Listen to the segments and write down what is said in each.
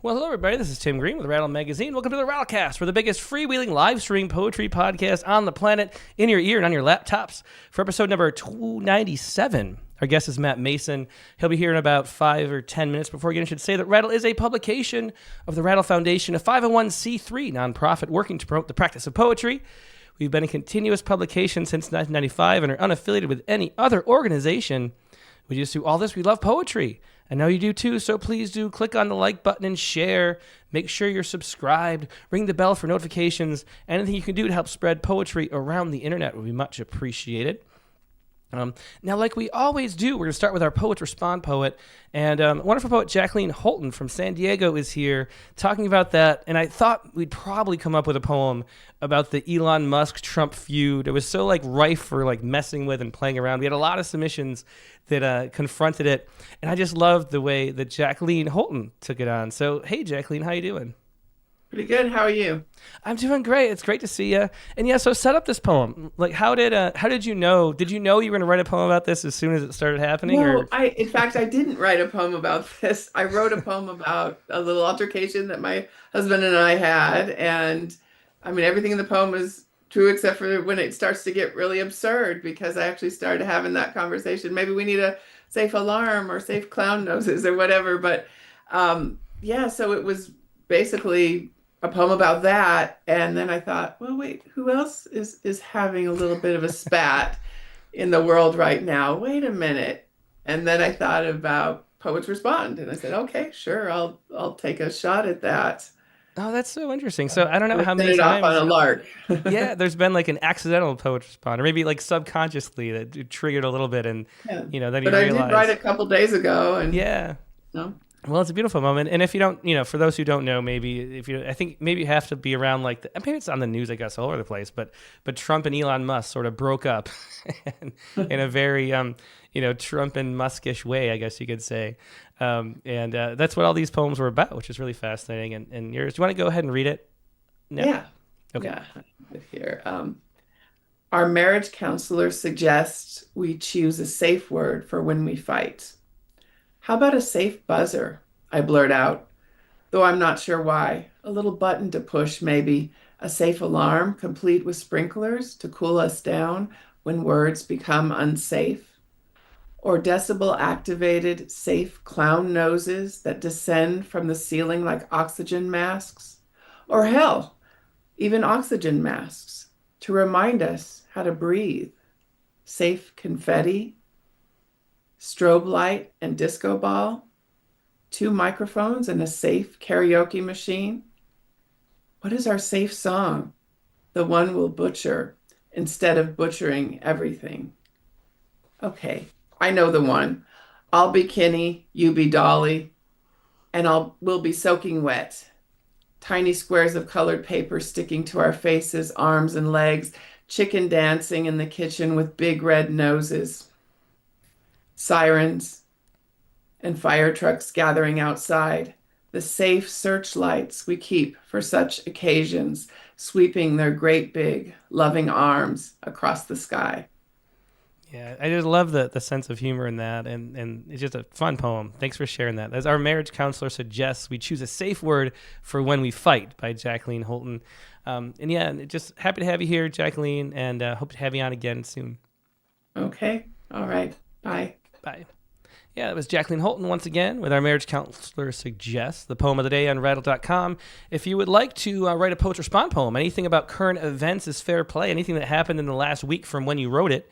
Well, hello, everybody. This is Tim Green with Rattle Magazine. Welcome to the Rattlecast. We're the biggest freewheeling live stream poetry podcast on the planet, in your ear and on your laptops. For episode number 297, our guest is Matt Mason. He'll be here in about 5 or 10 minutes. Before we get in, I should say that Rattle is a publication of the Rattle Foundation, a 501c3 nonprofit working to promote the practice of poetry. We've been in continuous publication since 1995 and are unaffiliated with any other organization. We just do all this. We love poetry. I know you do too, so please do click on the like button and share. Make sure you're subscribed. Ring the bell for notifications. Anything you can do to help spread poetry around the internet would be much appreciated. Now, like we always do, we're going to start with our Poets Respond poet. And wonderful poet Jackleen Holton from San Diego is here talking about that. And I thought we'd probably come up with a poem about the Elon Musk-Trump feud. It was so rife for messing with and playing around. We had a lot of submissions that confronted it. And I just loved the way that Jackleen Holton took it on. So, hey, Jackleen, how you doing? Pretty good. How are you? I'm doing great. It's great to see you. And yeah, so set up this poem. How did you know? Did you know you were going to write a poem about this as soon as it started happening? No, in fact, I didn't write a poem about this. I wrote a poem about a little altercation that my husband and I had. And I mean, everything in the poem is true except for when it starts to get really absurd, because I actually started having that conversation. Maybe we need a safe alarm or safe clown noses or whatever. But yeah, so it was basically a poem about that. And then I thought, well, wait, who else is having a little bit of a spat in the world right now? Wait a minute. And then I thought about Poets Respond, and I said, okay, sure, I'll take a shot at that. Oh, that's so interesting. So I don't know how many times. Off on a lark. Yeah, there's been an accidental Poets Respond, or maybe subconsciously that triggered a little bit, and then you realized. I did write a couple days ago, and yeah. Well, it's a beautiful moment. And if you don't, for those who don't know, I think maybe you have to be around maybe it's on the news, I guess, all over the place, but Trump and Elon Musk sort of broke up in a very, Trump and Muskish way, I guess you could say. And that's what all these poems were about, which is really fascinating. And yours, do you want to go ahead and read it? No? Yeah. Okay. Yeah. Here. Our marriage counselor suggests we choose a safe word for when we fight. How about a safe buzzer? I blurt out, though I'm not sure why. A little button to push, maybe. A safe alarm, complete with sprinklers to cool us down when words become unsafe. Or decibel-activated, safe clown noses that descend from the ceiling like oxygen masks. Or hell, even oxygen masks to remind us how to breathe. Safe confetti. Strobe light and disco ball, 2 microphones and a safe karaoke machine. What is our safe song? The one we'll butcher instead of butchering everything. Okay, I know the one. I'll be Kenny, you be Dolly, and we'll be soaking wet. Tiny squares of colored paper sticking to our faces, arms and legs, chicken dancing in the kitchen with big red noses. Sirens and fire trucks gathering outside, the safe searchlights we keep for such occasions, sweeping their great big loving arms across the sky. Yeah, I just love the sense of humor in that, and it's just a fun poem. Thanks for sharing that. As our marriage counselor suggests, we choose a safe word for when we fight, by Jackleen Holton. And yeah, just happy to have you here, Jackleen, and hope to have you on again soon. Okay, all right, bye. Bye. Yeah, that was Jackleen Holton once again with our marriage counselor suggests, the poem of the day on Rattle.com. If you would like to write a Poets Respond poem, anything about current events is fair play, anything that happened in the last week from when you wrote it,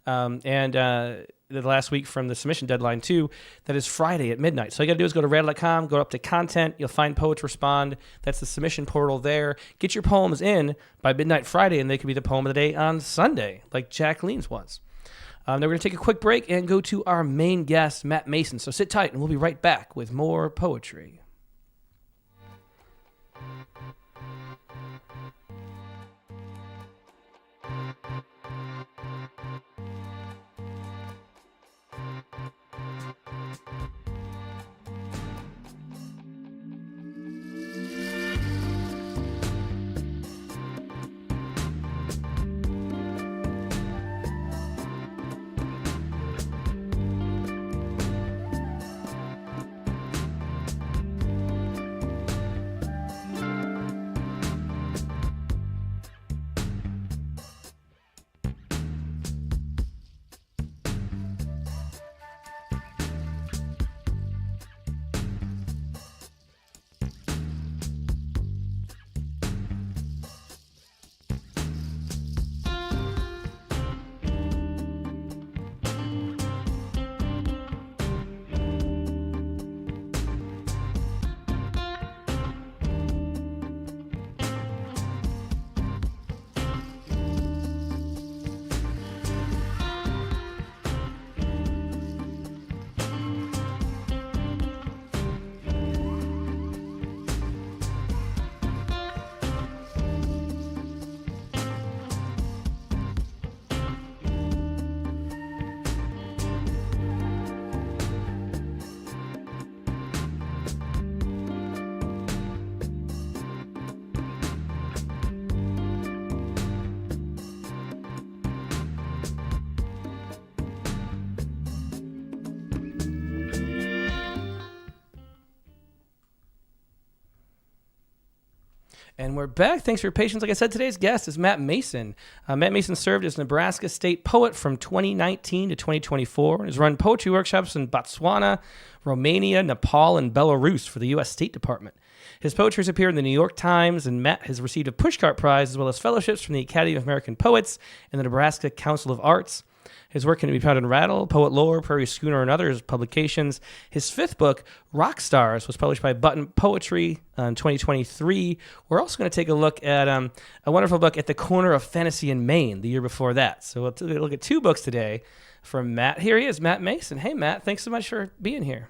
and the last week from the submission deadline too, that is Friday at midnight. So all you got to do is go to Rattle.com, go up to content, you'll find Poets Respond. That's the submission portal there. Get your poems in by midnight Friday, and they could be the poem of the day on Sunday, like Jackleen's was. Now we're going to take a quick break and go to our main guest, Matt Mason. So sit tight, and we'll be right back with more poetry. And we're back. Thanks for your patience. Like I said, today's guest is Matt Mason. Matt Mason served as Nebraska State Poet from 2019 to 2024 and has run poetry workshops in Botswana, Romania, Nepal, and Belarus for the U.S. State Department. His poetry has appeared in the New York Times, and Matt has received a Pushcart Prize as well as fellowships from the Academy of American Poets and the Nebraska Council of Arts. His work can be found in Rattle, Poet Lore, Prairie Schooner, and others publications. His fifth book, Rock Stars, was published by Button Poetry in 2023. We're also going to take a look at a wonderful book, At the Corner of Fantasy in Maine, the year before that. So we'll take a look at two books today from Matt. Here he is, Matt Mason. Hey, Matt, thanks so much for being here.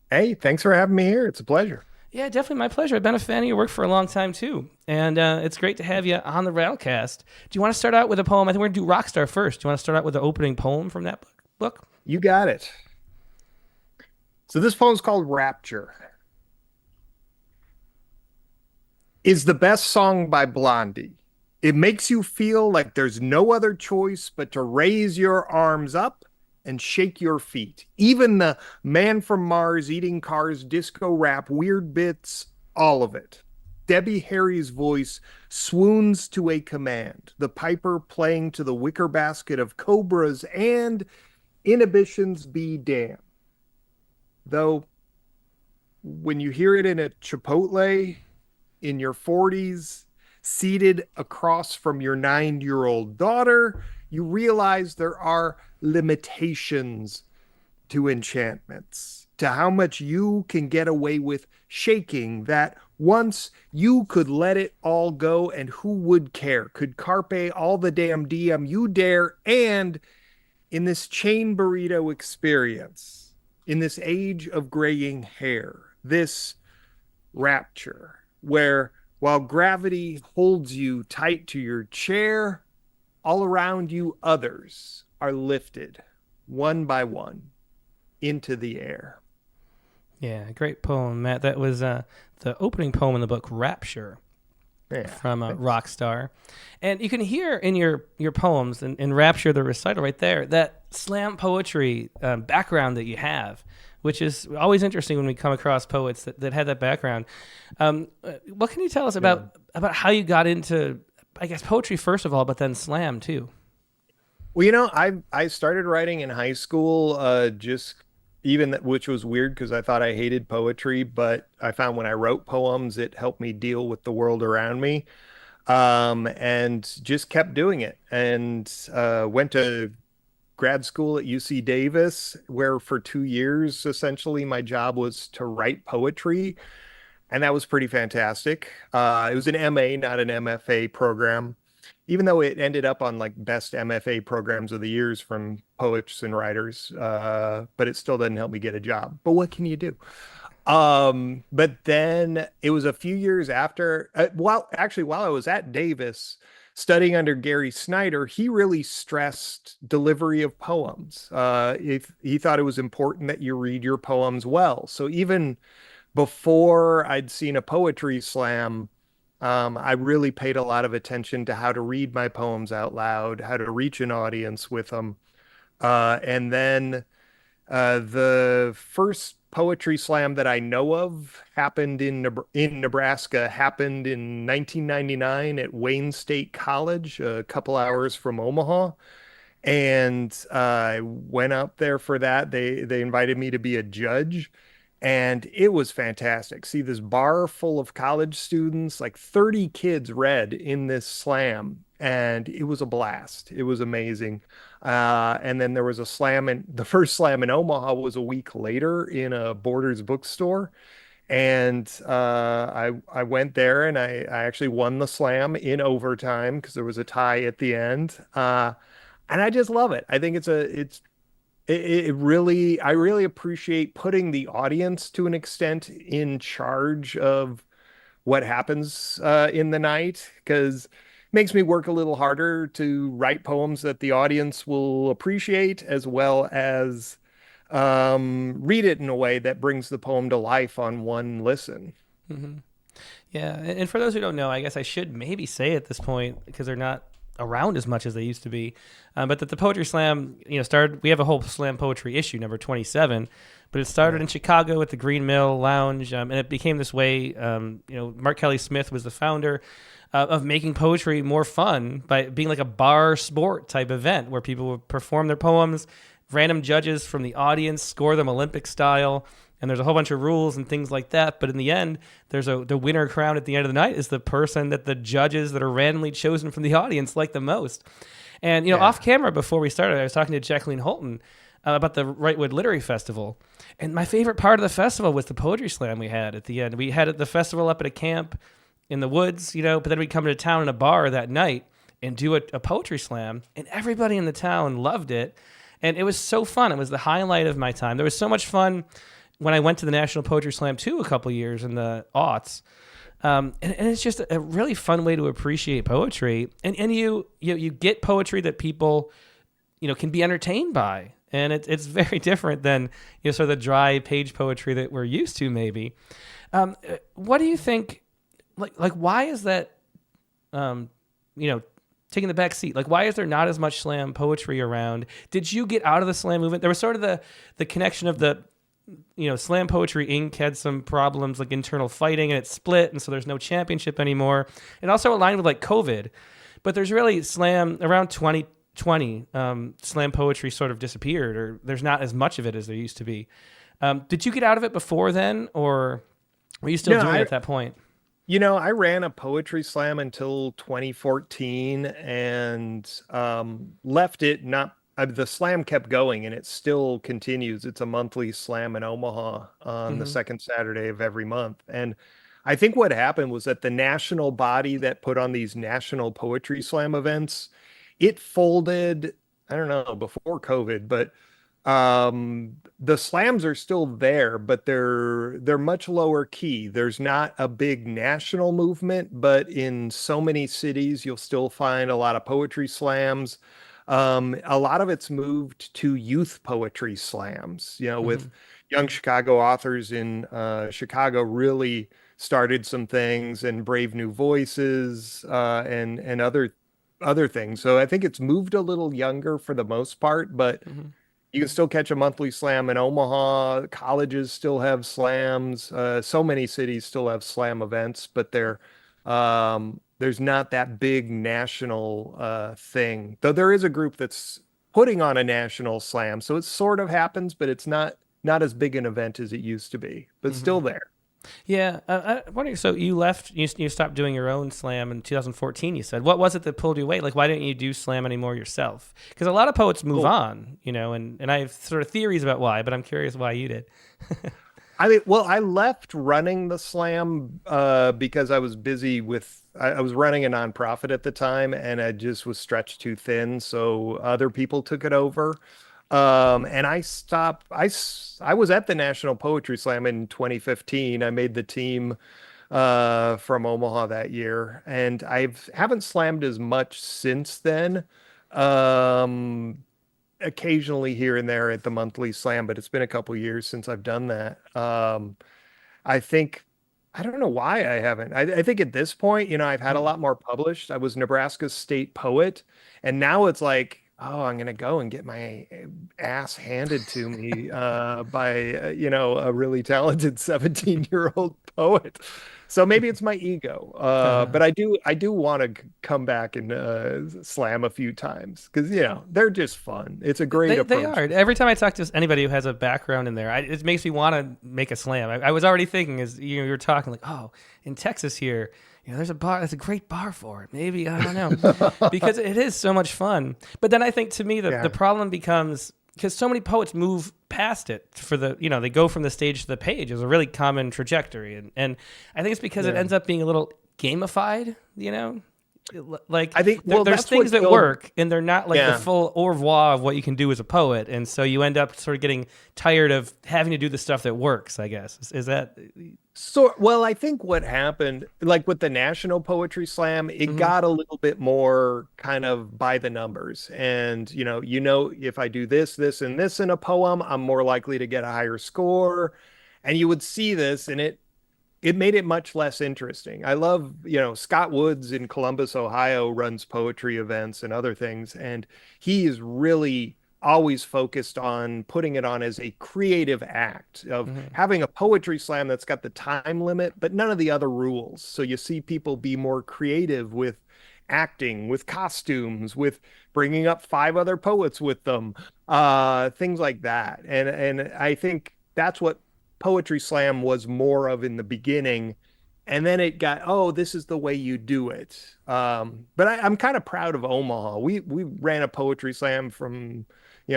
Hey, thanks for having me here. It's a pleasure. Yeah, definitely my pleasure. I've been a fan of your work for a long time, too. And it's great to have you on the Rattlecast. Do you want to start out with a poem? I think we're going to do Rockstar first. Do you want to start out with the opening poem from that book? You got it. So this poem's called Rapture. Is the best song by Blondie. It makes you feel like there's no other choice but to raise your arms up and shake your feet. Even the Man from Mars, Eating Cars, disco rap, weird bits, all of it. Debbie Harry's voice swoons to a command. The piper playing to the wicker basket of cobras and inhibitions be damned. Though, when you hear it in a Chipotle in your 40s, seated across from your 9-year-old daughter, you realize there are limitations to enchantments, to how much you can get away with shaking, that once you could let it all go, and who would care? Could carpe all the damn DM you dare, and in this chain burrito experience, in this age of graying hair, this rapture, where while gravity holds you tight to your chair, all around you, others are lifted one by one into the air. Yeah, great poem, Matt. That was the opening poem in the book Rapture from Rockstar. And you can hear in your poems, in Rapture, the recital right there, that slam poetry background that you have, which is always interesting when we come across poets that have that background. What can you tell us about how you got into, I guess, poetry first of all, but then slam too? Well, I started writing in high school, which was weird because I thought I hated poetry, but I found when I wrote poems, it helped me deal with the world around me, and just kept doing it. And went to grad school at UC Davis, where for 2 years, essentially, my job was to write poetry. And that was pretty fantastic. It was an MA, not an MFA program, even though it ended up on like best MFA programs of the years from poets and writers. But it still doesn't help me get a job. But what can you do? But then it was a few years after, while I was at Davis studying under Gary Snyder, he really stressed delivery of poems. He thought it was important that you read your poems well. So even before I'd seen a poetry slam, I really paid a lot of attention to how to read my poems out loud, how to reach an audience with them. And then the first poetry slam that I know of happened in Nebraska, happened in 1999 at Wayne State College, a couple hours from Omaha. And I went up there for that. They invited me to be a judge. And it was fantastic. See this bar full of college students, like 30 kids read in this slam, and it was a blast. It was amazing. And then there was a slam, and the first slam in Omaha was a week later in a Borders bookstore. And I went there, and I actually won the slam in overtime because there was a tie at the end. And I just love it. I think I really appreciate putting the audience to an extent in charge of what happens in the night, because it makes me work a little harder to write poems that the audience will appreciate, as well as read it in a way that brings the poem to life on one listen. Mm-hmm. Yeah, and for those who don't know, I guess I should maybe say at this point, because they're not around as much as they used to be. But that the poetry slam, started. We have a whole slam poetry issue, number 27, but it started in Chicago at the Green Mill Lounge, and it became this way. Mark Kelly Smith was the founder of making poetry more fun by being like a bar sport type event where people would perform their poems, random judges from the audience score them Olympic style. And there's a whole bunch of rules and things like that. But in the end, there's the winner crowned at the end of the night is the person that the judges that are randomly chosen from the audience like the most. And, off camera before we started, I was talking to Jackleen Holton about the Wrightwood Literary Festival. And my favorite part of the festival was the poetry slam we had at the end. We had the festival up at a camp in the woods, but then we'd come to town in a bar that night and do a poetry slam. And everybody in the town loved it. And it was so fun. It was the highlight of my time. There was so much fun when I went to the National Poetry Slam too a couple years in the aughts. And it's just a really fun way to appreciate poetry. And you get poetry that people, can be entertained by. And it's very different than, sort of the dry page poetry that we're used to maybe. What do you think, like why is that, taking the back seat? Like, why is there not as much slam poetry around? Did you get out of the slam movement? There was sort of the connection of the, Slam Poetry Inc. had some problems like internal fighting and it split. And so there's no championship anymore. It also aligned with like COVID, but there's really slam around 2020, slam poetry sort of disappeared, or there's not as much of it as there used to be. Did you get out of it before then, or were you still doing it at that point? I ran a poetry slam until 2014 and left it. The slam kept going and it still continues. It's a monthly slam in Omaha on the second Saturday of every month. And I think what happened was that the national body that put on these national poetry slam events, it folded, I don't know, before COVID, but the slams are still there, but they're much lower key. There's not a big national movement, but in so many cities, you'll still find a lot of poetry slams. A lot of it's moved to youth poetry slams, with young Chicago authors in Chicago really started some things, and Brave New Voices and other things. So I think it's moved a little younger for the most part, but you can still catch a monthly slam in Omaha. Colleges still have slams. So many cities still have slam events, but there's not that big national thing, though there is a group that's putting on a national slam. So it sort of happens, but it's not as big an event as it used to be, but still there. Yeah. So you left, you stopped doing your own slam in 2014, you said. What was it that pulled you away? Like, why didn't you do slam anymore yourself? Because a lot of poets move on, and I have sort of theories about why, but I'm curious why you did. I left running the slam because I was busy I was running a nonprofit at the time, and I just was stretched too thin. So other people took it over. And I stopped. I was at the National Poetry Slam in 2015. I made the team from Omaha that year, and haven't slammed as much since then. Occasionally here and there at the monthly slam, but it's been a couple years since I've done that. I don't know why I haven't. I think at this point, I've had a lot more published. I was Nebraska State Poet, and now it's like, oh, I'm going to go and get my ass handed to me by, a really talented 17-year-old poet. So maybe it's my ego. But I do want to come back and slam a few times because, they're just fun. It's a great approach. They are. Every time I talk to anybody who has a background in there, it makes me want to make a slam. I was already thinking as you were talking, like, oh, in Texas here, there's a bar. There's a great bar for it. Maybe, I don't know, because it is so much fun. But then I think to me the problem becomes because so many poets move past it for they go from the stage to the page is a really common trajectory, and I think it's because it ends up being a little gamified. Like I think there's things that work, and they're not like the full au revoir of what you can do as a poet, and so you end up sort of getting tired of having to do the stuff that works. I guess is that. So, well, I think what happened, like with the National Poetry Slam, it got a little bit more kind of by the numbers. And, if I do this, this, and this in a poem, I'm more likely to get a higher score. And you would see this, and it made it much less interesting. I love, Scott Woods in Columbus, Ohio runs poetry events and other things, and he is really always focused on putting it on as a creative act of Mhm. having a poetry slam that's got the time limit, but none of the other rules. So you see people be more creative with acting, with costumes, with bringing up five other poets with them, things like that. And I think that's what poetry slam was more of in the beginning. And then it got, oh, this is the way you do it. But I'm kind of proud of Omaha. We ran a poetry slam from,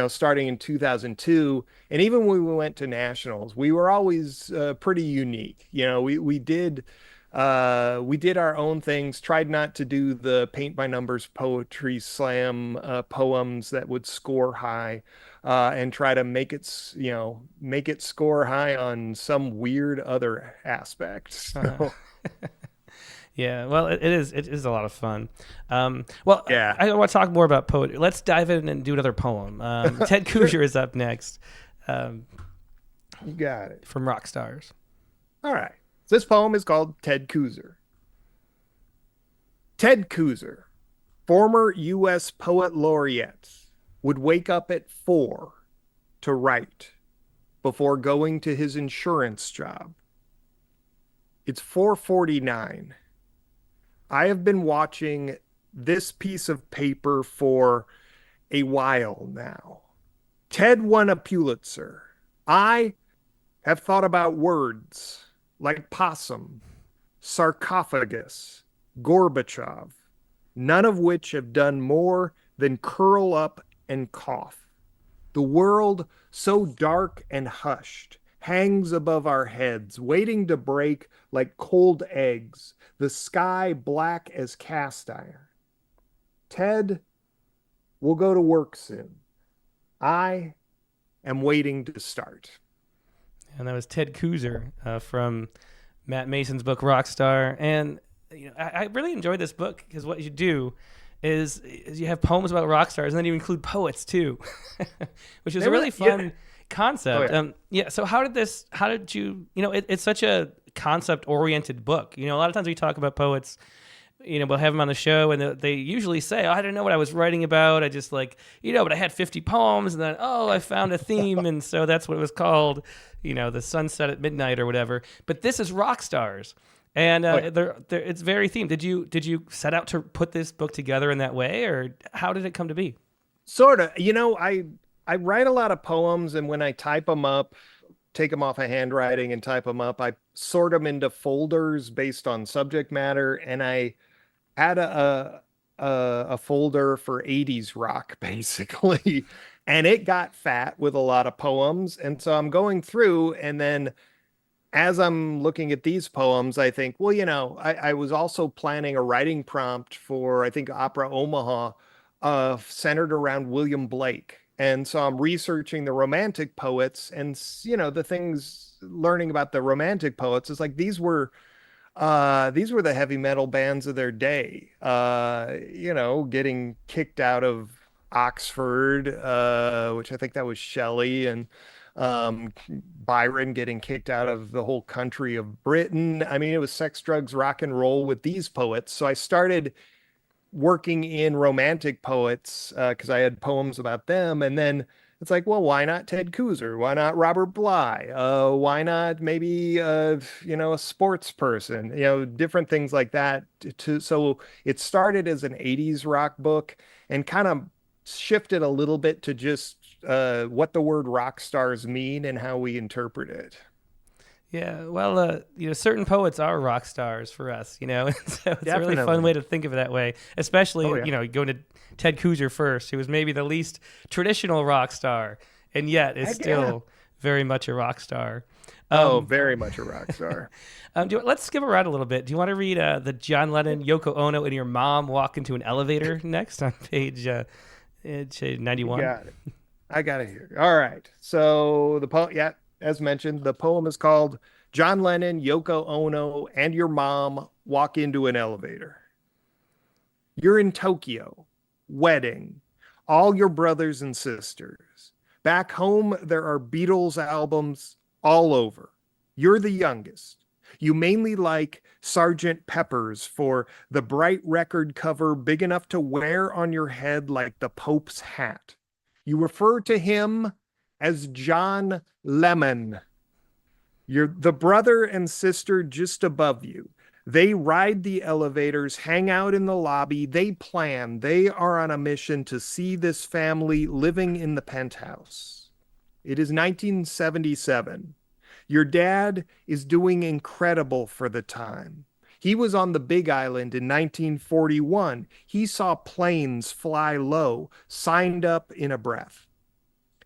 starting in 2002, and even when we went to nationals, we were always pretty unique. We did our own things, tried not to do the paint by numbers poetry slam poems that would score high, and try to make it score high on some weird other aspect. Uh-huh. So, Yeah, well, it is a lot of fun. Well, yeah, I want to talk more about poetry. Let's dive in and do another poem. Ted Kooser is up next, um, you got it. from Rock Stars. All right. So this poem is called Ted Kooser. Ted Kooser, former U.S. Poet Laureate, would wake up at 4 to write before going to his insurance job. It's 4:49. I have been watching this piece of paper for a while now. Ted won a Pulitzer. I have thought about words like possum, sarcophagus, Gorbachev, none of which have done more than curl up and cough. The world, so dark and hushed, hangs above our heads, waiting to break like cold eggs, the sky black as cast iron. Ted will go to work soon. I am waiting to start. And that was Ted Kooser from Matt Mason's book Rockstar. And I really enjoyed this book because what you do is you have poems about rock stars, and then you include poets too, which is a really fun concept. Oh, yeah. So how did you, it's such a concept oriented book. A lot of times we talk about poets, we'll have them on the show, and they usually say, oh, I didn't know what I was writing about. I just but I had 50 poems, and then, I found a theme, and so that's what it was called, the sunset at midnight or whatever. But this is rock stars, and it's very themed. Did you set out to put this book together in that way, or how did it come to be? Sort of. I write a lot of poems, and when I type them up, take them off of handwriting and type them up, I sort them into folders based on subject matter, and I had a folder for 80s rock basically, and it got fat with a lot of poems. And so I'm going through, and then as I'm looking at these poems, I think, well, I was also planning a writing prompt for, I think, Opera Omaha, centered around William Blake. And so I'm researching the romantic poets, and the things, learning about the romantic poets is like these were the heavy metal bands of their day, getting kicked out of Oxford, which I think that was Shelley, and Byron getting kicked out of the whole country of Britain. I mean, it was sex, drugs, rock and roll with these poets. So I started working in romantic poets because I had poems about them. And then it's like, well, why not Ted Kooser? Why not Robert Bly? Why not maybe a sports person? Different things like that. So it started as an 80s rock book and kind of shifted a little bit to just what the word rock stars mean and how we interpret it. Yeah, well, certain poets are rock stars for us, so it's a really fun Definitely. way to think of it that way, especially, Oh, yeah. Going to Ted Kooser first, who was maybe the least traditional rock star, and yet is Heck still very much a rock star. Oh, very much a rock star. Let's skip around a little bit. Do you want to read the John Lennon, Yoko Ono, and your mom walk into an elevator next on page 91? Got it. I got it here. All right. So the poem, yeah, as mentioned, the poem is called John Lennon, Yoko Ono, and Your Mom Walk into an Elevator. You're in Tokyo, wedding, all your brothers and sisters. Back home, there are Beatles albums all over. You're the youngest. You mainly like Sergeant Pepper's for the bright record cover big enough to wear on your head like the Pope's hat. You refer to him as John Lemon. You're the brother and sister just above you. They ride the elevators, hang out in the lobby, they plan. They are on a mission to see this family living in the penthouse. It is 1977. Your dad is doing incredible for the time. He was on the Big Island in 1941. He saw planes fly low, signed up in a breath.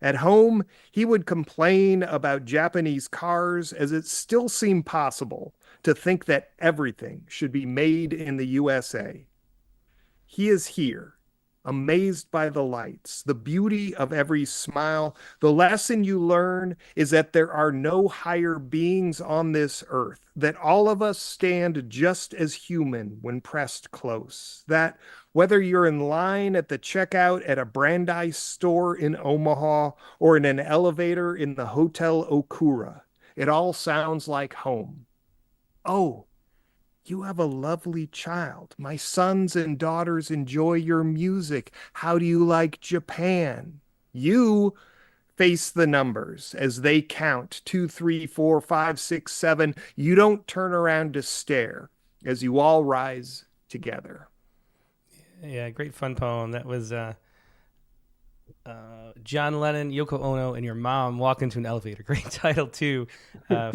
At home, he would complain about Japanese cars as it still seemed possible to think that everything should be made in the USA. He is here, amazed by the lights, the beauty of every smile. The lesson you learn is that there are no higher beings on this earth, that all of us stand just as human when pressed close, that whether you're in line at the checkout at a Brandeis store in Omaha or in an elevator in the Hotel Okura, it all sounds like home. Oh, you have a lovely child. My sons and daughters enjoy your music. How do you like Japan? You face the numbers as they count 2, 3, 4, 5, 6, 7. You don't turn around to stare as you all rise together. Yeah, great fun poem. That was John Lennon, Yoko Ono, and your mom walk into an elevator. Great title too,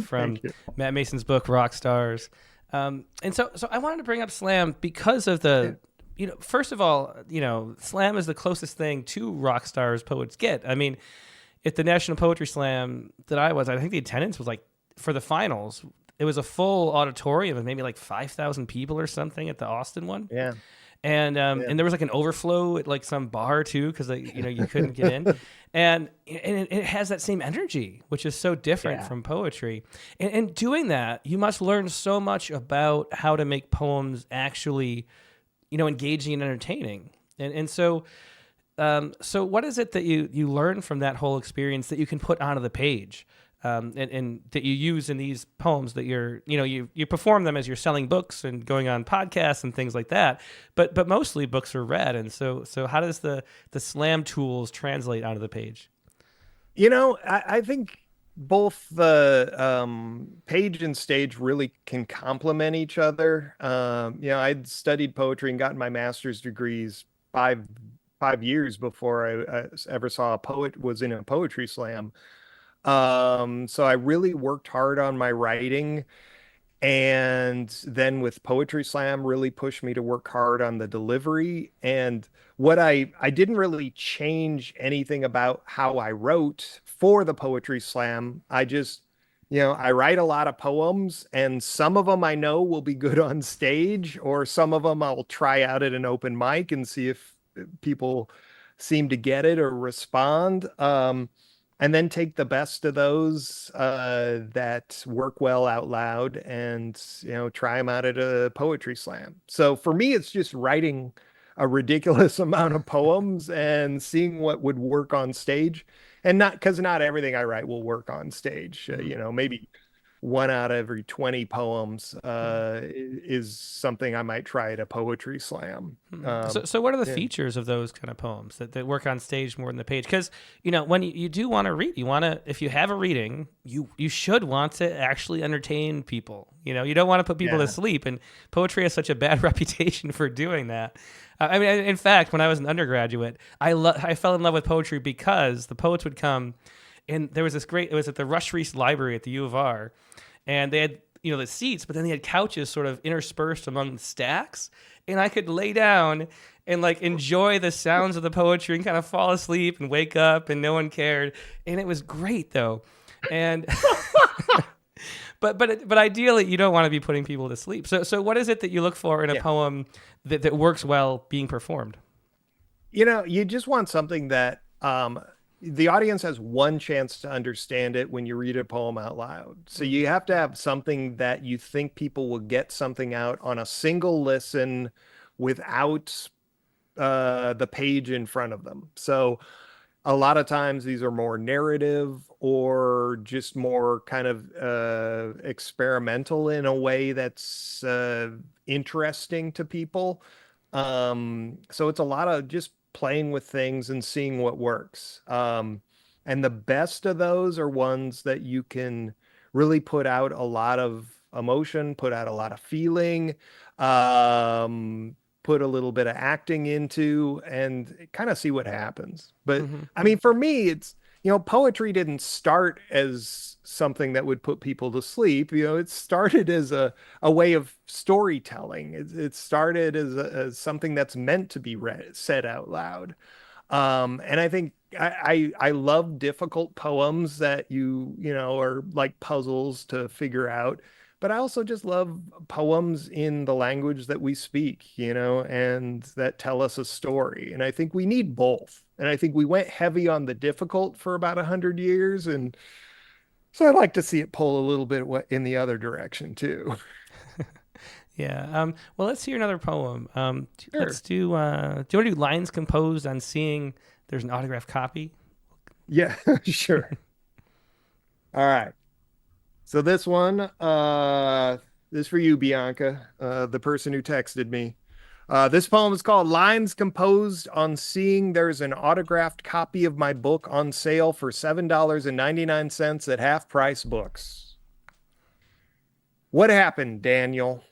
from Matt Mason's book Rock Stars. And so I wanted to bring up slam because of the, first of all, slam is the closest thing to rock stars poets get. I mean, at the National Poetry Slam that I think the attendance was like, for the finals, it was a full auditorium of maybe like 5,000 people or something at the Austin one. Yeah. And there was like an overflow at like some bar too, because you couldn't get in, and it has that same energy, which is so different from poetry. And doing that, you must learn so much about how to make poems actually, engaging and entertaining. And so what is it that you learn from that whole experience that you can put onto the page? And that you use in these poems that you perform them as you're selling books and going on podcasts and things like that. But mostly books are read. And so how does the slam tools translate onto the page? I think both the page and stage really can complement each other. I'd studied poetry and gotten my master's degrees five years before I ever saw a poet was in a poetry slam. So I really worked hard on my writing, and then with Poetry Slam really pushed me to work hard on the delivery. And what I didn't really change anything about how I wrote for the Poetry Slam. I just, I write a lot of poems, and some of them I know will be good on stage, or some of them I'll try out at an open mic and see if people seem to get it or respond. And then take the best of those that work well out loud and, try them out at a poetry slam. So for me, it's just writing a ridiculous amount of poems and seeing what would work on stage. And because not everything I write will work on stage. Maybe 1 out of every 20 poems is something I might try at a poetry slam. So what are the features of those kind of poems that work on stage more than the page? Because, when you do want to read, if you have a reading, you should want to actually entertain people. You don't want to put people to sleep, and poetry has such a bad reputation for doing that. In fact, when I was an undergraduate, I fell in love with poetry because the poets would come. And there was it was at the Rush Reese Library at the U of R, and they had, the seats, but then they had couches sort of interspersed among the stacks, and I could lay down and like enjoy the sounds of the poetry and kind of fall asleep and wake up, and no one cared. And it was great though. And, but ideally you don't want to be putting people to sleep. So what is it that you look for in a poem that works well being performed? You just want something that, the audience has one chance to understand it when you read a poem out loud. So you have to have something that you think people will get something out on a single listen without the page in front of them. So a lot of times these are more narrative or just more kind of experimental in a way that's interesting to people. So it's a lot of just playing with things and seeing what works. And the best of those are ones that you can really put out a lot of emotion, put out a lot of feeling, put a little bit of acting into, and kind of see what happens. But I mean, for me, it's, poetry didn't start as something that would put people to sleep. It started as a way of storytelling. It started as something that's meant to be said out loud. And I think I love difficult poems that are like puzzles to figure out. But I also just love poems in the language that we speak, and that tell us a story. And I think we need both. And I think we went heavy on the difficult for about 100 years. And so I'd like to see it pull a little bit in the other direction too. Yeah. Well, let's hear another poem. Sure. Let's do, do you want to do lines composed on seeing there's an autographed copy? Yeah, sure. All right. So this one, this for you, Bianca, the person who texted me. This poem is called Lines Composed on Seeing There's an Autographed Copy of My Book on Sale for $7.99 at Half Price Books. What happened, Daniel?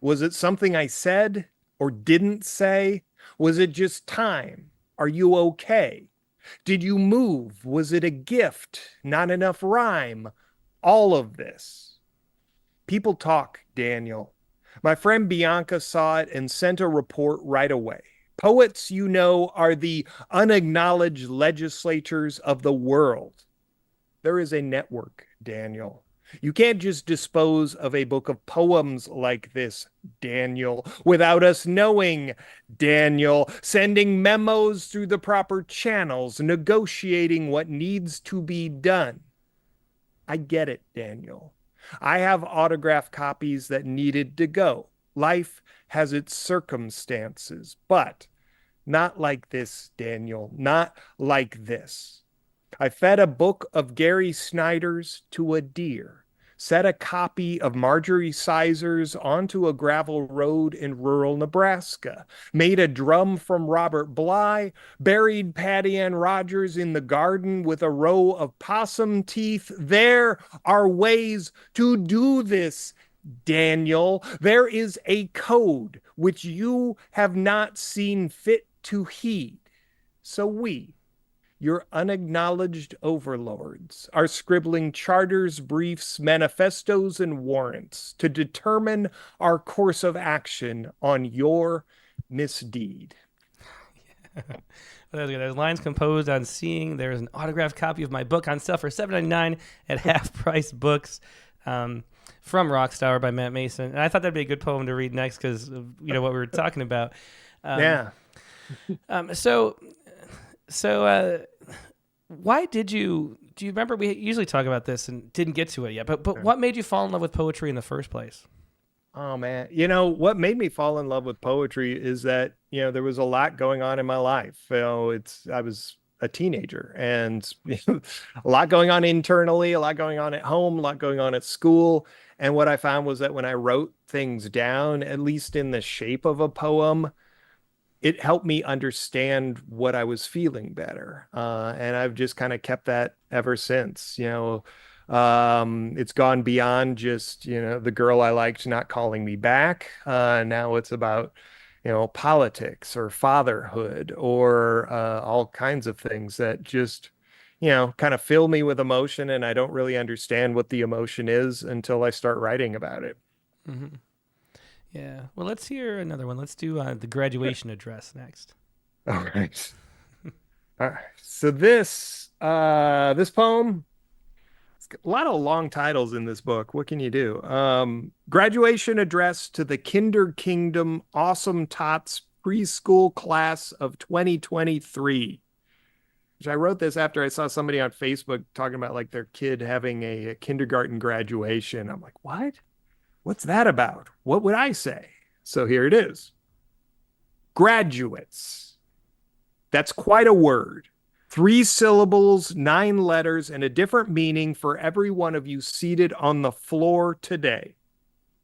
Was it something I said or didn't say? Was it just time? Are you okay? Did you move? Was it a gift? Not enough rhyme? All of this. People talk, Daniel. My friend Bianca saw it and sent a report right away. Poets, are the unacknowledged legislatures of the world. There is a network, Daniel. You can't just dispose of a book of poems like this, Daniel, without us knowing, Daniel, sending memos through the proper channels, negotiating what needs to be done. I get it, Daniel. I have autograph copies that needed to go. Life has its circumstances, but not like this, Daniel, not like this. I fed a book of Gary Snyder's to a deer, set a copy of Marjorie Sizer's onto a gravel road in rural Nebraska, made a drum from Robert Bly, buried Patty Ann Rogers in the garden with a row of possum teeth. There are ways to do this, Daniel. There is a code which you have not seen fit to heed. So we, your unacknowledged overlords, are scribbling charters, briefs, manifestos, and warrants to determine our course of action on your misdeed. Yeah. There's lines composed on seeing there's an autographed copy of my book on sale for $7.99 at Half Price Books, from Rockstar by Matt Mason. And I thought that'd be a good poem to read next because of what we were talking about. Yeah. So why do you remember, we usually talk about this and didn't get to it yet, but what made you fall in love with poetry in the first place? Oh man, what made me fall in love with poetry is that, there was a lot going on in my life. I was a teenager and a lot going on internally, a lot going on at home, a lot going on at school. And what I found was that when I wrote things down, at least in the shape of a poem, it helped me understand what I was feeling better. And I've just kind of kept that ever since. It's gone beyond just, the girl I liked not calling me back. Now it's about, politics or fatherhood or all kinds of things that just, kind of fill me with emotion. And I don't really understand what the emotion is until I start writing about it. Mm-hmm. Yeah. Well, let's hear another one. Let's do the graduation address next. All right. All right. So this poem, it's got a lot of long titles in this book. What can you do? Graduation address to the Kinder Kingdom Awesome Tots preschool class of 2023. Which I wrote this after I saw somebody on Facebook talking about like their kid having a kindergarten graduation. I'm like, what? What's that about? What would I say? So here it is. Graduates. That's quite a word. 3 syllables, 9 letters, and a different meaning for every one of you seated on the floor today.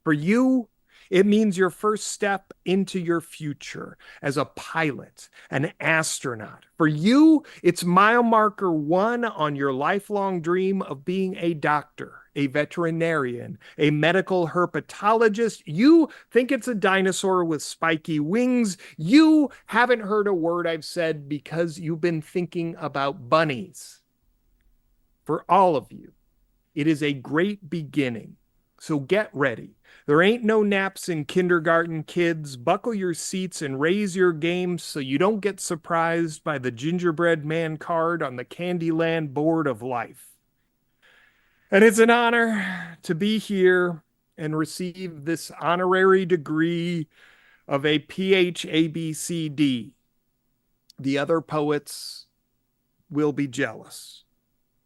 For you, it means your first step into your future as a pilot, an astronaut. For you, it's mile marker 1 on your lifelong dream of being a doctor, a veterinarian, a medical herpetologist. You think it's a dinosaur with spiky wings. You haven't heard a word I've said because you've been thinking about bunnies. For all of you, it is a great beginning. So get ready. There ain't no naps in kindergarten, kids. Buckle your seats and raise your game so you don't get surprised by the gingerbread man card on the Candyland board of life. And it's an honor to be here and receive this honorary degree of a PhABCD. The other poets will be jealous.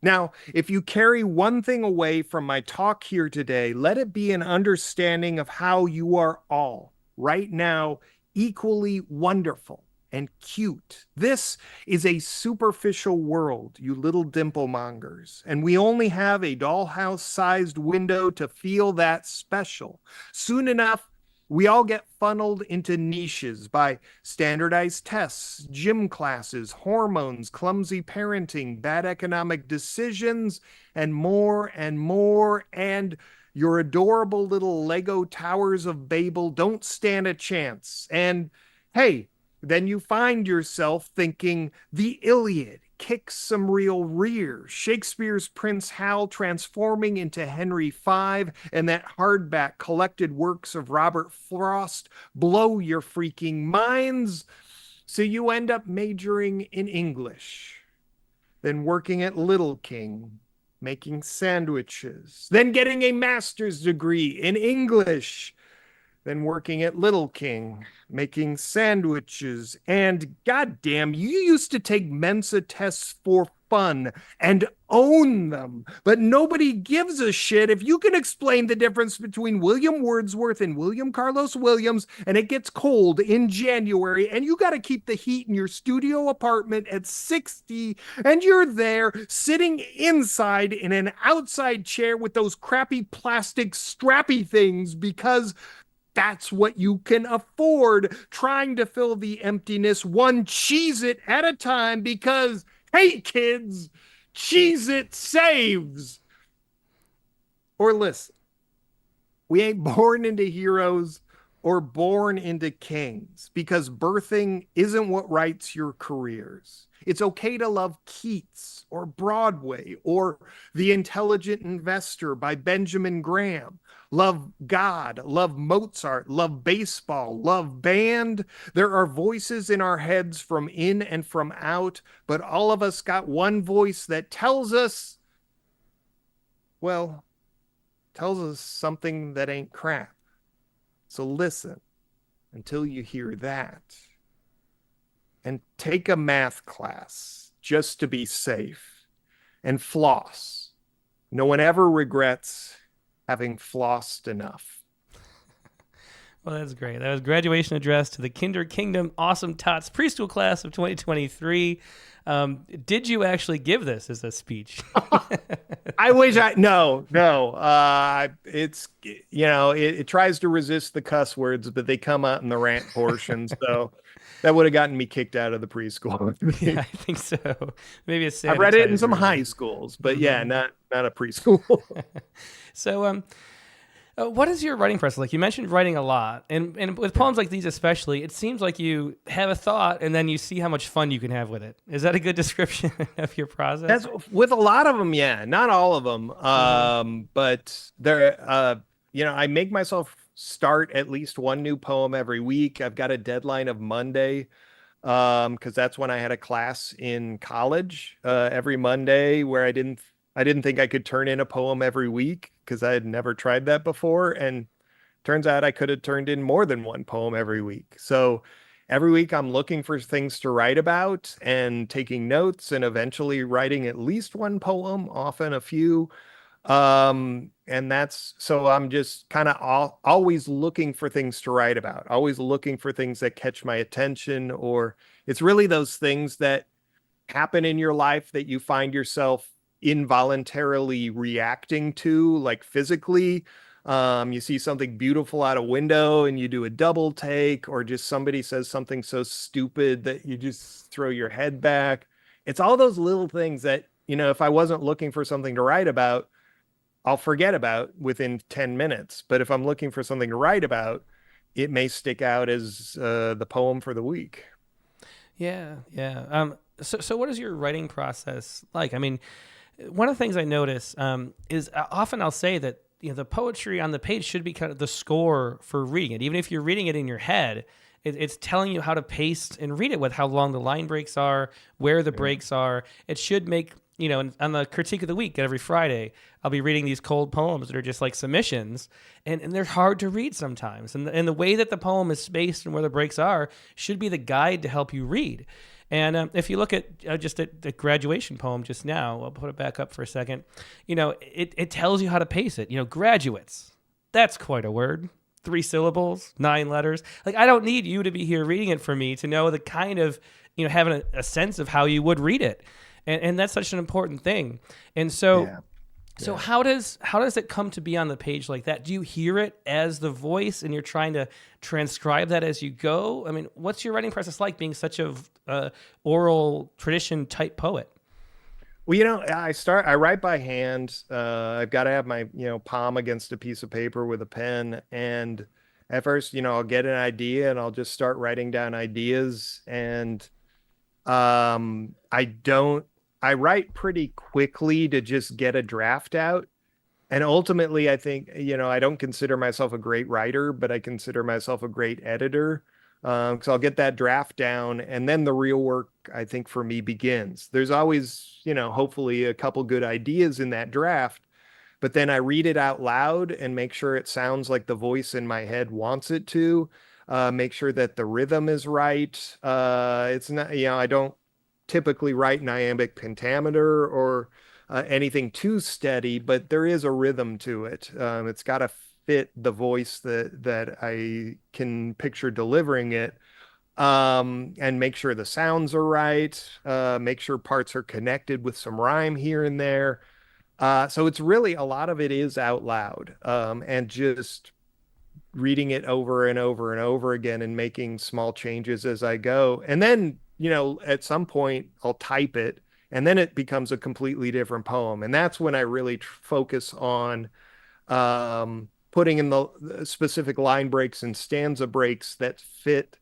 Now, if you carry one thing away from my talk here today, let it be an understanding of how you are all, right now, equally wonderful and cute. This is a superficial world, you little dimple mongers, and we only have a dollhouse-sized window to feel that special. Soon enough, we all get funneled into niches by standardized tests, gym classes, hormones, clumsy parenting, bad economic decisions, and more and more. And your adorable little Lego Towers of Babel don't stand a chance. And hey, then you find yourself thinking the Iliad kicks some real rear, Shakespeare's Prince Hal transforming into Henry V, and that hardback collected works of Robert Frost blow your freaking minds. So you end up majoring in English, then working at Little King, making sandwiches, then getting a master's degree in English, then working at Little King, making sandwiches, and goddamn, you used to take Mensa tests for fun and own them, but nobody gives a shit if you can explain the difference between William Wordsworth and William Carlos Williams, and it gets cold in January, and you got to keep the heat in your studio apartment at 60, and you're there sitting inside in an outside chair with those crappy plastic strappy things because that's what you can afford, trying to fill the emptiness one Cheez-It at a time because, hey kids, Cheez-It saves. Or listen, we ain't born into heroes or born into kings because birthing isn't what writes your careers. It's okay to love Keats or Broadway or The Intelligent Investor by Benjamin Graham. Love God, love Mozart, love baseball, love band. There are voices in our heads from in and from out, but all of us got one voice that tells us, well, tells us something that ain't crap. So listen until you hear that. And take a math class just to be safe. And floss. No one ever regrets having flossed enough. Well, that's great. That was graduation address to the Kinder Kingdom Awesome Tots preschool class of 2023. Did you actually give this as a speech? I wish no. It's, it tries to resist the cuss words, but they come out in the rant portion. So that would have gotten me kicked out of the preschool. Yeah, I think so. Maybe it's. I've read it in some high schools, but yeah, not a preschool. So, what is your writing process like? You mentioned writing a lot, and with poems like these especially, it seems like you have a thought and then you see how much fun you can have with it. Is that a good description of your process? That's with a lot of them, yeah. Not all of them, but there. I make myself start at least one new poem every week. I've got a deadline of Monday, because that's when I had a class in college every Monday where I didn't think I could turn in a poem every week because I had never tried that before. And turns out I could have turned in more than one poem every week. So every week I'm looking for things to write about and taking notes and eventually writing at least one poem, often a few. And so I'm just kind of always looking for things to write about, always looking for things that catch my attention, or it's really those things that happen in your life that you find yourself involuntarily reacting to, like physically. You see something beautiful out a window and you do a double take, or just somebody says something so stupid that you just throw your head back. It's all those little things that, if I wasn't looking for something to write about, I'll forget about within 10 minutes. But if I'm looking for something to write about, it may stick out as the poem for the week. Yeah, yeah. So what is your writing process like? I mean, one of the things I notice is often I'll say that the poetry on the page should be kind of the score for reading it. Even if you're reading it in your head, it's telling you how to pace and read it, with how long the line breaks are, where the breaks are. It should make, on the critique of the week every Friday, I'll be reading these cold poems that are just like submissions, and they're hard to read sometimes. And the way that the poem is spaced and where the breaks are should be the guide to help you read. And if you look at just the graduation poem just now, I'll put it back up for a second. It tells you how to pace it. Graduates, that's quite a word. 3 syllables, 9 letters. Like, I don't need you to be here reading it for me to know the kind of, having a sense of how you would read it. And that's such an important thing. And so, Yeah. so how does it come to be on the page like that? Do you hear it as the voice and you're trying to transcribe that as you go? I mean, what's your writing process like, being such a oral tradition type poet? Well, I write by hand. I've got to have my, palm against a piece of paper with a pen. And at first, I'll get an idea and I'll just start writing down ideas. And I write pretty quickly to just get a draft out. And ultimately, I think, I don't consider myself a great writer, but I consider myself a great editor. So I'll get that draft down, and then the real work, I think, for me begins. There's always, hopefully a couple good ideas in that draft, but then I read it out loud and make sure it sounds like the voice in my head wants it to. Make sure that the rhythm is right. It's not, I don't typically write in iambic pentameter or anything too steady, but there is a rhythm to it. It's got to fit the voice that I can picture delivering it, and make sure the sounds are right, make sure parts are connected with some rhyme here and there. So it's really, a lot of it is out loud, and just reading it over and over and over again and making small changes as I go. And then, at some point I'll type it, and then it becomes a completely different poem. And that's when I really focus on putting in the specific line breaks and stanza breaks that fit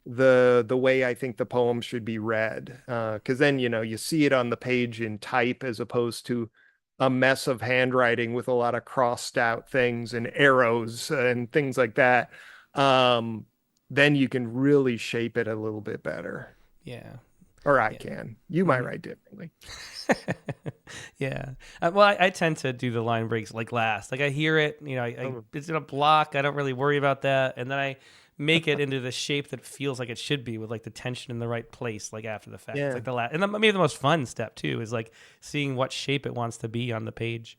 the way I think the poem should be read. Because then, you see it on the page in type as opposed to a mess of handwriting with a lot of crossed out things and arrows and things like that. Then you can really shape it a little bit better. Yeah. Or I can. You might write differently. Yeah. Well, I tend to do the line breaks like last. Like, I hear it, it's in a block. I don't really worry about that. And then I make it into the shape that feels like it should be, with like the tension in the right place, like after the fact. Yeah. It's like the last, and maybe the most fun step too is like seeing what shape it wants to be on the page.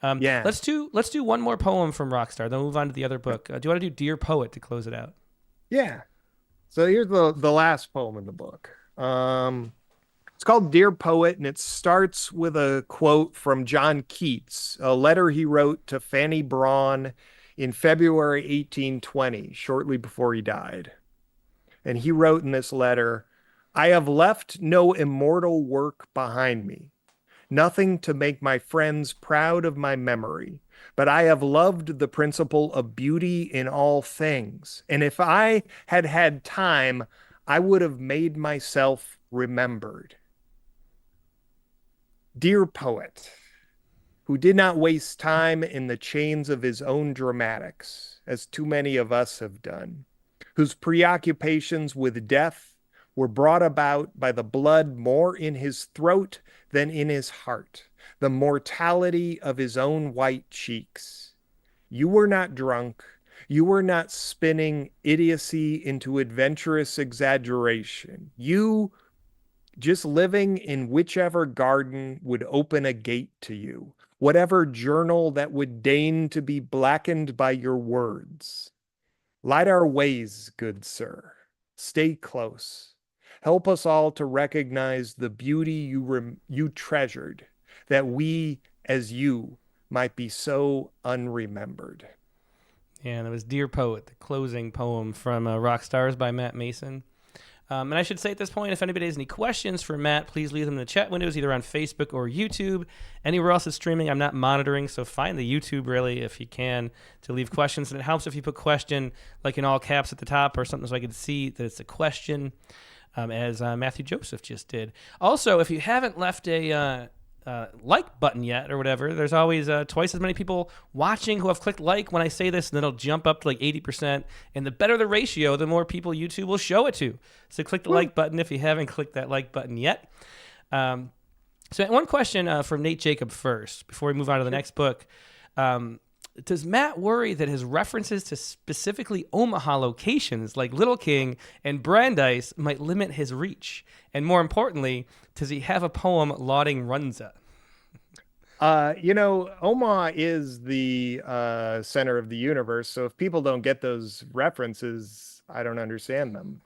Yeah. Let's do one more poem from Rockstar, then we'll move on to the other book. Do you want to do Dear Poet to close it out? Yeah. So here's the last poem in the book. It's called Dear Poet, and it starts with a quote from John Keats, a letter he wrote to Fanny Brawne in February 1820, shortly before he died. And he wrote in this letter, "I have left no immortal work behind me, nothing to make my friends proud of my memory, but I have loved the principle of beauty in all things. And if I had had time, I would have made myself remembered." Dear poet, who did not waste time in the chains of his own dramatics, as too many of us have done, whose preoccupations with death were brought about by the blood more in his throat than in his heart, the mortality of his own white cheeks. You were not drunk. You were not spinning idiocy into adventurous exaggeration. You just living in whichever garden would open a gate to you, whatever journal that would deign to be blackened by your words. Light our ways, good sir. Stay close. Help us all to recognize the beauty you treasured, that we, as you, might be so unremembered. Yeah, that was Dear Poet, the closing poem from Rock Stars by Matt Mason. And I should say at this point, if anybody has any questions for Matt, please leave them in the chat windows, either on Facebook or YouTube. Anywhere else is streaming, I'm not monitoring, so find the YouTube, really, if you can, to leave questions. And it helps if you put question, like in all caps at the top or something, so I can see that it's a question, as Matthew Joseph just did. Also, if you haven't left a like button yet or whatever, there's always twice as many people watching who have clicked like when I say this, and then it'll jump up to like 80%. And the better the ratio, the more people YouTube will show it to. So click the like button if you haven't clicked that like button yet. So one question from Nate Jacob first, before we move on to the next book. Does Matt worry that his references to specifically Omaha locations like Little King and Brandeis might limit his reach? And more importantly, does he have a poem lauding Runza? Omaha is the center of the universe. So if people don't get those references, I don't understand them.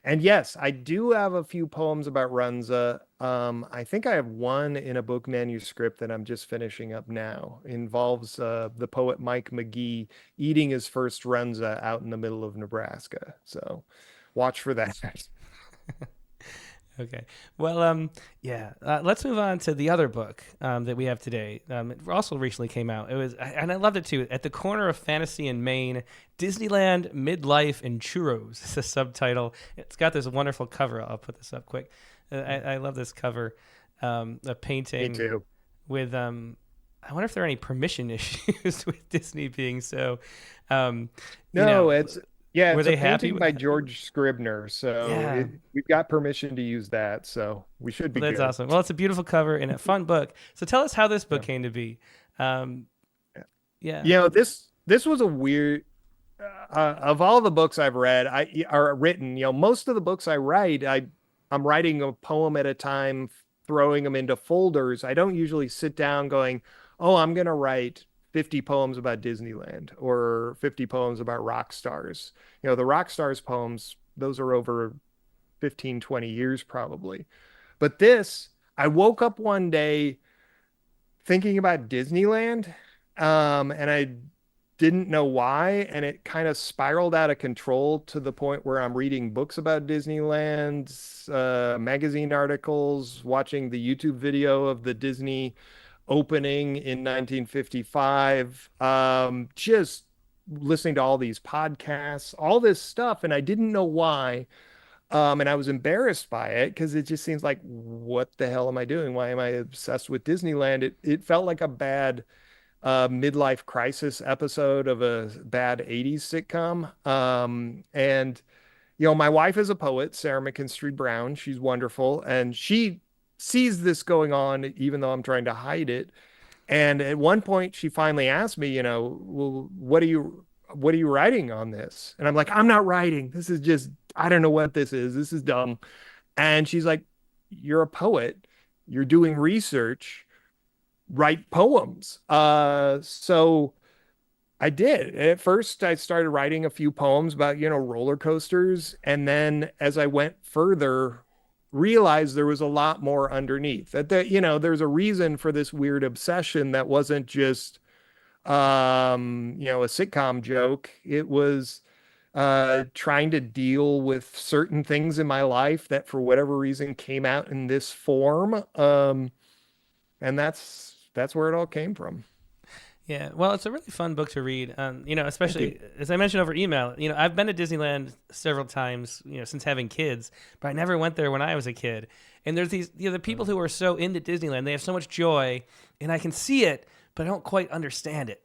And yes, I do have a few poems about Runza. I think I have one in a book manuscript that I'm just finishing up now. It involves the poet Mike McGee eating his first Runza out in the middle of Nebraska. So watch for that. Okay. Well, let's move on to the other book that we have today. It also recently came out. And I loved it too. At the Corner of Fantasy in Maine, Disneyland, Midlife, and Churros is the subtitle. It's got this wonderful cover. I'll put this up quick. I love this cover. A painting. Me too. With I wonder if there are any permission issues with Disney being so. Yeah, were it's they a happy painting by George Scribner, so we've got permission to use that, so we should be That's good. awesome. Well, it's a beautiful cover and a fun book. So tell us how this book came to be. This was a weird. Of all the books I've read, are written. Most of the books I write, I'm writing a poem at a time, throwing them into folders. I don't usually sit down going, "Oh, I'm gonna write 50 poems about Disneyland or 50 poems about rock stars." The rock stars poems, those are over 15, 20 years probably. But this, I woke up one day thinking about Disneyland, and I didn't know why. And it kind of spiraled out of control to the point where I'm reading books about Disneyland, magazine articles, watching the YouTube video of the Disney opening in 1955, just listening to all these podcasts, all this stuff, and I didn't know why. And I was embarrassed by it because it just seems like, what the hell am I doing? Why am I obsessed with Disneyland? It felt like a bad midlife crisis episode of a bad 80s sitcom. And my wife is a poet, Sarah McKinstry Brown. She's wonderful, and she sees this going on, even though I'm trying to hide it. And at one point, she finally asked me, well, what are you writing on this? And I'm like, I'm not writing. This is just, I don't know what this is. This is dumb. And she's like, you're a poet. You're doing research. Write poems. So I did. At first, I started writing a few poems about, roller coasters. And then as I went further, realized there was a lot more underneath. That there's a reason for this weird obsession that wasn't just a sitcom joke. It was trying to deal with certain things in my life that for whatever reason came out in this form. And that's where it all came from. Yeah, well, it's a really fun book to read. Especially as I mentioned over email. I've been to Disneyland several times. Since having kids, but I never went there when I was a kid. And there's these, the people who are so into Disneyland. They have so much joy, and I can see it, but I don't quite understand it.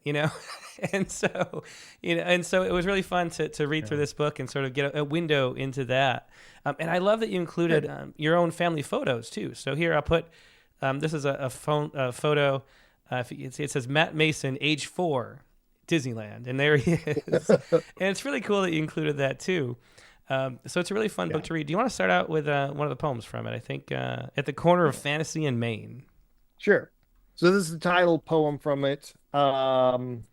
And so, it was really fun to read through this book and sort of get a window into that. And I love that you included your own family photos too. So here I'll put. This is a photo. If you can see, it says Matt Mason, age 4, Disneyland, and there he is. And it's really cool that you included that too. So it's a really fun book to read. Do you want to start out with one of the poems from it? I think At the Corner of Fantasy in Maine. Sure. So this is the title poem from it. And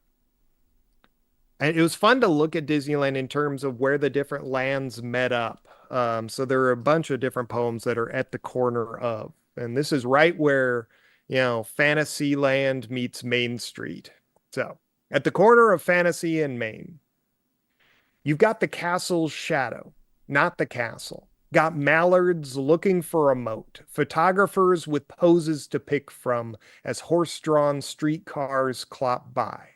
it was fun to look at Disneyland in terms of where the different lands met up. So there are a bunch of different poems that are at the corner of, and this is right where, Fantasyland meets Main Street. So at the corner of Fantasy and Main, you've got the castle's shadow, not the castle. Got mallards looking for a moat, photographers with poses to pick from as horse-drawn streetcars clop by.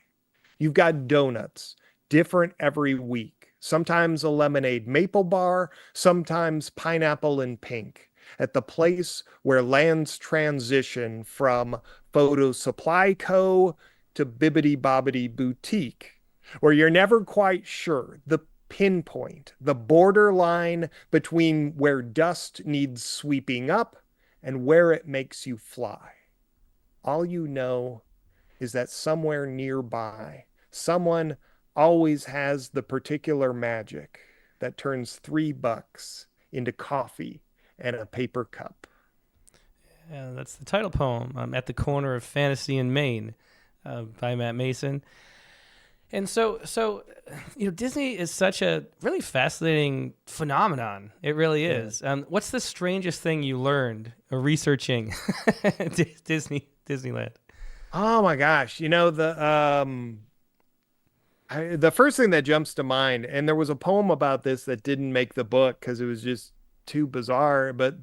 You've got donuts, different every week. Sometimes a lemonade maple bar, sometimes pineapple and pink. At the place where lands transition from Photo Supply Co. to Bibbidi Bobbidi Boutique, where you're never quite sure the pinpoint, the borderline between where dust needs sweeping up and where it makes you fly. All you know is that somewhere nearby, someone always has the particular magic that turns $3 into coffee and a paper cup. Yeah, that's the title poem, At the Corner of Fantasy and Maine, by Matt Mason. And so Disney is such a really fascinating phenomenon. It really is. What's the strangest thing you learned researching Disneyland? Oh my gosh! The first thing that jumps to mind, and there was a poem about this that didn't make the book because it was just too bizarre. But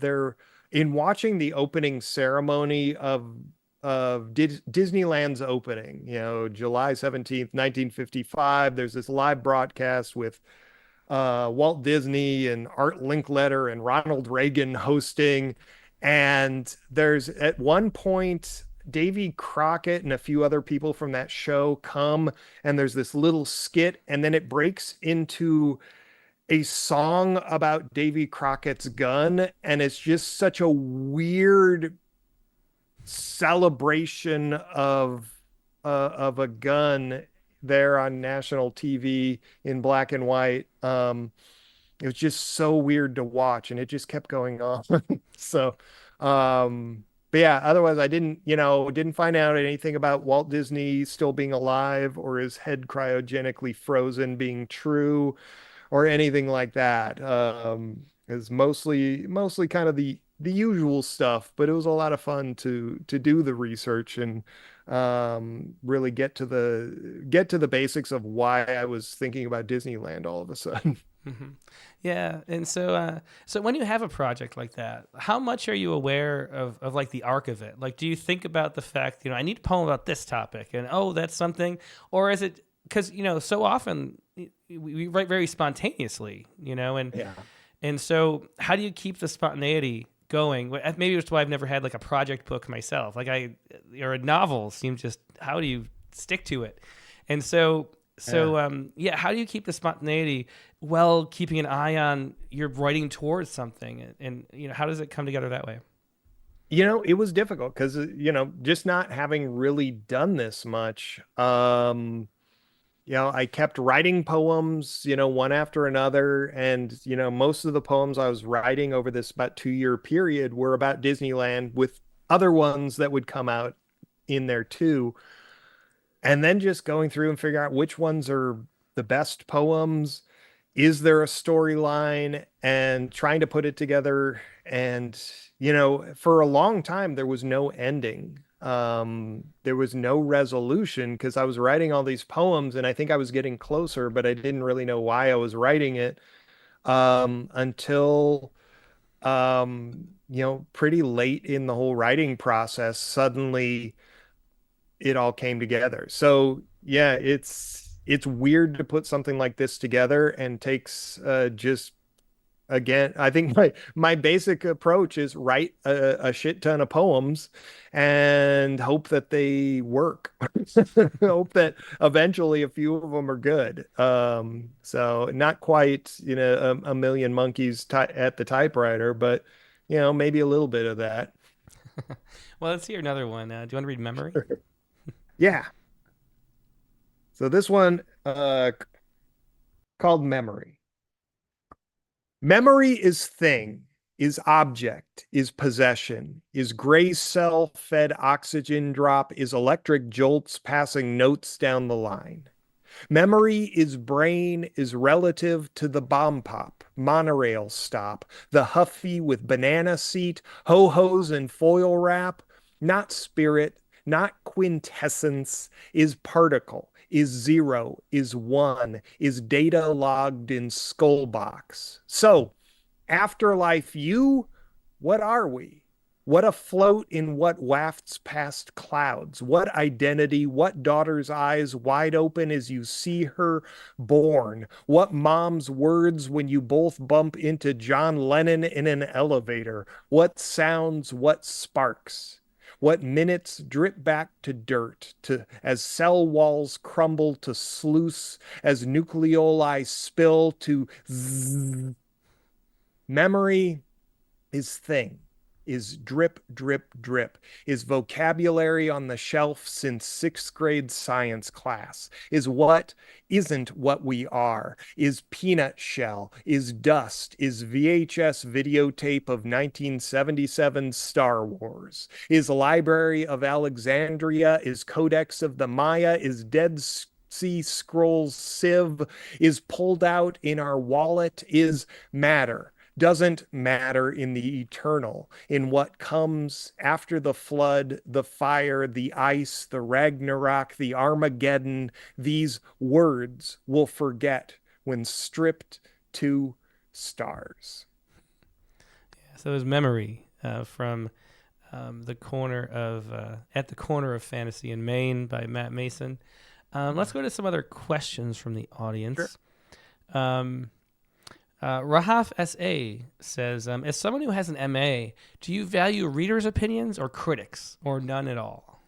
in watching the opening ceremony of Disneyland's opening, July 17th, 1955. There's this live broadcast with Walt Disney and Art Linkletter and Ronald Reagan hosting. And there's at one point, Davy Crockett and a few other people from that show come, and there's this little skit, and then it breaks into a song about Davy Crockett's gun. And it's just such a weird celebration of a gun there on national TV in black and white. It was just so weird to watch, and it just kept going on. So, but yeah, otherwise I didn't find out anything about Walt Disney still being alive or his head cryogenically frozen being true or anything like that. It's mostly kind of the usual stuff, but it was a lot of fun to do the research and really get to the basics of why I was thinking about Disneyland all of a sudden. Mm-hmm. Yeah, and so when you have a project like that, how much are you aware of like the arc of it? Like, do you think about the fact, I need a poem about this topic, and that's something, or is it because so often we write very spontaneously, and Yeah. and so how do you keep the spontaneity going? Maybe that's why I've never had like a project book myself, or a novel seems just, how do you stick to it? And so how do you keep the spontaneity while keeping an eye on you're writing towards something, and how does it come together that way? It was difficult because just not having really done this much. I kept writing poems, one after another. And, most of the poems I was writing over this about 2-year period were about Disneyland, with other ones that would come out in there too. And then just going through and figure out which ones are the best poems. Is there a storyline, and trying to put it together. And, for a long time, there was no ending. There was no resolution because I was writing all these poems, and I think I was getting closer, but I didn't really know why I was writing it until pretty late in the whole writing process. Suddenly it all came together. So yeah, it's weird to put something like this together, and takes just, again, I think my basic approach is write a shit ton of poems and hope that they work. Hope that eventually a few of them are good. So not quite, a million monkeys at the typewriter, but maybe a little bit of that. Well, let's hear another one. Do you want to read Memory? Yeah. So this one called Memory. Memory is thing, is object, is possession, is gray cell-fed oxygen drop, is electric jolts passing notes down the line. Memory is brain is relative to the bomb pop, monorail stop, the huffy with banana seat, ho-hos and foil wrap. Not spirit, not quintessence, is particle, is zero, is one, is data logged in skull box. So, afterlife you, what are we? What afloat in what wafts past clouds? What identity? What daughter's eyes wide open as you see her born? What mom's words when you both bump into John Lennon in an elevator? What sounds? What sparks? What minutes drip back to dirt, to as cell walls crumble to sluice, as nucleoli spill to zzz. Memory is thing, is drip, drip, drip, is vocabulary on the shelf since sixth grade science class, is what isn't what we are, is peanut shell, is dust, is VHS videotape of 1977 Star Wars, is Library of Alexandria, is Codex of the Maya, is Dead Sea Scrolls sieve, is pulled out in our wallet, is matter. Doesn't matter in the eternal, in what comes after the flood, the fire, the ice, the Ragnarok, the Armageddon. These words will forget when stripped to stars. Yeah, so it was Memory from the corner of At the Corner of Fantasy in Maine by Matt Mason. Let's go to some other questions from the audience. Sure. Rahaf S.A. says, as someone who has an MA, do you value readers' opinions or critics, or none at all?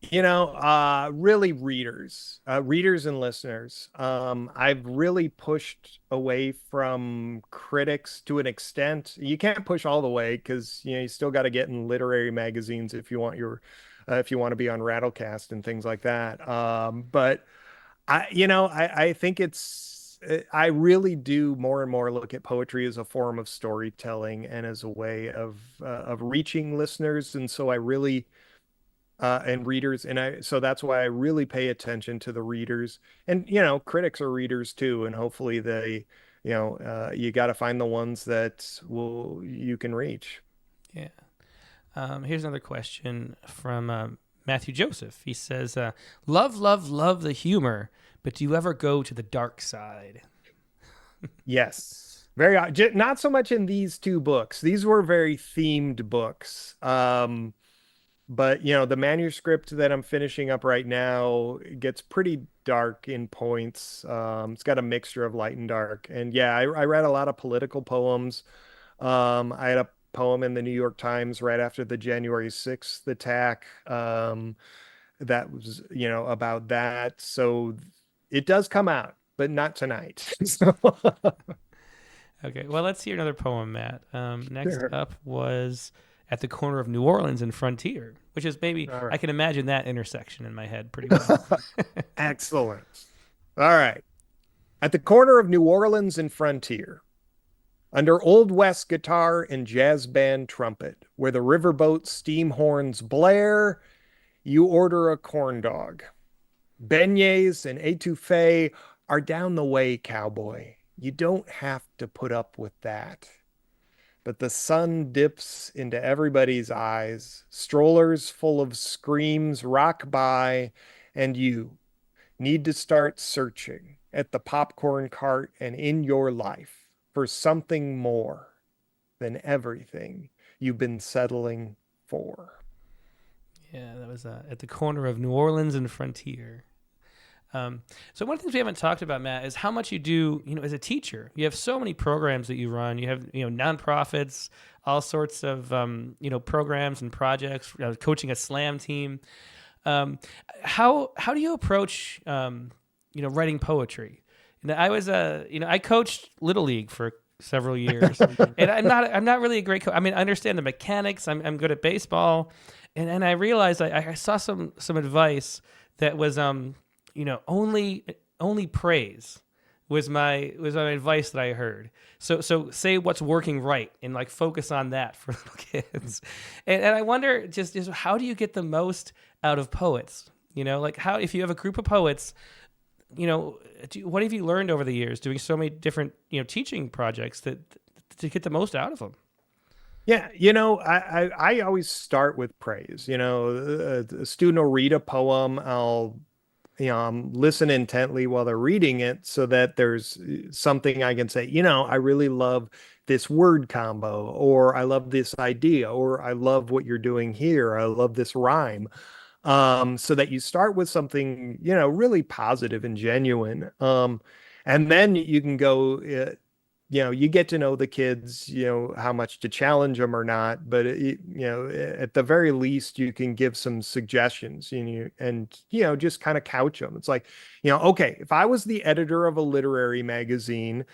Really readers and listeners. I've really pushed away from critics to an extent. You can't push all the way because, you still got to get in literary magazines if you want if you want to be on Rattlecast and things like that. But I think I really do more and more look at poetry as a form of storytelling and as a way of reaching listeners. And so I really, and readers, so that's why I really pay attention to the readers, and, critics are readers too. And hopefully they, you got to find the ones that you can reach. Yeah. Here's another question from Matthew Joseph. He says, love, love, love the humor, but do you ever go to the dark side? Yes. Not so much in these two books. These were very themed books. But, the manuscript that I'm finishing up right now gets pretty dark in points. It's got a mixture of light and dark. And yeah, I read a lot of political poems. I had a poem in the New York Times right after the January 6th attack. That was, about that. So it does come out, but not tonight. Okay, well, let's hear another poem, Matt. Next Sure. up was At the Corner of New Orleans and Frontier, which is maybe, Right. I can imagine that intersection in my head pretty well. Excellent. All right. At the corner of New Orleans and Frontier, under Old West guitar and jazz band trumpet, where the riverboat steam horns blare, you order a corn dog. Beignets and étouffée are down the way, cowboy. You don't have to put up with that. But the sun dips into everybody's eyes. Strollers full of screams rock by, and you need to start searching at the popcorn cart and in your life for something more than everything you've been settling for. Yeah, that was At the Corner of New Orleans and Frontier. So one of the things we haven't talked about, Matt, is how much you do, as a teacher. You have so many programs that you run. You have, nonprofits, all sorts of, programs and projects, coaching a slam team. How do you approach, writing poetry? And I was, I coached Little League for several years, and I'm not really a great coach. I mean, I understand the mechanics. I'm good at baseball, and I realized I saw some advice that was, only praise was my advice that I heard. So say what's working right and focus on that for little kids. And I wonder just how do you get the most out of poets? How, if you have a group of poets, what have you learned over the years doing so many different, teaching projects to get the most out of them? Yeah, I always start with praise. A student will read a poem. I'll listen intently while they're reading it so that there's something I can say, I really love this word combo, or I love this idea, or I love what you're doing here. I love this rhyme. So that you start with something, really positive and genuine. And then you can go, you get to know the kids, how much to challenge them or not. But, at the very least, you can give some suggestions and just kind of couch them. It's like, okay, if I was the editor of a literary magazine,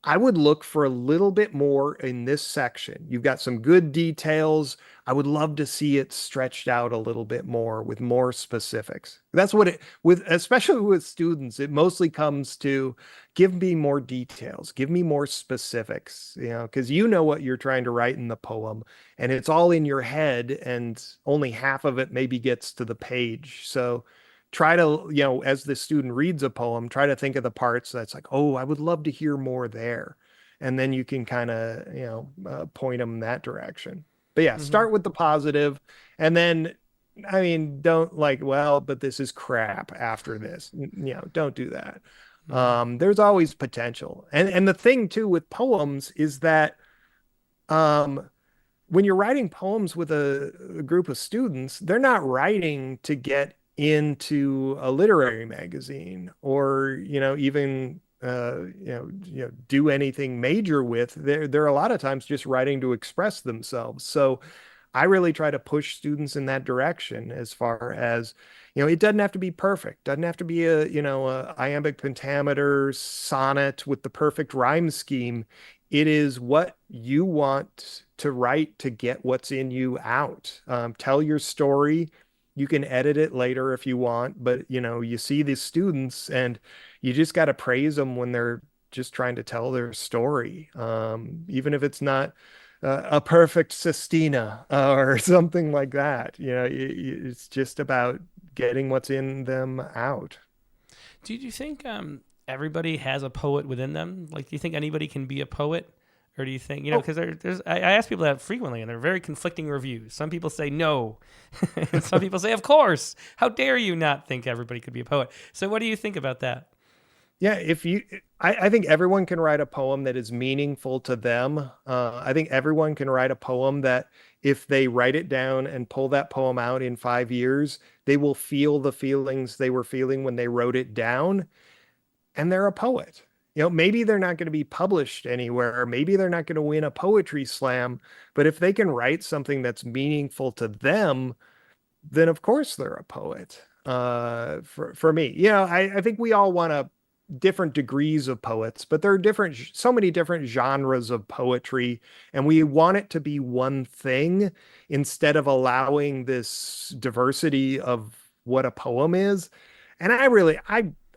I would look for a little bit more in this section. You've got some good details. I would love to see it stretched out a little bit more with more specifics. That's what especially with students, it mostly comes to give me more details, give me more specifics, because what you're trying to write in the poem and it's all in your head and only half of it maybe gets to the page. So try to, as the student reads a poem, try to think of the parts that's like, oh, I would love to hear more there. And then you can kind of, point them in that direction. But yeah, start with the positive, and then, don't but this is crap after this. Don't do that. There's always potential. And the thing too with poems is that when you're writing poems with a group of students, they're not writing to get into a literary magazine or, even do anything major with. They're a lot of times just writing to express themselves. So I really try to push students in that direction as far as, it doesn't have to be perfect. Doesn't have to be a iambic pentameter sonnet with the perfect rhyme scheme. It is what you want to write to get what's in you out. Tell your story. You can edit it later if you want, but you see these students and you just got to praise them when they're just trying to tell their story. Even if it's not a perfect sestina or something like that, it's just about getting what's in them out. Do you think everybody has a poet within them? Like, do you think anybody can be a poet? Or do you think, because I ask people that frequently, and they're very conflicting reviews. Some people say no, and some people say, of course. How dare you not think everybody could be a poet? So what do you think about that? Yeah, I think everyone can write a poem that is meaningful to them. I think everyone can write a poem that if they write it down and pull that poem out in 5 years, they will feel the feelings they were feeling when they wrote it down, and they're a poet. Maybe they're not going to be published anywhere, or maybe they're not going to win a poetry slam, but if they can write something that's meaningful to them, then of course they're a poet. For me, I think we all want different degrees of poets, but there are so many different genres of poetry, and we want it to be one thing instead of allowing this diversity of what a poem is. And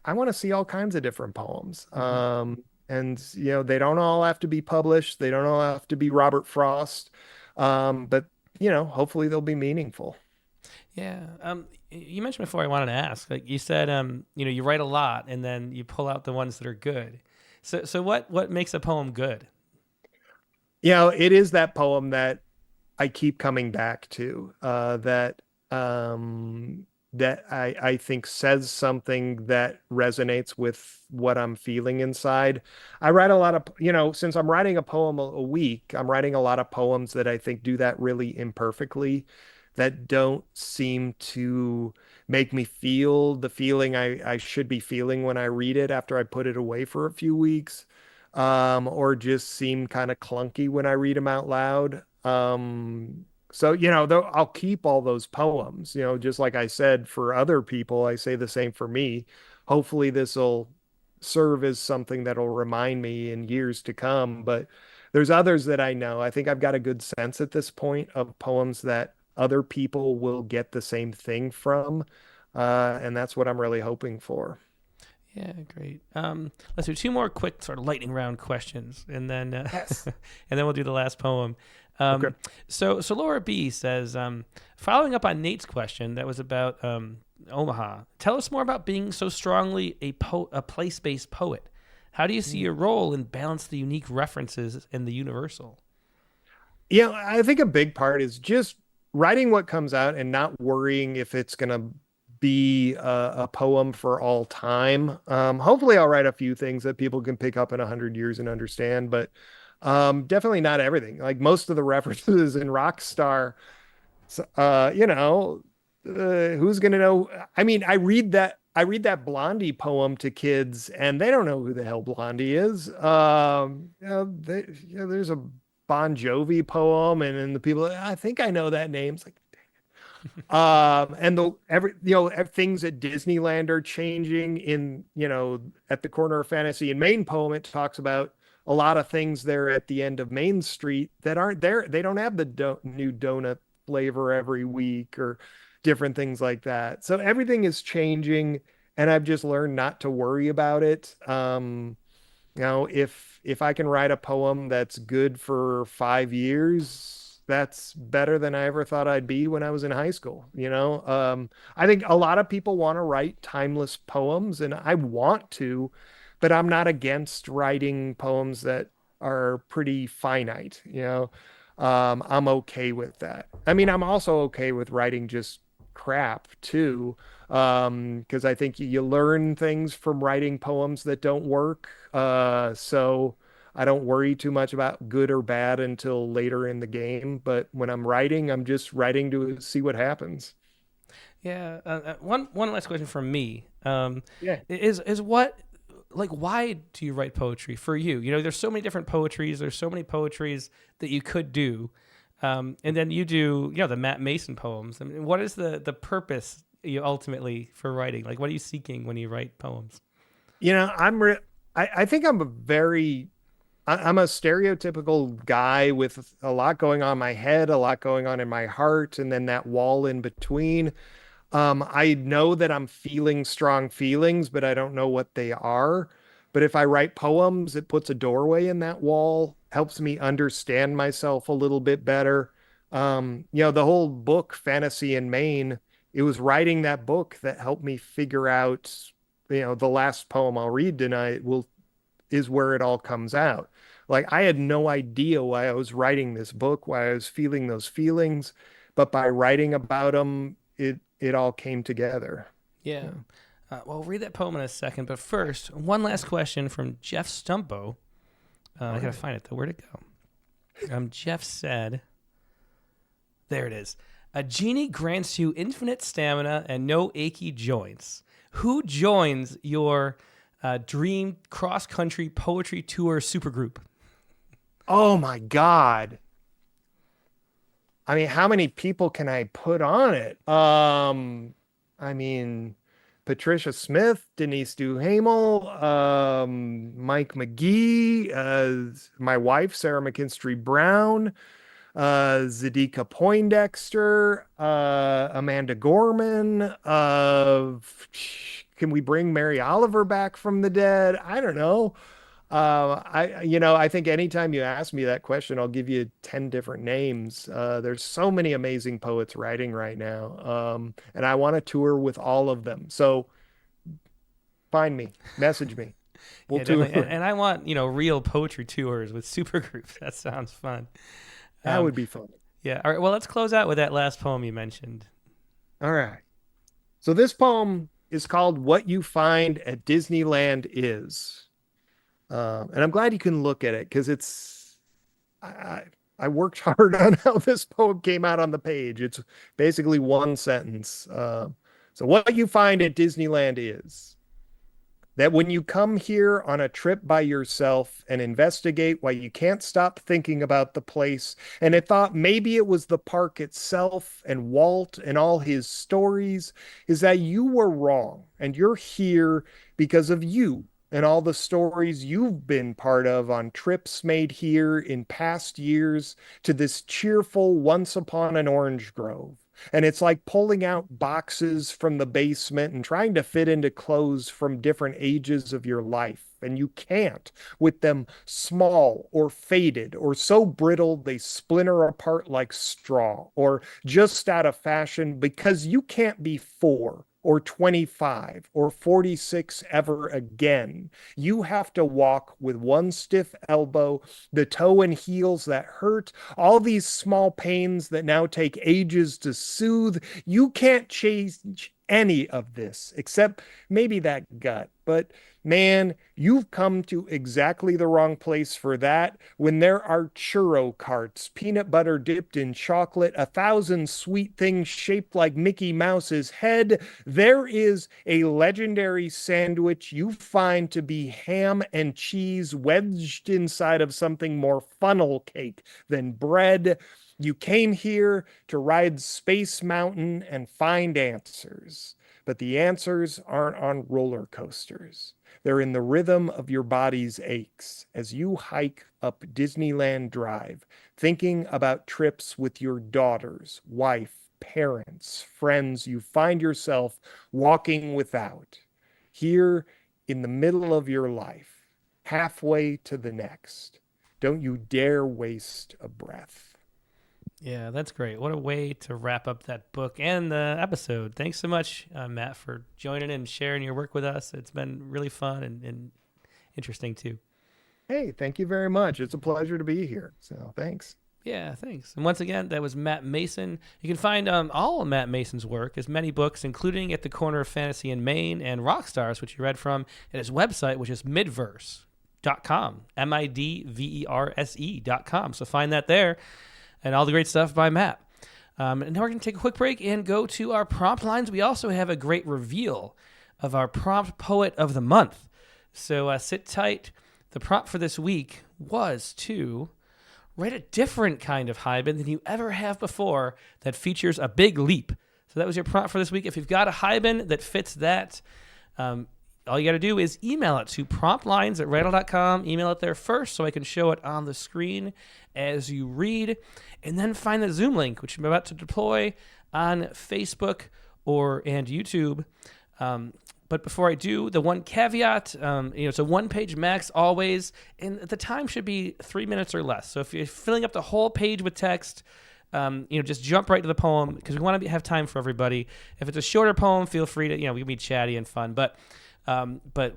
I want to see all kinds of different poems. And, they don't all have to be published. They don't all have to be Robert Frost. But, hopefully they'll be meaningful. Yeah. You mentioned before, I wanted to ask, like you said, you write a lot and then you pull out the ones that are good. So what makes a poem good? It is that poem that I keep coming back to, that I think says something that resonates with what I'm feeling inside. I write a lot of, since I'm writing a poem a week, I'm writing a lot of poems that I think do that really imperfectly, that don't seem to make me feel the feeling I should be feeling when I read it after I put it away for a few weeks, or just seem kind of clunky when I read them out loud. So, I'll keep all those poems, just like I said, for other people, I say the same for me. Hopefully this will serve as something that'll remind me in years to come. But there's others that I know. I think I've got a good sense at this point of poems that other people will get the same thing from. And that's what I'm really hoping for. Yeah, great. Let's do 2 more quick sort of lightning round questions, and then Yes. and then we'll do the last poem. Okay. So Laura B says, following up on Nate's question, that was about Omaha. Tell us more about being so strongly a place-based poet. How do you see your role in balance the unique references and the universal? Yeah, I think a big part is just writing what comes out and not worrying if it's going to be a poem for all time. Hopefully, I'll write a few things that people can pick up in 100 years and understand, but definitely not everything. Like most of the references in Rockstar, who's going to know? I mean, I read that Blondie poem to kids, and they don't know who the hell Blondie is. There's a Bon Jovi poem, and then the people, I think I know that name. It's like, and things at Disneyland are changing. At the corner of Fantasy and Main poem, it talks about a lot of things there at the end of Main Street that aren't there. They don't have the new donut flavor every week or different things like that. So everything is changing, and I've just learned not to worry about it. If I can write a poem that's good for 5 years, that's better than I ever thought I'd be when I was in high school. I think a lot of people want to write timeless poems, and I want to, but I'm not against writing poems that are pretty finite. I'm okay with that. I mean, I'm also okay with writing just crap too, because I think you learn things from writing poems that don't work. So I don't worry too much about good or bad until later in the game. But when I'm writing, I'm just writing to see what happens. Yeah. One last question from me. Yeah. Is what like why do you write poetry for you? There's so many different poetries. There's so many poetries that you could do. And then you do, the Matt Mason poems. I mean, what is the purpose ultimately for writing? Like, what are you seeking when you write poems? I think I'm I'm a stereotypical guy with a lot going on in my head, a lot going on in my heart, and then that wall in between. I know that I'm feeling strong feelings, but I don't know what they are. But if I write poems, it puts a doorway in that wall, helps me understand myself a little bit better. The whole book, Fantasy in Maine, it was writing that book that helped me figure out, the last poem I'll read tonight is where it all comes out. Like I had no idea why I was writing this book, why I was feeling those feelings, but by writing about them, it all came together. Yeah. We'll read that poem in a second, but first, one last question from Jeff Stumpo. I gotta find it though. Where'd it go? Jeff said, there it is. A genie grants you infinite stamina and no achy joints. Who joins your dream cross-country poetry tour supergroup? Oh my God. I mean, how many people can I put on it? I mean, Patricia Smith, Denise Duhamel, Mike McGee, my wife, Sarah McKinstry Brown, Zadika Poindexter, Amanda Gorman. Can we bring Mary Oliver back from the dead? I don't know. I think anytime you ask me that question, I'll give you 10 different names. There's so many amazing poets writing right now. And I want to tour with all of them. So find me, message me. We'll tour. And I want, real poetry tours with supergroups. That sounds fun. That would be fun. Yeah. All right. Well, let's close out with that last poem you mentioned. All right. So this poem is called What You Find at Disneyland Is. And I'm glad you can look at it because I worked hard on how this poem came out on the page. It's basically one sentence. So what you find at Disneyland is that when you come here on a trip by yourself and investigate why you can't stop thinking about the place, and it thought maybe it was the park itself and Walt and all his stories, is that you were wrong and you're here because of you and all the stories you've been part of on trips made here in past years to this cheerful once upon an orange grove. And it's like pulling out boxes from the basement and trying to fit into clothes from different ages of your life. And you can't, with them small or faded or so brittle they splinter apart like straw, or just out of fashion because you can't be four or 25 or 46 ever again. You have to walk with one stiff elbow, the toe and heels that hurt, all these small pains that now take ages to soothe. You can't change any of this except maybe that gut. But man, you've come to exactly the wrong place for that when there are churro carts, peanut butter dipped in chocolate, 1,000 sweet things shaped like Mickey Mouse's head. There is a legendary sandwich you find to be ham and cheese wedged inside of something more funnel cake than bread. You came here to ride Space Mountain and find answers, but the answers aren't on roller coasters. They're in the rhythm of your body's aches as you hike up Disneyland Drive, thinking about trips with your daughters, wife, parents, friends you find yourself walking without. Here in the middle of your life, halfway to the next. Don't you dare waste a breath. Yeah, that's great. What a way to wrap up that book and the episode. Thanks so much, Matt, for joining and sharing your work with us. It's been really fun and interesting, too. Hey, thank you very much. It's a pleasure to be here. So thanks. Yeah, thanks. And once again, that was Matt Mason. You can find all of Matt Mason's work, his many books, including At the Corner of Fantasy in Maine and Rockstars, which you read from, at his website, which is midverse.com, midverse.com. So find that there. And all the great stuff by Matt. And now we're going to take a quick break and go to our prompt lines. We also have a great reveal of our prompt poet of the month. So sit tight. The prompt for this week was to write a different kind of haibun than you ever have before that features a big leap. So that was your prompt for this week. If you've got a haibun that fits that, all you got to do is email it to promptlines@rattle.com. Email it there first so I can show it on the screen as you read. And then find the Zoom link, which I'm about to deploy on Facebook and YouTube. But before I do, the one caveat, it's a one-page max always, and the time should be 3 minutes or less. So if you're filling up the whole page with text, just jump right to the poem because we want to have time for everybody. If it's a shorter poem, feel free to, we can be chatty and fun. But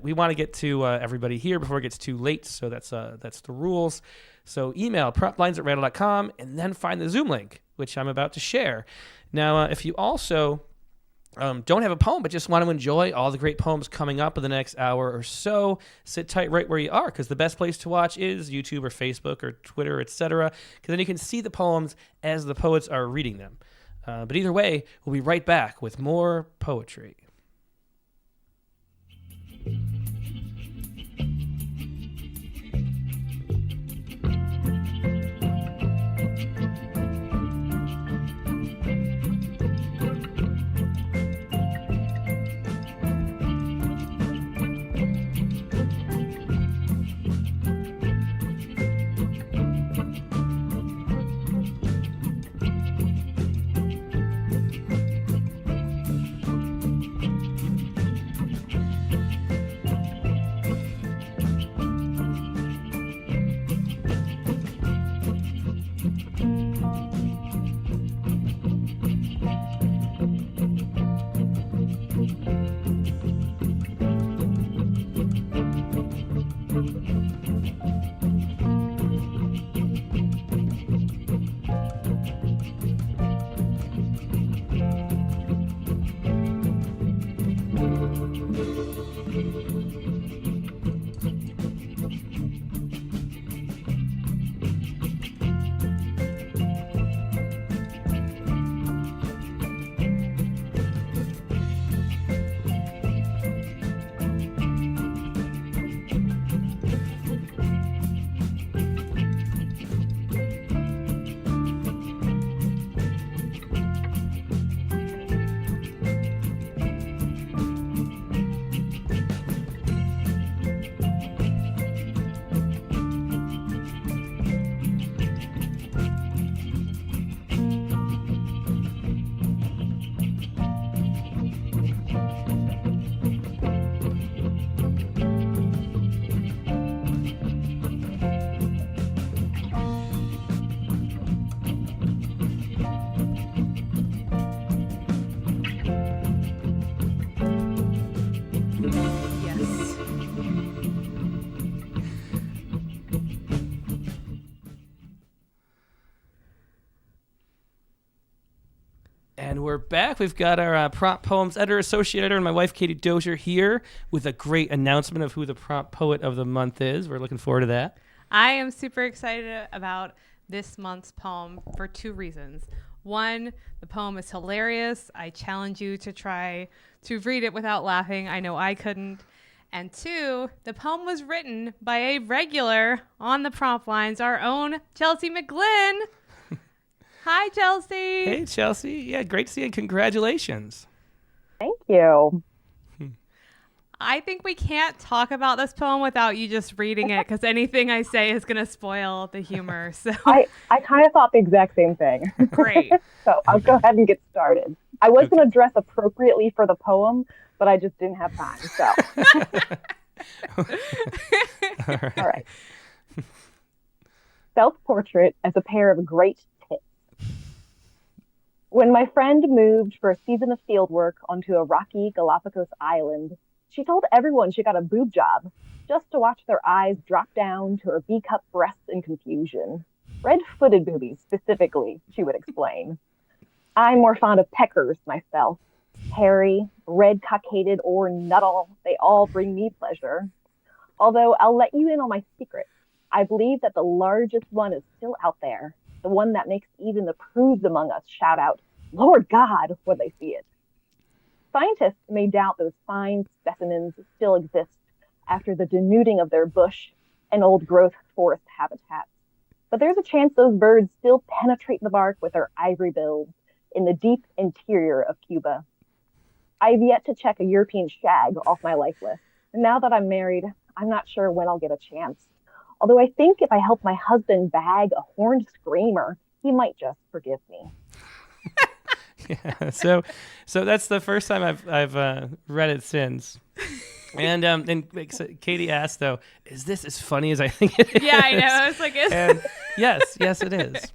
we want to get to everybody here before it gets too late, so that's the rules. So email promptlines@rattle.com and then find the Zoom link, which I'm about to share. Now, if you also don't have a poem but just want to enjoy all the great poems coming up in the next hour or so, sit tight right where you are because the best place to watch is YouTube or Facebook or Twitter, etc., because then you can see the poems as the poets are reading them. But either way, we'll be right back with more poetry. And we're back. We've got our prompt poems editor, associate editor, and my wife, Katie Dozier, here with a great announcement of who the prompt poet of the month is. We're looking forward to that. I am super excited about this month's poem for 2 reasons. One, the poem is hilarious. I challenge you to try to read it without laughing. I know I couldn't. And 2, the poem was written by a regular on the prompt lines, our own Chelsea McGlynn. Hi, Chelsea. Hey, Chelsea. Yeah, great to see you. Congratulations. Thank you. I think we can't talk about this poem without you just reading it, because anything I say is going to spoil the humor. So I kind of thought the exact same thing. Great. So I'll go ahead and get started. I was going to dress appropriately for the poem, but I just didn't have time. So. All right. Self-portrait as a pair of great tits. When my friend moved for a season of fieldwork onto a rocky Galapagos island, she told everyone she got a boob job, just to watch their eyes drop down to her B-cup breasts in confusion. Red-footed boobies, specifically, she would explain. I'm more fond of peckers myself. Hairy, red-cockaded, or nuttall, they all bring me pleasure. Although I'll let you in on my secret. I believe that the largest one is still out there, the one that makes even the prudes among us shout out, Lord God, when they see it. Scientists may doubt those fine specimens still exist after the denuding of their bush and old-growth forest habitats. But there's a chance those birds still penetrate the bark with their ivory bills in the deep interior of Cuba. I've yet to check a European shag off my life list, and now that I'm married, I'm not sure when I'll get a chance. Although I think if I help my husband bag a horned screamer, he might just forgive me. Yeah, so that's the first time I've read it since. And Katie asked, though, is this as funny as I think it is? Yeah, I know. I was like, and yes, it is.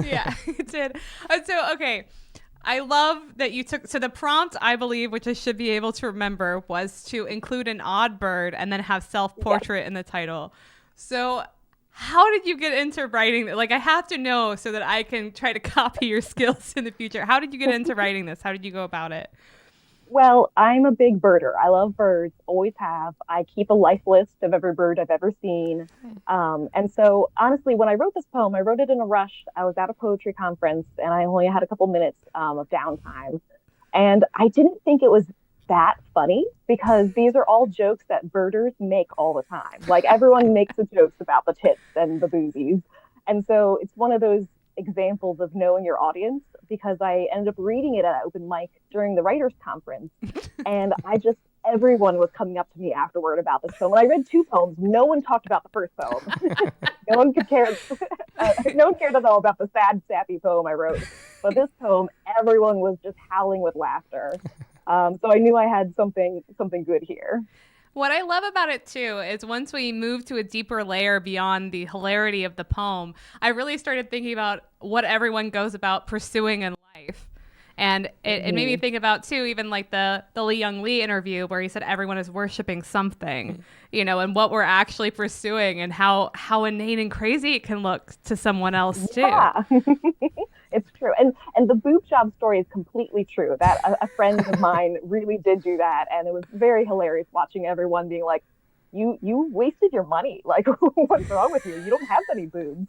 Yeah, it did. So, okay. I love that you took, so the prompt, I believe, which I should be able to remember, was to include an odd bird and then have self-portrait in the title. So how did you get into writing? Like, I have to know so that I can try to copy your skills in the future. How did you get into writing this? How did you go about it? Well, I'm a big birder. I love birds, always have. I keep a life list of every bird I've ever seen. And so, honestly, when I wrote this poem, I wrote it in a rush. I was at a poetry conference, and I only had a couple minutes of downtime. And I didn't think it was that funny, because these are all jokes that birders make all the time. Like, everyone makes the jokes about the tits and the boobies. And so it's one of those examples of knowing your audience, because I ended up reading it at an open mic during the writers conference, and everyone was coming up to me afterward about this poem. When I read 2 poems, no one talked about the first poem. No one cared at all about the sad, sappy poem I wrote. But this poem, everyone was just howling with laughter. So I knew I had something good here. What I love about it, too, is once we move to a deeper layer beyond the hilarity of the poem, I really started thinking about what everyone goes about pursuing in life. And it made me think about, too, even like the Lee Young Lee interview where he said everyone is worshiping something, and what we're actually pursuing and how inane and crazy it can look to someone else, too. Yeah. It's true. And the boob job story is completely true. That a friend of mine really did do that. And it was very hilarious watching everyone being like, you wasted your money. Like, what's wrong with you? You don't have any boobs.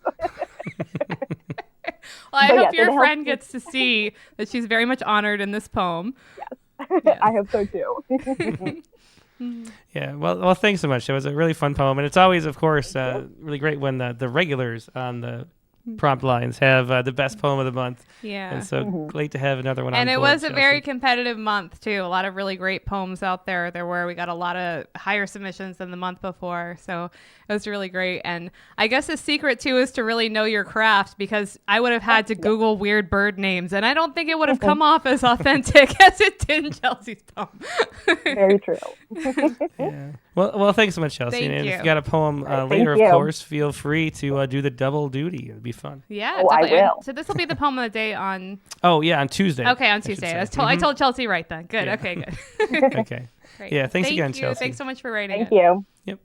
Well, I hope your friend gets to see that she's very much honored in this poem. Yes. I hope so, too. Yeah, well, thanks so much. It was a really fun poem. And it's always, of course, really great when the regulars on the prompt lines have the best poem of the month. Yeah. And so great to have another one on And it board, was a Chelsea. very competitive month, too. A lot of really great poems out there. We got a lot of higher submissions than the month before. So it was really great. And I guess the secret, too, is to really know your craft, because I would have had to Google weird bird names, and I don't think it would have come off as authentic as it did in Chelsea's poem. Very true. Yeah. Well, thanks so much, Chelsea. Thank and you. if you got a poem later, of course, feel free to do the double duty. It'd be fun. Yeah. Oh, I definitely. will. So this will be the poem of the day on... Oh, yeah, on Tuesday. Okay, on I should Tuesday. say. I told Chelsea right then. Good. Yeah. Okay, good. Okay. Great. Yeah, thanks Thank again, you. Chelsea. Thanks so much for writing Thank it. you. Yep.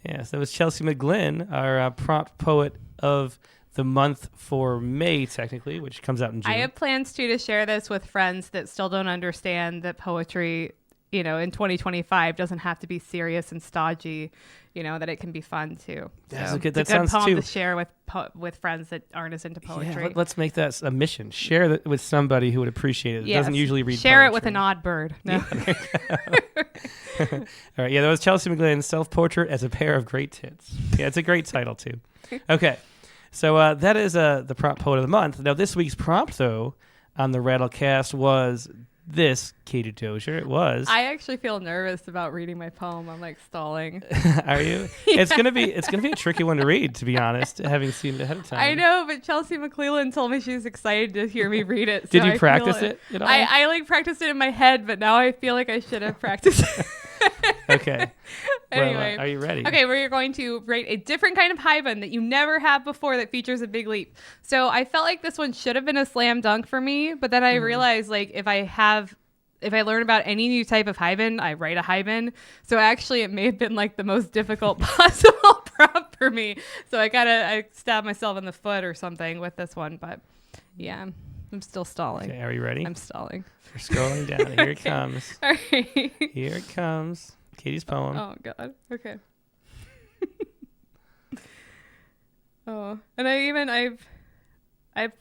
Yeah, so that was Chelsea McGlynn, our prompt poet of the month for May, technically, which comes out in June. I have plans to share this with friends that still don't understand that poetry, in 2025 doesn't have to be serious and stodgy, that it can be fun too. That's so a good, it's that a good sounds poem too. to share with friends that aren't as into poetry. Yeah, let's make that a mission. Share that with somebody who would appreciate it. Yes. Doesn't usually read Share it poetry. with an odd bird. No. All right. Yeah, that was Chelsea McGlynn, Self-Portrait as a Pair of Great Tits. Yeah, it's a great title, too. Okay. So that is the prompt poet of the month. Now, this week's prompt, though, on the Rattlecast was this, Katie Dozier. It was. I actually feel nervous about reading my poem. I'm like stalling. Are you? Yeah. It's gonna be a tricky one to read, to be honest, having seen it ahead of time. I know, but Chelsea McGlynn told me she was excited to hear me read it. Did so you I practice feel it at all? I practiced it in my head, but now I feel like I should have practiced it. Okay. Anyway. Well, are you ready? Okay, we're going to rate a different kind of haibun that you never have before that features a big leap. So I felt like this one should have been a slam dunk for me, but then I realized like if I learn about any new type of haibun, I write a haibun. So actually it may have been like the most difficult possible prompt for me. So I stabbed myself in the foot or something with this one, but yeah, I'm still stalling. Okay, are you ready? I'm stalling. You're scrolling down. Here it comes. All right. Here it comes. Katie's poem. Oh God. Okay. Oh, and I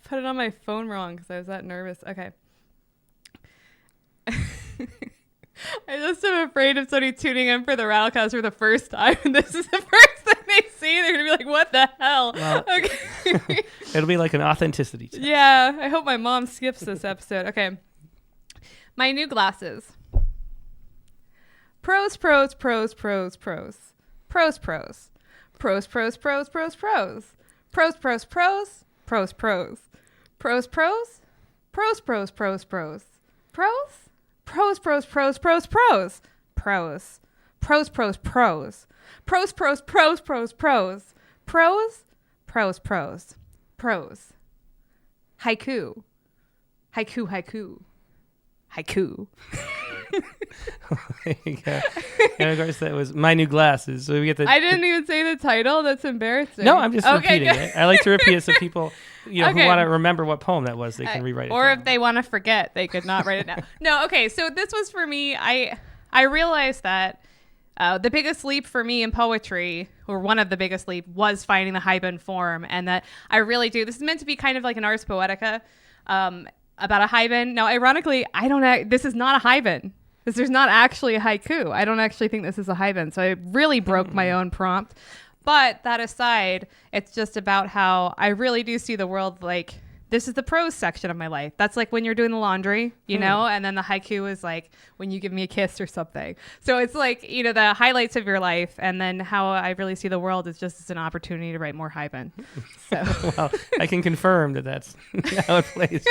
put it on my phone wrong because I was that nervous. Okay. I just am afraid of somebody tuning in for the Rattlecast for the first time, and this is the first thing they see. They're gonna be like, "What the hell?" Well, Okay. It'll be like an authenticity test. Yeah, I hope my mom skips this episode. Okay. My new glasses. Pros, pros, pros, pros, pros. Pros, pros. Pros, pros, pros, pros, pros. Pros, pros, pros. Pros, pros. Pros, pros. Pros, pros, pros, pros. Pros? Pros, pros, pros, pros, pros. Pros. Pros, pros, pros. Pros, pros, pros, pros, pros. Pros? Pros, pros. Pros. Haiku. Haiku, haiku. Haiku. There you go. And of course, that was my new glasses. So we get the. I didn't even say the title. That's embarrassing. No, I'm just repeating good. it. I like to repeat it so people, who Okay. want to remember what poem that was, they can rewrite it. Or down. if they want to forget, they could not write it down. No, okay. So this was for me. I realized that the biggest leap for me in poetry, or one of the biggest leap, was finding the haibun form, and that I really do. This is meant to be kind of like an Ars Poetica about a haibun. Now, ironically, this is not a haibun. There's not actually a haiku. I don't actually think this is a haibun. So I really broke my own prompt. But that aside, it's just about how I really do see the world like this is the prose section of my life. That's like when you're doing the laundry, and then the haiku is like when you give me a kiss or something. So it's like, the highlights of your life, and then how I really see the world is just as an opportunity to write more haibun. So Well, I can confirm that that's how it plays.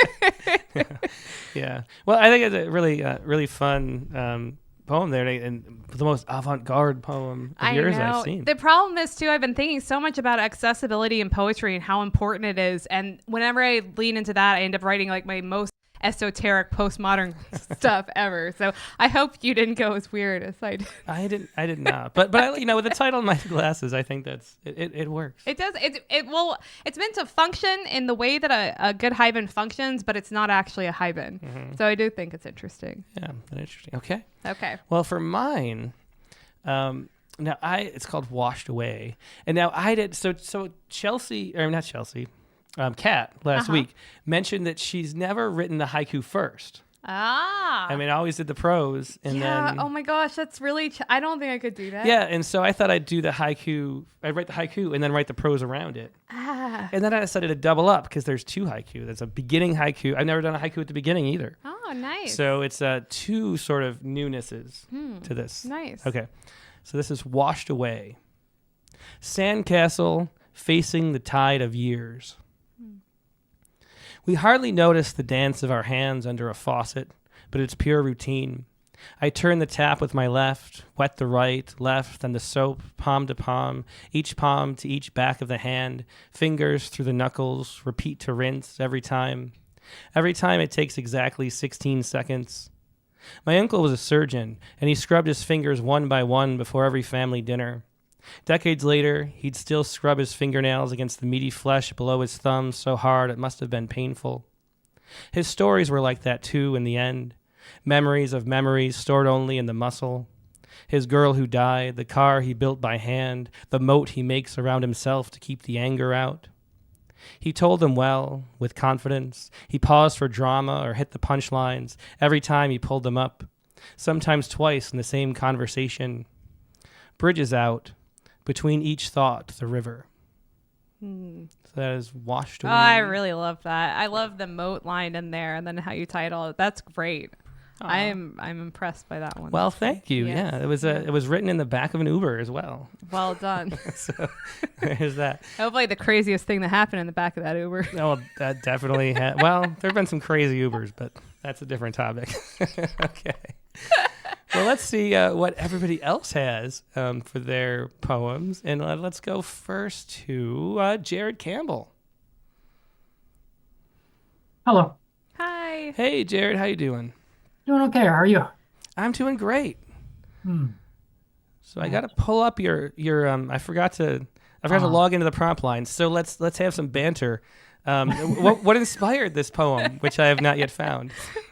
Yeah. Well, I think it's a really fun poem there, and the most avant-garde poem of yours I've seen. The problem is too, I've been thinking so much about accessibility in poetry and how important it is, and whenever I lean into that, I end up writing like my most esoteric postmodern stuff ever. So I hope you didn't go as weird as I did. I did not. But with the title of my glasses, I think that's it works. It does. It's meant to function in the way that a good haibun functions, but it's not actually a haibun. Mm-hmm. So I do think it's interesting. Yeah, that's interesting. Okay. Okay. Well, for mine, it's called Washed Away, and now I did so Chelsea, or not Chelsea, Kat last week mentioned that she's never written the haiku first. Ah. I mean, I always did the prose, and then oh my gosh, that's really. I don't think I could do that. yeah, and so I thought I'd do the haiku. I'd write the haiku and then write the prose around it. Ah. And then I decided to double up because there's two haiku. There's a beginning haiku. I've never done a haiku at the beginning either. Oh, nice. So it's two sort of newnesses to this. Nice. Okay. So this is Washed Away. Sandcastle facing the tide of years. We hardly notice the dance of our hands under a faucet, but it's pure routine. I turn the tap with my left, wet the right, left, then the soap, palm to palm, each palm to each back of the hand, fingers through the knuckles, repeat to rinse every time. Every time it takes exactly 16 seconds. My uncle was a surgeon, and he scrubbed his fingers one by one before every family dinner. Decades later, he'd still scrub his fingernails against the meaty flesh below his thumb so hard it must have been painful. His stories were like that too in the end. Memories of memories stored only in the muscle. His girl who died, the car he built by hand, the moat he makes around himself to keep the anger out. He told them well, with confidence. He paused for drama or hit the punchlines every time he pulled them up, sometimes twice in the same conversation. Bridges out, between each thought, the river. So that is washed away. Oh, I really love that. I love the moat line in there, and then how you title it. That's great. I'm impressed by that one. Well, thank you. Yes. Yeah, it was written in the back of an Uber as well. Well done. So there's that. Hopefully the craziest thing that happened in the back of that Uber. Oh, that definitely well, there have been some crazy Ubers, but that's a different topic. Okay. Well, let's see what everybody else has for their poems. And let's go first to Jared Campbell. Hello. Hi. Hey, Jared, how you doing? Doing okay. How are you? I'm doing great. So I got to pull up your I forgot to log into the prompt line. So let's have some banter. What inspired this poem, which I have not yet found?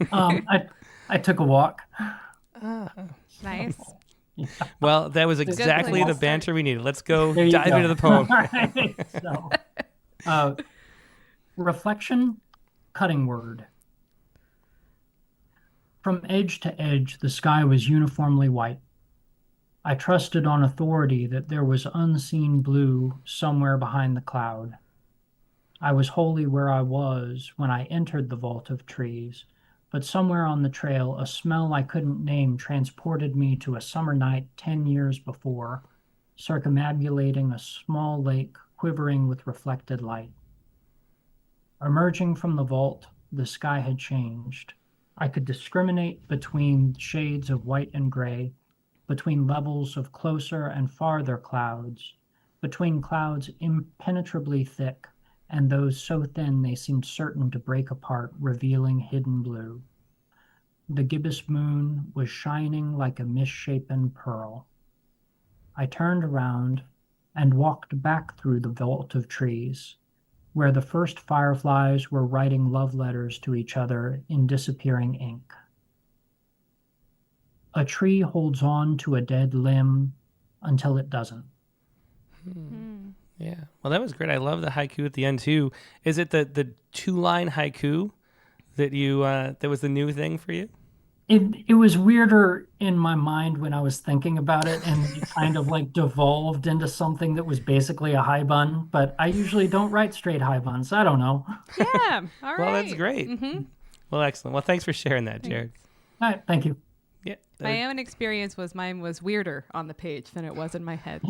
I took a walk. Nice. Well, that was exactly the banter we needed. Let's go There you dive go. into the poem. All right. So, reflection, cutting word. From edge to edge, the sky was uniformly white. I trusted on authority that there was unseen blue somewhere behind the cloud. I was wholly where I was when I entered the vault of trees, but somewhere on the trail, a smell I couldn't name transported me to a summer night 10 years before, circumambulating a small lake quivering with reflected light. Emerging from the vault, the sky had changed. I could discriminate between shades of white and gray, between levels of closer and farther clouds, between clouds impenetrably thick and those so thin they seemed certain to break apart, revealing hidden blue. The gibbous moon was shining like a misshapen pearl. I turned around and walked back through the vault of trees, where the first fireflies were writing love letters to each other in disappearing ink. A tree holds on to a dead limb until it doesn't. Yeah. Well, that was great. I love the haiku at the end too. Is it the 2-line haiku that that was the new thing for you? It was weirder in my mind when I was thinking about it, and it kind of like devolved into something that was basically a haibun, but I usually don't write straight haibuns. I don't know. Yeah. All right. Well, that's great. Well, excellent. Well, thanks for sharing that, Jared. All right, thank you. Yeah. My own experience was mine was weirder on the page than it was in my head.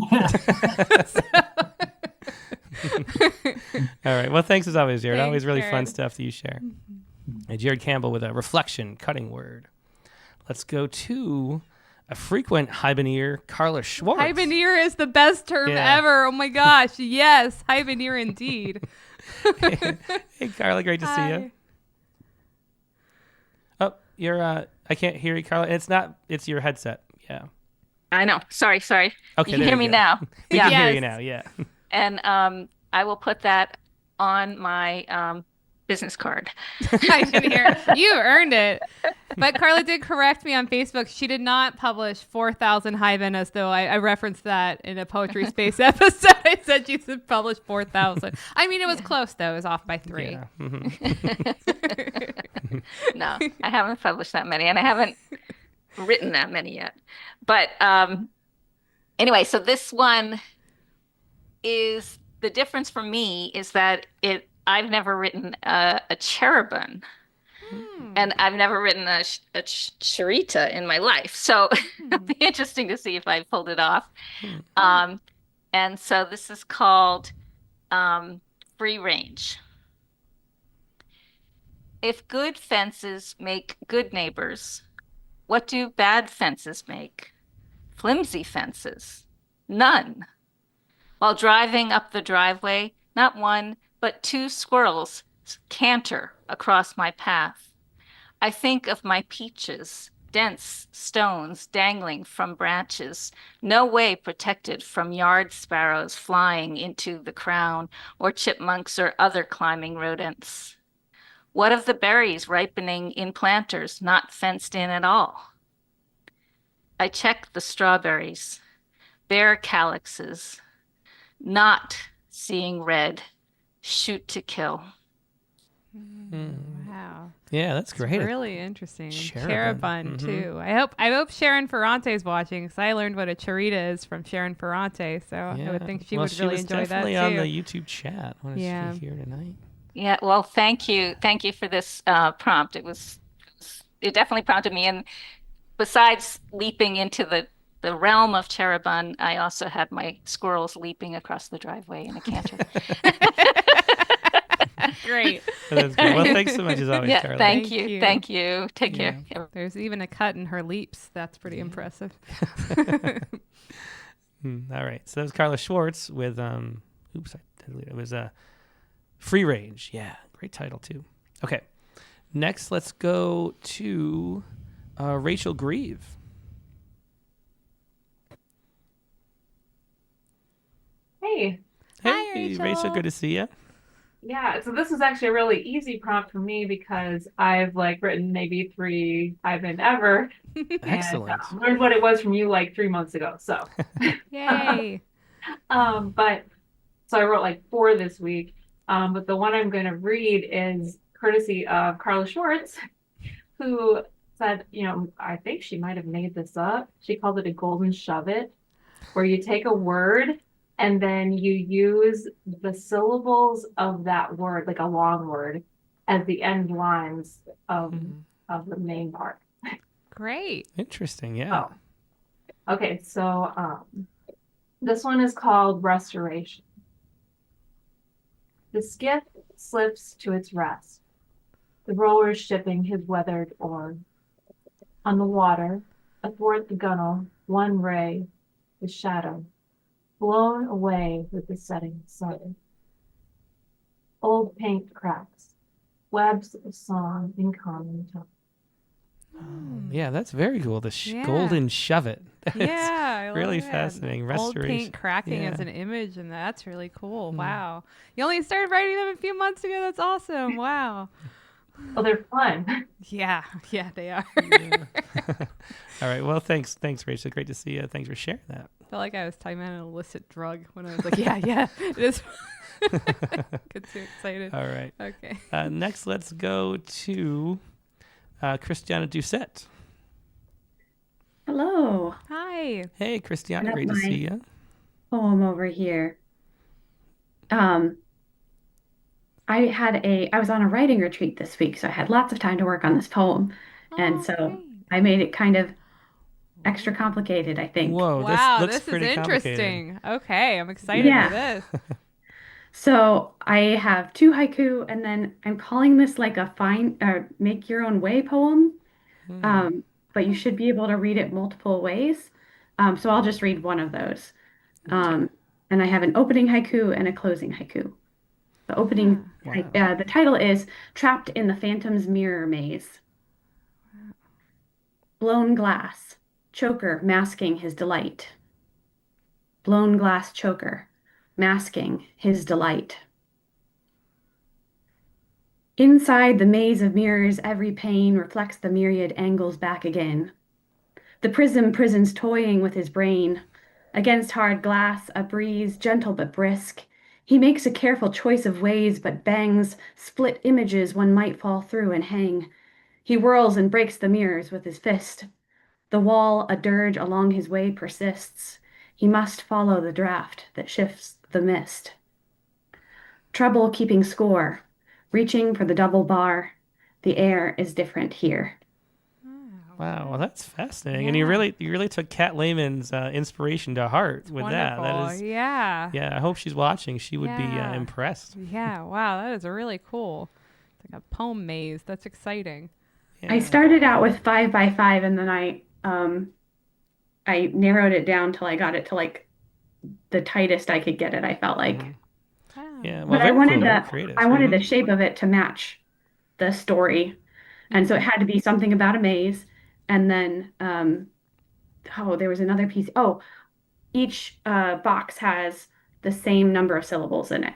All right. Well, thanks as always, Jared. Thanks, Always really fun Jared. stuff that you share. And Jared Campbell with a reflection, cutting word. Let's go to a frequent haibuneer, Carla Schwartz. Haibuneer is the best term Yeah. ever. Oh my gosh. Yes. Haibuneer indeed. Hey, Carla. Great to see you. Oh, you're, I can't hear you, Carla. It's your headset. Yeah. I know. Sorry. Okay. You there can hear me go. now. We Yeah. can hear you Yes. now. Yeah. And I will put that on my business card. Haibuneer. You earned it. But Carla did correct me on Facebook. She did not publish 4,000 haibun, as though I referenced that in a Poetry Space episode. I said she should publish 4,000. I mean, it was close, though. It was off by 3. Yeah. No, I haven't published that many, and I haven't written that many yet. But anyway, so this one is the difference for me is that I've never written a cherubim, and I've never written a charita in my life. So it'll be interesting to see if I pulled it off. And so this is called Free Range. If good fences make good neighbors, what do bad fences make? Flimsy fences. None. While driving up the driveway, not one, but 2 squirrels canter across my path. I think of my peaches, dense stones dangling from branches, no way protected from yard sparrows flying into the crown or chipmunks or other climbing rodents? What of the berries ripening in planters not fenced in at all? I check the strawberries, bare calyxes, not seeing red, shoot to kill. Wow. Yeah, that's great. Really interesting. Cherubin. Cherubin too. I hope Sharon Ferrante is watching, because I learned what a charita is from Sharon Ferrante, so I would think she would really enjoy that too. Definitely on the YouTube chat. What is she here tonight? Yeah, well, thank you for this prompt. It definitely prompted me, and besides leaping into the realm of cherubin, I also had my squirrels leaping across the driveway in a canter. Great. That's great. Well, thanks so much as always, Carla. Thank you. Take care. There's even a cut in her leaps. That's pretty impressive. All right. So that was Carla Schwartz with it was Free Range. Yeah, great title too. Okay. Next, let's go to Rachel Grieve. Hey. Hey, Rachel. Good to see you. Yeah, so this is actually a really easy prompt for me because I've written maybe 3 haibun ever. Excellent. And learned what it was from you 3 months ago. So Yay. But so I wrote 4 this week. But the one I'm going to read is courtesy of Carla Schwartz, who said, I think she might have made this up. She called it a golden shove it, where you take a word and then you use the syllables of that word, like a long word, as the end lines of the main part. Great. Interesting. Yeah. Oh. Okay, so this one is called Restoration. The skiff slips to its rest, the rower shipping his weathered oar. On the water, athwart the gunwale, one ray, the shadow, blown away with the setting sun. Old paint cracks, webs of song in common tongue. Yeah, that's very cool. The golden shove it. I really love fascinating. Old Restoration. paint cracking as an image, and that's really cool. Wow. You only started writing them a few months ago. That's awesome. Wow. Well, they're fun. Yeah, they are. All right. Well, thanks, Rachel. Great to see you. Thanks for sharing that. I felt like I was talking about an illicit drug when I was like, yeah, it is. Get too excited. All right. Okay. Next, let's go to Christiana Doucette. Hello. Hi. Hey, Christiana. Great to see you. Poem over here. I was on a writing retreat this week, so I had lots of time to work on this poem. And so great. I made it kind of extra complicated, I think. Whoa, Wow, this looks this is pretty interesting. Okay, I'm excited for this. So I have 2 haiku, and then I'm calling this like a make your own way poem. But you should be able to read it multiple ways. So I'll just read one of those. And I have an opening haiku and a closing haiku. The opening, the title is Trapped in the Phantom's Mirror Maze. Blown glass, choker masking his delight. Blown glass choker, masking his delight. Inside the maze of mirrors, every pane reflects the myriad angles back again. The prison's toying with his brain. Against hard glass, a breeze, gentle but brisk. He makes a careful choice of ways, but bangs split images one might fall through and hang. He whirls and breaks the mirrors with his fist. The wall, a dirge along his way, persists. He must follow the draft that shifts the mist. Trouble keeping score, reaching for the double bar. The air is different here. Wow, well, that's fascinating, and you really took Kat Lehman's inspiration to heart with that. That is, yeah. I hope she's watching. She would be impressed. Yeah, wow, that is really cool. It's like a poem maze. That's exciting. Yeah. I started out with 5 by 5, and then I narrowed it down till I got it to the tightest I could get it. I felt like. Wow. Yeah, well, but I wanted I wanted the shape of it to match the story, and so it had to be something about a maze. And then, there was another piece. Oh, each box has the same number of syllables in it.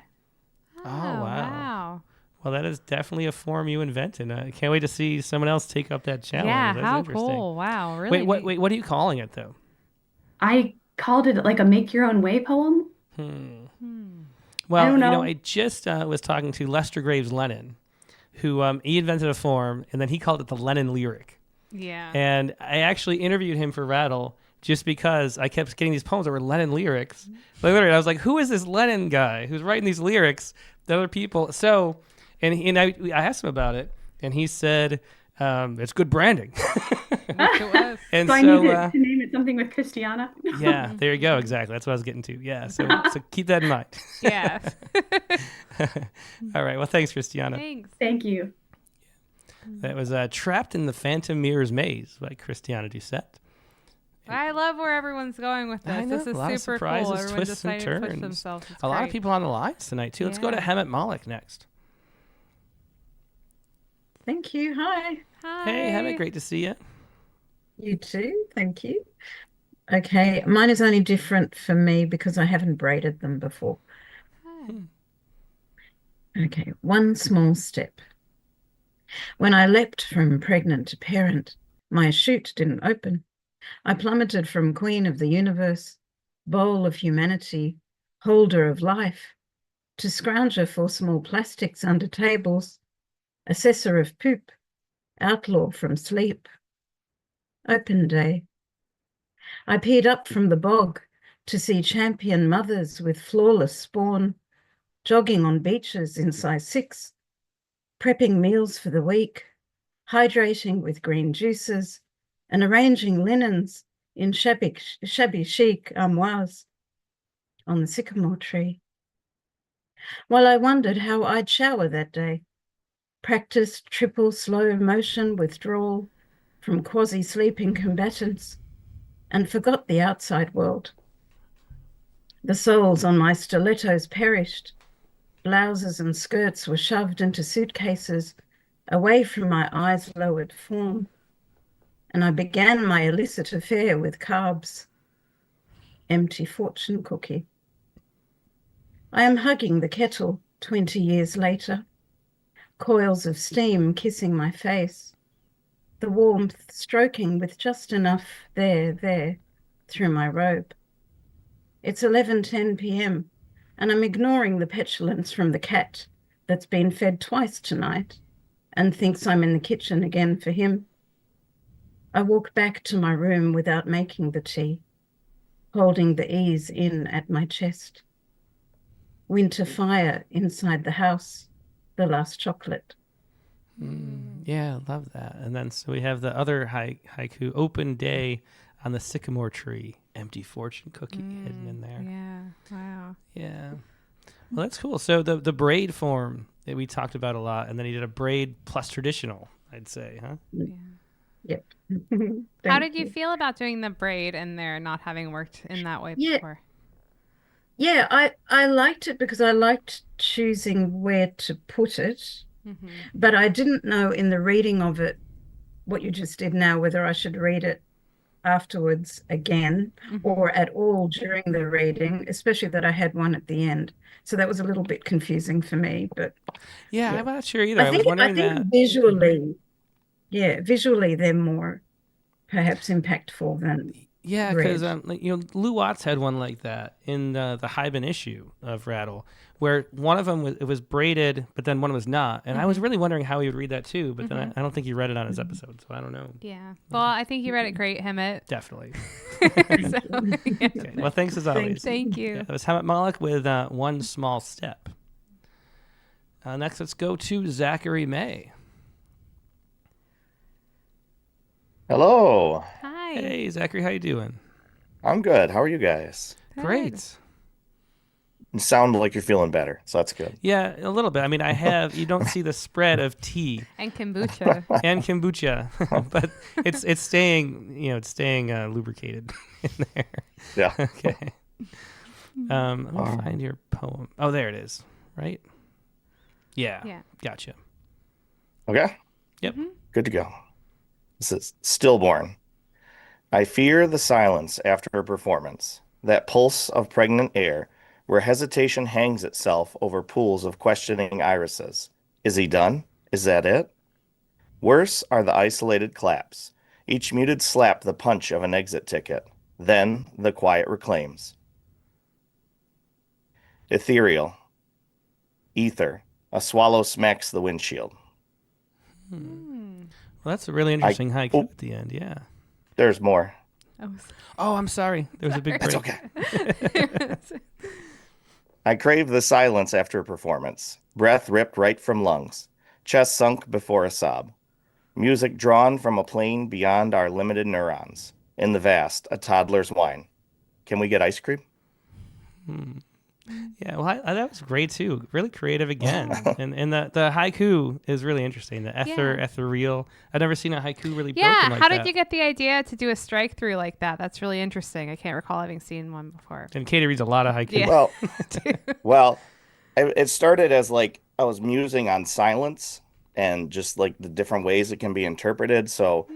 Oh, wow. Wow. Well, that is definitely a form you invented. I can't wait to see someone else take up that challenge. Yeah, That's how interesting. cool. Wow, really Wait, neat. what are you calling it, though? I called it like a make your own way poem. Well, I don't know. I just was talking to Lester Graves Lennon, who he invented a form, and then he called it the Lennon lyric. Yeah. And I actually interviewed him for Rattle just because I kept getting these poems that were Lennon lyrics. Like, literally, I was like, who is this Lennon guy who's writing these lyrics to other people? So, I asked him about it, and he said, it's good branding. It was. And So I need to name it something with Christiana. yeah, there you go. Exactly. That's what I was getting to. Yeah. So keep that in mind. Yeah. All right. Well, thanks, Christiana. Thanks. Thank you. That was Trapped in the Phantom Mirror's Maze by Christiana Doucette. I love where everyone's going with this. I know, This is a lot of super surprises, cool. Everyone twists, and decided to push turns. themselves. It's A lot of great. people on the lines tonight, too. Let's go to Yeah. Hemet Malik next. Thank you. Hi. Hi. Hey, Hemet, great to see you. You too. Thank you. Okay, mine is only different for me because I haven't braided them before. Okay, one small step. When I leapt from pregnant to parent, my chute didn't open. I plummeted from queen of the universe, bowl of humanity, holder of life, to scrounger for small plastics under tables, assessor of poop, outlaw from sleep. Open day. I peered up from the bog to see champion mothers with flawless spawn, jogging on beaches in size 6, prepping meals for the week, hydrating with green juices, and arranging linens in shabby chic armoires on the sycamore tree. While I wondered how I'd shower that day, practiced triple slow motion withdrawal from quasi-sleeping combatants, and forgot the outside world. The soles on my stilettos perished. Blouses and skirts were shoved into suitcases away from my eyes-lowered form, and I began my illicit affair with carbs. Empty fortune cookie. I am hugging the kettle 20 years later, coils of steam kissing my face, the warmth stroking with just enough there, through my robe. It's 11:10 p.m., and I'm ignoring the petulance from the cat that's been fed twice tonight and thinks I'm in the kitchen again for him. I walk back to my room without making the tea, holding the ease in at my chest. Winter fire inside the house, the last chocolate. Yeah, love that. And then so we have the other haiku, open day on the sycamore tree, empty fortune cookie hidden in there. Yeah. Wow. Yeah. Well, that's cool. So the braid form that we talked about a lot, and then he did a braid plus traditional, I'd say, huh? Yeah. Yep. How did you feel about doing the braid in there, not having worked in that way Yeah. before? Yeah, I liked it because I liked choosing where to put it, but I didn't know in the reading of it, what you just did now, whether I should read it afterwards again or at all during the reading, especially that I had one at the end. So that was a little bit confusing for me, but Yeah, I'm not sure either. I was think wondering that. visually they're more perhaps impactful than Yeah, because braid. Lou Watts had one like that in the haibun issue of Rattle, where one of them was braided, but then one was not. And I was really wondering how he would read that too, but then I don't think he read it on his episode, so I don't know. Yeah. Well, I think you read it great, Hemet. Definitely. So, yeah. Okay. Well, thanks as always. Thank you. Yeah, that was Hemet Malik with One Small Step. Next, let's go to Zachary May. Hello. Hi. Hey, Zachary, how you doing? I'm good. How are you guys? Great. You sound like you're feeling better, so that's good. Yeah, a little bit. I mean, you don't see the spread of tea And kombucha. and kombucha, but it's staying, lubricated in there. Yeah. Okay. Let me find your poem. Oh, there it is. Right? Yeah. Yeah. Gotcha. Okay. Yep. Good to go. This is stillborn. I fear the silence after a performance, that pulse of pregnant air where hesitation hangs itself over pools of questioning irises. Is he done? Is that it? Worse are the isolated claps, each muted slap the punch of an exit ticket. Then the quiet reclaims. Ethereal. Ether. A swallow smacks the windshield. Well, that's a really interesting haiku at the end. Yeah. There's more. Oh, I'm sorry. There was a big break. That's okay. I crave the silence after a performance. Breath ripped right from lungs. Chest sunk before a sob. Music drawn from a plane beyond our limited neurons. In the vast, a toddler's whine. Can we get ice cream? Yeah, well, that was great too. Really creative again, and the haiku is really interesting. The ethereal. I've never seen a haiku really broken like that. How did you get the idea to do a strike through like that? That's really interesting. I can't recall having seen one before. And Katie reads a lot of haiku. Yeah. It started as like I was musing on silence and just like the different ways it can be interpreted. So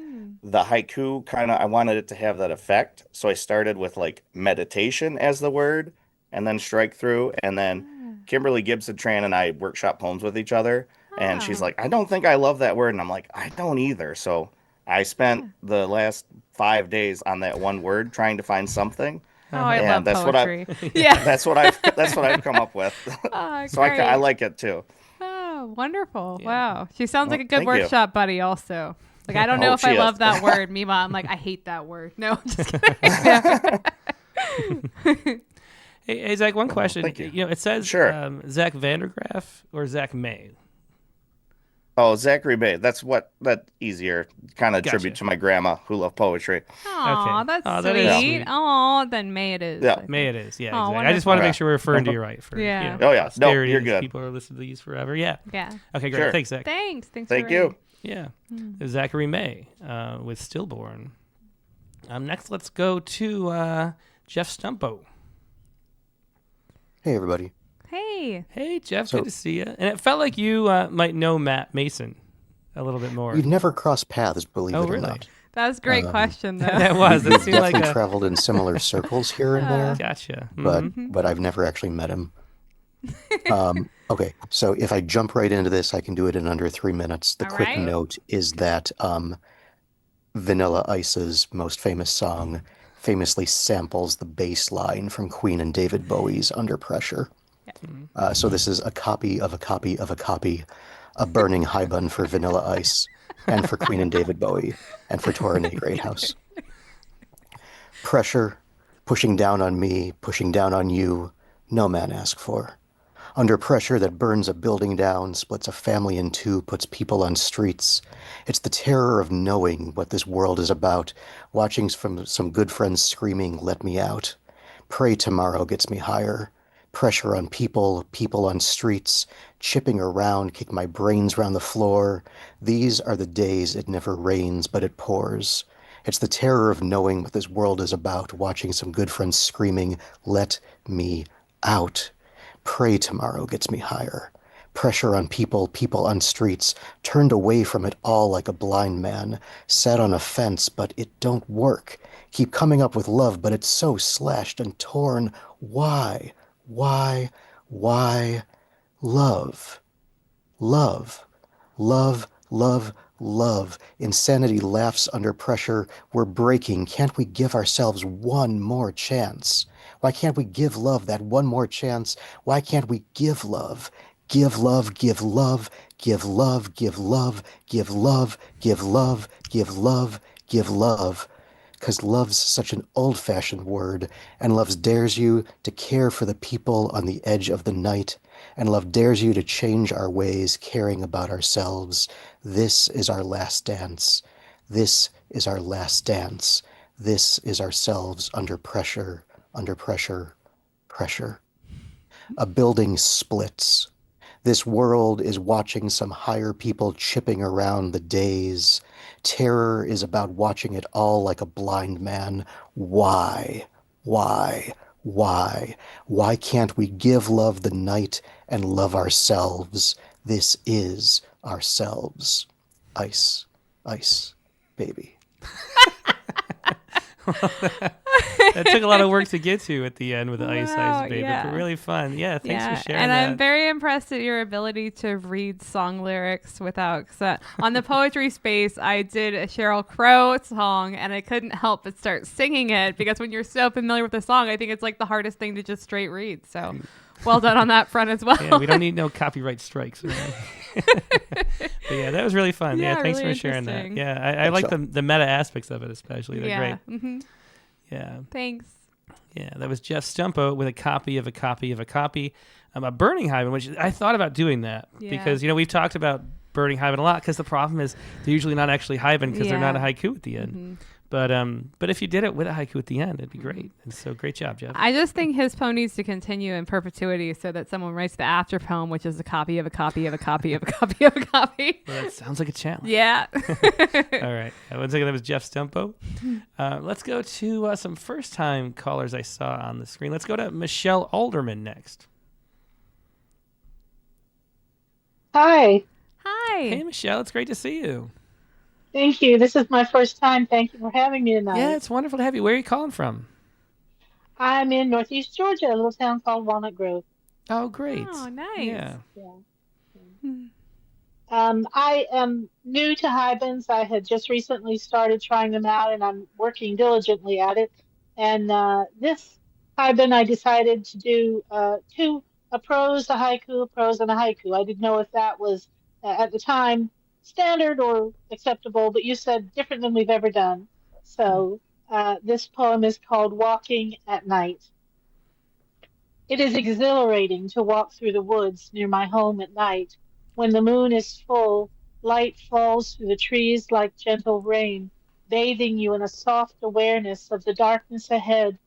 the haiku I wanted it to have that effect. So I started with like meditation as the word. And then strike through, and then Kimberly Gibson Tran and I workshop poems with each other, and she's like, I don't think I love that word, and I'm like, I don't either. So I spent the last 5 days on that one word trying to find something. Oh, I love poetry. That's what I've come up with. So I like it too. Oh, wonderful! Yeah. Wow, she sounds like a good Thank workshop buddy. Also, like I don't know if I love that word. Meanwhile, I'm like, I hate that word. No, just kidding. Hey, Zach, one question. Thank you. It says Zach Vandergraff or Zach May. Oh, Zachary May. That's easier. Kind of tribute to my grandma who loved poetry. Aw, that's sweet. That is sweet. Oh, then May it is. Yeah. May it is. Yeah, Oh, exactly. I just want to make sure we're referring to you right. Yeah. Oh, yeah. No, you're good. People are listening to these forever. Yeah. Yeah. Okay, great. Sure. Thanks, Zach. Thanks. Thank you. Yeah. Zachary May with Stillborn. Next, let's go to Jeff Stumpo. Hey, everybody. Hey, Jeff. Good to see you. And it felt like you might know Matt Mason a little bit more. We've never crossed paths, believe it or not. That was a great question, though. That was. It seemed definitely traveled in similar circles here and there. Gotcha. But I've never actually met him. Okay, so if I jump right into this, I can do it in under 3 minutes. The quick note is that Vanilla Ice's most famous song famously samples the bass line from Queen and David Bowie's Under Pressure. So this is a copy of a copy of a copy, a burning haibun for Vanilla Ice, and for Queen and David Bowie, and for Torrene Greathouse. Pressure, pushing down on me, pushing down on you, no man asked for. Under pressure that burns a building down, splits a family in two, puts people on streets. It's the terror of knowing what this world is about, watching from some good friends screaming, let me out. Pray tomorrow gets me higher. Pressure on people, people on streets, chipping around, kick my brains round the floor. These are the days it never rains, but it pours. It's the terror of knowing what this world is about, watching some good friends screaming, let me out. Pray tomorrow gets me higher. Pressure on people, people on streets, turned away from it all like a blind man, sat on a fence, but it don't work. Keep coming up with love, but it's so slashed and torn. Why? Love. Love. Love, love, love. Insanity laughs under pressure. We're breaking. Can't we give ourselves one more chance? Why can't we give love that one more chance? Why can't we give love? Give love, give love, give love, give love, give love, give love, give love, give love. Because love's such an old-fashioned word, and love dares you to care for the people on the edge of the night, and love dares you to change our ways, caring about ourselves. This is our last dance. This is our last dance. This is ourselves under pressure. Under pressure, pressure. A building splits. This world is watching some higher people chipping around the days. Terror is about watching it all like a blind man. Why? Why can't we give love the night and love ourselves? This is ourselves. Ice, ice, baby. That took a lot of work to get to at the end with the Ice Ice Baby, yeah. but really fun. Yeah, thanks for sharing and that. I'm very impressed at your ability to read song lyrics without. On the poetry space, I did a Sheryl Crow song, and I couldn't help but start singing it because when you're so familiar with the song, I think it's like the hardest thing to just straight read. So, well done on that front as well. Yeah, we don't need no copyright strikes. Right? But yeah, that was really fun. Yeah, thanks really for sharing that. interesting. Yeah, I like the meta aspects of it especially. They're great. Mm-hmm. Yeah. Thanks. Yeah, that was Jeff Stumpo with a copy of a copy of a copy. A burning haibun, which I thought about doing that because, we've talked about burning haibun a lot because the problem is they're usually not actually haibun because they're not a haiku at the end. Mm-hmm. But if you did it with a haiku at the end, it'd be great. And so great job, Jeff. I just think his poem needs to continue in perpetuity so that someone writes the after poem, which is a copy of a copy of a copy of a copy of a copy. Well, that sounds like a challenge. Yeah. All right. One second, that was Jeff Stumpo. Let's go to some first-time callers I saw on the screen. Let's go to Michelle Alderman next. Hi. Hi. Hey, Michelle. It's great to see you. Thank you. This is my first time. Thank you for having me tonight. Yeah, it's wonderful to have you. Where are you calling from? I'm in Northeast Georgia, a little town called Walnut Grove. Oh, great. Oh, nice. Yeah. I am new to haibuns. I had just recently started trying them out, and I'm working diligently at it. And this haibun, I decided to do a prose, a haiku, a prose, and a haiku. I didn't know if that was, at the time, standard or acceptable, but you said different than we've ever done. So this poem is called Walking at Night. It is exhilarating to walk through the woods near my home at night. When the moon is full, light falls through the trees like gentle rain, bathing you in a soft awareness of the darkness ahead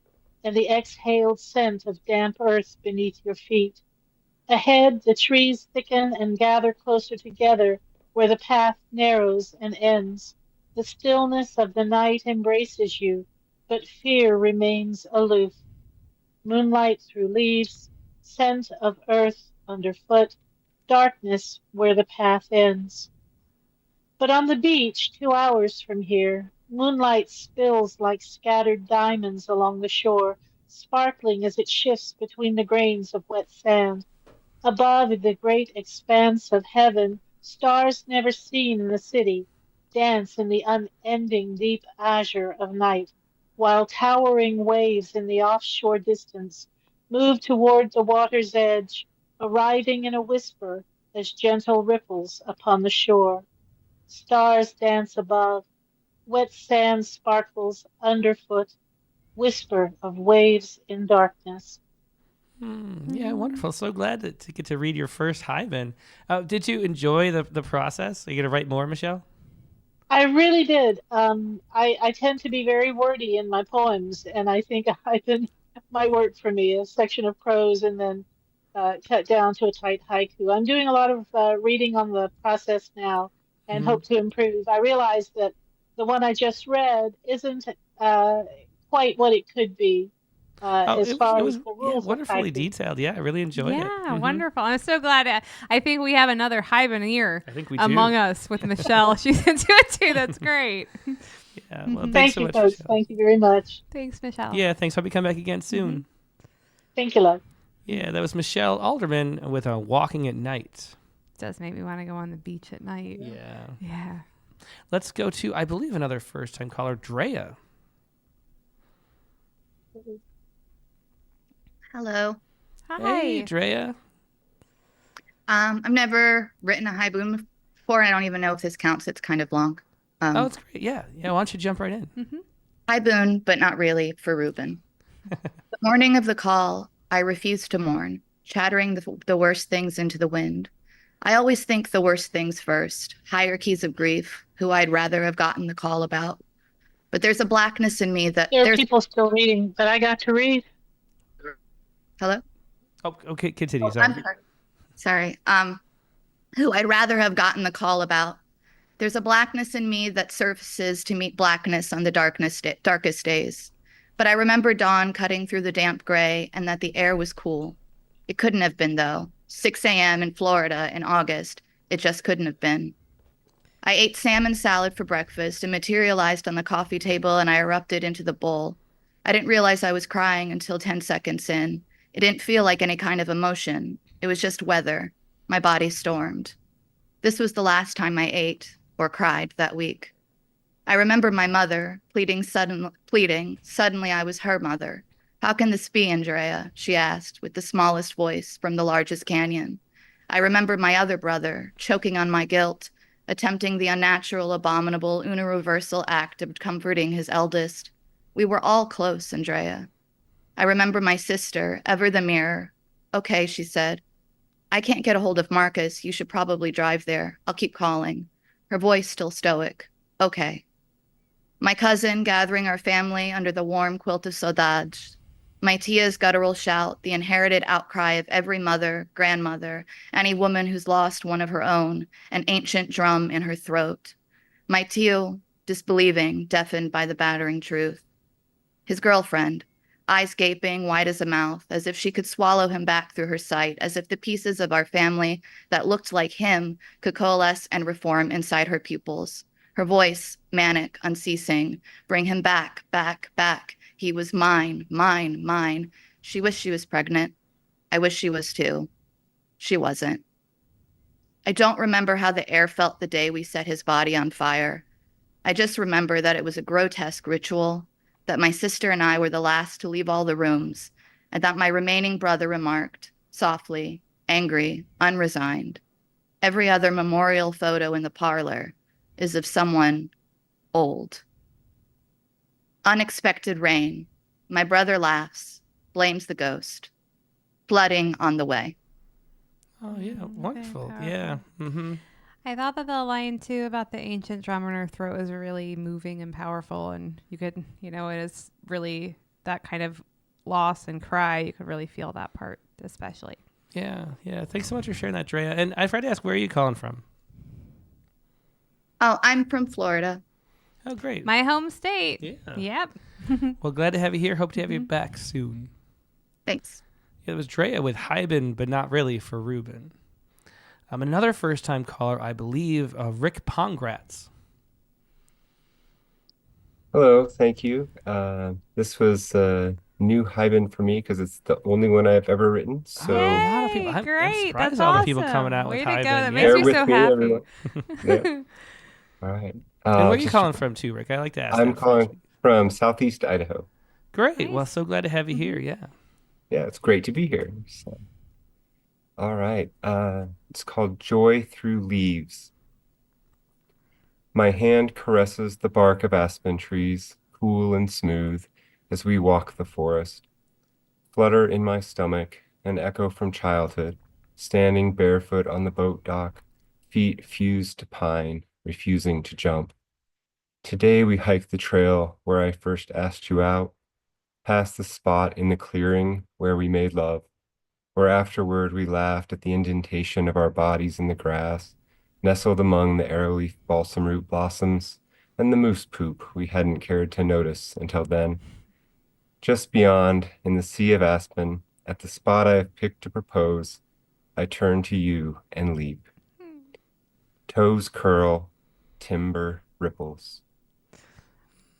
and the exhaled scent of damp earth beneath your feet. Ahead, the trees thicken and gather closer together where the path narrows and ends. The stillness of the night embraces you, but fear remains aloof. Moonlight through leaves, scent of earth underfoot, darkness where the path ends. But on the beach, 2 hours from here, moonlight spills like scattered diamonds along the shore, sparkling as it shifts between the grains of wet sand. Above the great expanse of heaven, stars never seen in the city dance in the unending deep azure of night, while towering waves in the offshore distance move toward the water's edge, arriving in a whisper as gentle ripples upon the shore. Stars dance above, wet sand sparkles underfoot, whisper of waves in darkness. Yeah, wonderful. So glad to get to read your first haibun. Did you enjoy the process? Are you going to write more, Michelle? I really did. I tend to be very wordy in my poems, and I think haibun might work for me, a section of prose and then cut down to a tight haiku. I'm doing a lot of reading on the process now and hope to improve. I realize that the one I just read isn't quite what it could be. As far as the rules, wonderfully detailed. Yeah, I really enjoyed it. Yeah, wonderful. I'm so glad. I think we have another haibuneer among us with Michelle. She's into it too. That's great. Yeah, well, thank you, folks. Thank you very much. Thanks, Michelle. Yeah, thanks. Hope you come back again soon. Thank you, love. Yeah, that was Michelle Alderman with Walking at Night. Does make me want to go on the beach at night. Yeah. Yeah. Let's go to, I believe, another first-time caller, Drea. Hello. Hi. Hey, Drea. I've never written a haibun before, and I don't even know if this counts. It's kind of long. Oh, it's great. Yeah. Why don't you jump right in? Haibun, but not really, for Reuben. The morning of the call, I refuse to mourn, chattering the worst things into the wind. I always think the worst things first, hierarchies of grief, who I'd rather have gotten the call about. But there's a blackness in me that there are people still reading, but I got to read. Hello? Oh, okay, continue. Sorry. Who I'd rather have gotten the call about. There's a blackness in me that surfaces to meet blackness on the darkest days. But I remember dawn cutting through the damp gray and that the air was cool. It couldn't have been, though. 6 a.m. in Florida in August. It just couldn't have been. I ate salmon salad for breakfast. It materialized on the coffee table and I erupted into the bowl. I didn't realize I was crying until 10 seconds in. It didn't feel like any kind of emotion. It was just weather. My body stormed. This was the last time I ate or cried that week. I remember my mother pleading. Suddenly I was her mother. How can this be, Andrea? She asked with the smallest voice from the largest canyon. I remember my other brother choking on my guilt, attempting the unnatural, abominable, universal act of comforting his eldest. We were all close, Andrea. I remember my sister, ever the mirror. Okay, she said. I can't get a hold of Marcus. You should probably drive there. I'll keep calling. Her voice still stoic. Okay. My cousin gathering our family under the warm quilt of saudade. My tia's guttural shout, the inherited outcry of every mother, grandmother, any woman who's lost one of her own, an ancient drum in her throat. My tio, disbelieving, deafened by the battering truth. His girlfriend, eyes gaping, wide as a mouth, as if she could swallow him back through her sight, as if the pieces of our family that looked like him could coalesce and reform inside her pupils. Her voice, manic, unceasing, bring him back, back, back. He was mine, mine, mine. She wished she was pregnant. I wish she was too. She wasn't. I don't remember how the air felt the day we set his body on fire. I just remember that it was a grotesque ritual, that my sister and I were the last to leave all the rooms, and that my remaining brother remarked, softly, angry, unresigned. Every other memorial photo in the parlor is of someone old. Unexpected rain. My brother laughs, blames the ghost. Flooding on the way. Oh, yeah. Wonderful. Yeah. Mm-hmm. I thought that the line, too, about the ancient drum in her throat was really moving and powerful. And you could, it is really that kind of loss and cry. You could really feel that part, especially. Yeah. Yeah. Thanks so much for sharing that, Drea. And I forgot to ask, where are you calling from? Oh, I'm from Florida. Oh, great. My home state. Yeah. Yep. Well, glad to have you here. Hope to have you back soon. Thanks. It was Drea with haibun, but not really for Ruben. Another first-time caller, I believe, Rick Pongratz. Hello, thank you. This was a new haibun for me because it's the only one I've ever written. So a lot of people. I'm Great. surprised That's all the awesome. people coming out Way with to haibun. go. That Yeah. makes me with so me, happy. everyone. Yeah. All right. And where are you Just- calling from, too, Rick? I like to ask I'm that calling first. from Southeast Idaho. Great. Well, so glad to have you here. Yeah. Yeah, it's great to be here. So, all right. It's called Joy Through Leaves. My hand caresses the bark of aspen trees, cool and smooth, as we walk the forest. Flutter in my stomach, an echo from childhood, standing barefoot on the boat dock, feet fused to pine, refusing to jump. Today we hike the trail where I first asked you out, past the spot in the clearing where we made love, where afterward we laughed at the indentation of our bodies in the grass, nestled among the arrowleaf balsam root blossoms and the moose poop we hadn't cared to notice until then. Just beyond, in the sea of aspen, at the spot I have picked to propose, I turn to you and leap. Toes curl, timber ripples.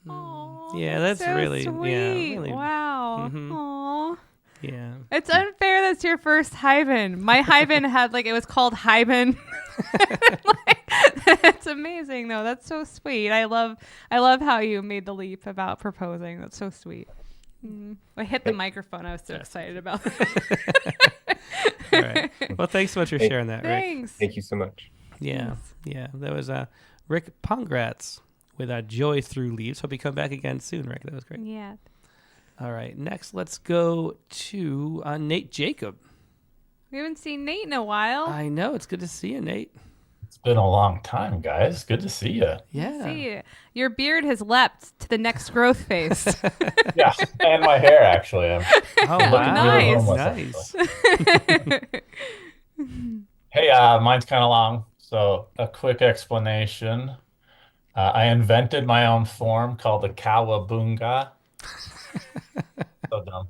Yeah, that's so really, sweet. yeah, really. Wow. Mhm. Aw. Yeah. It's unfair that's your first haibun. My haibun had it was called haibun. It's amazing though. That's so sweet. I love how you made the leap about proposing. That's so sweet. I hit the microphone. I was so excited about that. All right. Well, thanks so much for sharing that, Rick. Thanks. Thank you so much. Yeah. Yeah. That was Rick Pongratz with Joy Through Leaves. Hope you come back again soon, Rick. That was great. Yeah. All right. Next, let's go to Nate Jacob. We haven't seen Nate in a while. I know. It's good to see you, Nate. It's been a long time, guys. Good to see you. Yeah. See you. Your beard has leapt to the next growth phase. Yeah, and my hair actually. I'm Oh, looking really nice. homeless, Hey, mine's kind of long, so a quick explanation. I invented my own form called the Kawabunga. So dumb.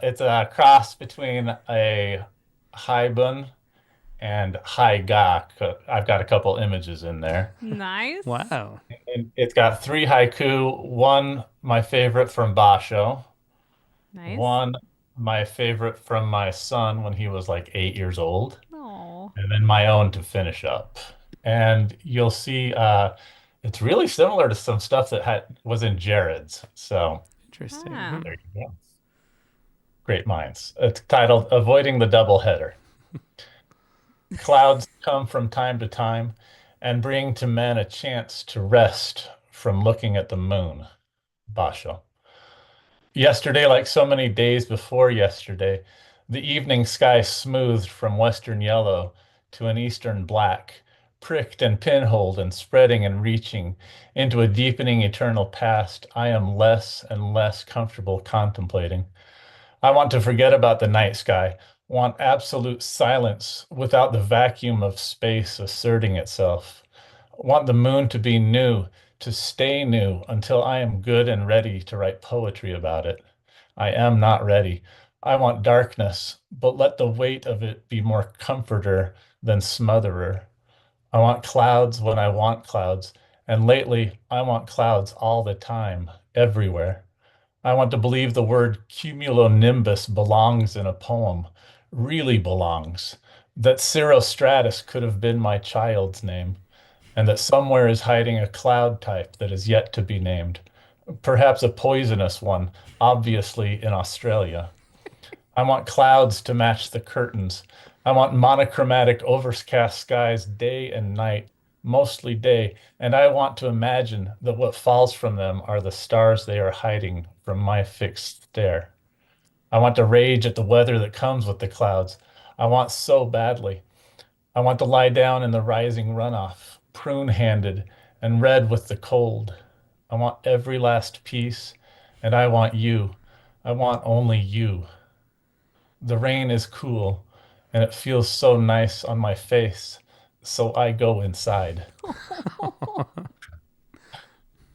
It's a cross between a haibun and haiga. I've got a couple images in there. Nice. Wow. And it's got 3 haiku, one my favorite from Basho, Nice. one my favorite from my son when he was like 8 years old, Oh. and then my own to finish up. And you'll see it's really similar to some stuff that was in Jared's. So Interesting. there you go. Great minds. It's titled Avoiding the Double Header. Clouds come from time to time and bring to men a chance to rest from looking at the moon. Basho. Yesterday, like so many days before yesterday, the evening sky smoothed from western yellow to an eastern black, pricked and pinholed and spreading and reaching into a deepening eternal past I am less and less comfortable contemplating. I want to forget about the night sky, want absolute silence without the vacuum of space asserting itself. Want the moon to be new, to stay new until I am good and ready to write poetry about it. I am not ready. I want darkness, but let the weight of it be more comforter than smotherer. I want clouds when I want clouds, and lately I want clouds all the time, everywhere. I want to believe the word cumulonimbus belongs in a poem, really belongs, that cirrostratus could have been my child's name, and that somewhere is hiding a cloud type that is yet to be named, perhaps a poisonous one, obviously in Australia. I want clouds to match the curtains. I want monochromatic overcast skies day and night, mostly day, and I want to imagine that what falls from them are the stars they are hiding from my fixed stare. I want to rage at the weather that comes with the clouds. I want so badly. I want to lie down in the rising runoff, prune-handed and red with the cold. I want every last piece, and I want you. I want only you. The rain is cool, and it feels so nice on my face, so I go inside.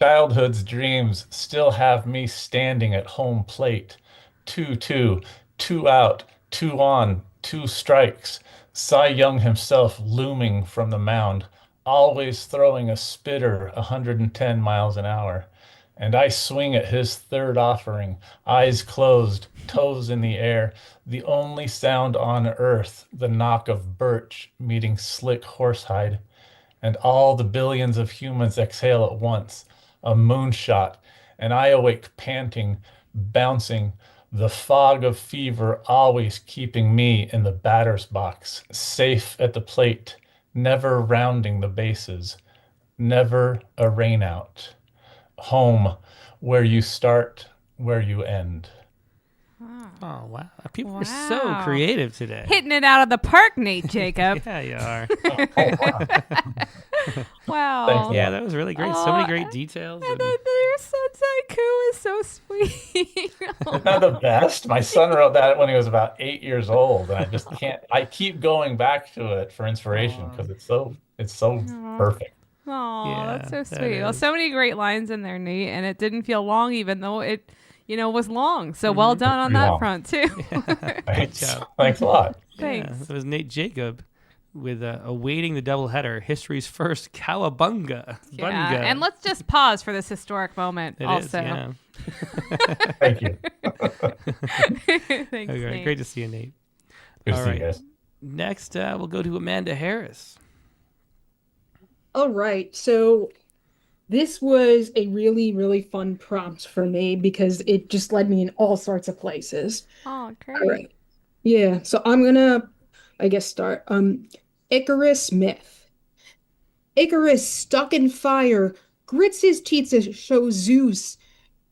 Childhood's dreams still have me standing at home plate. 2-2, 2 out, 2 on, 2 strikes. Cy Young himself looming from the mound, always throwing a spitter 110 miles an hour. And I swing at his third offering, eyes closed, toes in the air, the only sound on earth, the knock of birch meeting slick horsehide. And all the billions of humans exhale at once, a moonshot, and I awake panting, bouncing, the fog of fever always keeping me in the batter's box, safe at the plate, never rounding the bases, never a rainout. Home, where you start, where you end. Oh, wow. People are so creative today. Hitting it out of the park, Nate Jacob. Yeah, you are. Wow. Yeah, that was really great. So many great details. And your son's haiku is so sweet. Isn't that the best? My son wrote that when he was about 8 years old, and I just can't. I keep going back to it for inspiration because it's so perfect. Oh, Yeah, that's so that sweet. Well, is. so many great lines in there, Nate, and it didn't feel long, even though it, was long. So well done on Pretty that long. front too. Good job. Thanks a lot. Thanks. Yeah, that was Nate Jacob with Awaiting the Doubleheader, history's first Cowabunga. Yeah, Bunga. and let's just pause for this historic moment. It also, is, yeah. Thank you. Thanks, Okay, Nate. great to see you, Nate. Good to All see right. you guys. Next, we'll go to Amanda Harris. All right. So this was a really, really fun prompt for me because it just led me in all sorts of places. Oh, great. All right. Yeah. So I'm gonna, I guess, start. Icarus myth. Icarus, stuck in fire, grits his teeth to show Zeus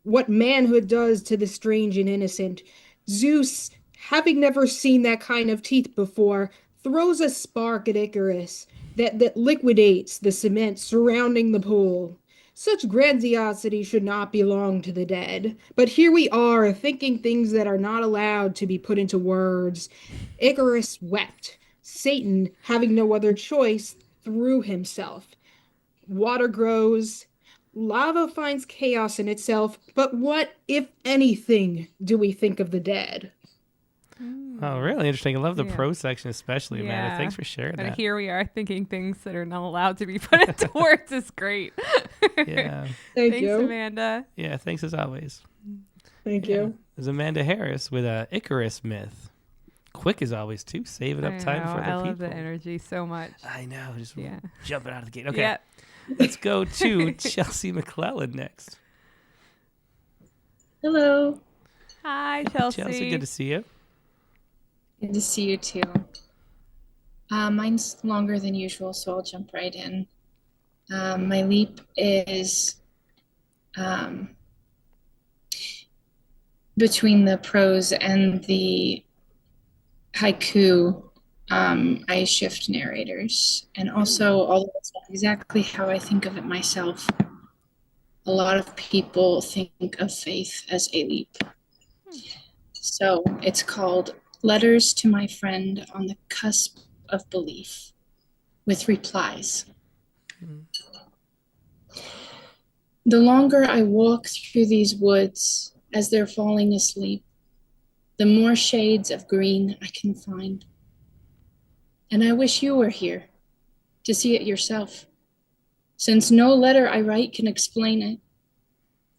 what manhood does to the strange and innocent. Zeus, having never seen that kind of teeth before, throws a spark at Icarus that liquidates the cement surrounding the pool. Such grandiosity should not belong to the dead. But here we are, thinking things that are not allowed to be put into words. Icarus wept. Satan, having no other choice, threw himself. Water grows. Lava finds chaos in itself. But what, if anything, do we think of the dead? Oh, really interesting. I love the Yeah. prose section, especially, Amanda. Thanks for sharing And that. here we are thinking things that are not allowed to be put into words is great. Yeah. Thank Thanks, you. Amanda. Yeah, thanks as always. Thank Yeah. you. There's Amanda Harris with a Icarus myth. Quick as always, too. Saving up time for I other love the people. energy so much. I know. Just Yeah. jumping out of the gate. Okay. Yeah. Let's go to Chelsea McClellan next. Hello. Hi, Chelsea. Chelsea, good to see you. Good to see you too. Mine's longer than usual, so I'll jump right in. My leap is between the prose and the haiku. I shift narrators, and also, although it's not exactly how I think of it myself, a lot of people think of faith as a leap. So it's called Letters to My Friend on the Cusp of Belief, with replies. The longer I walk through these woods as they're falling asleep, the more shades of green I can find. And I wish you were here to see it yourself, since no letter I write can explain it,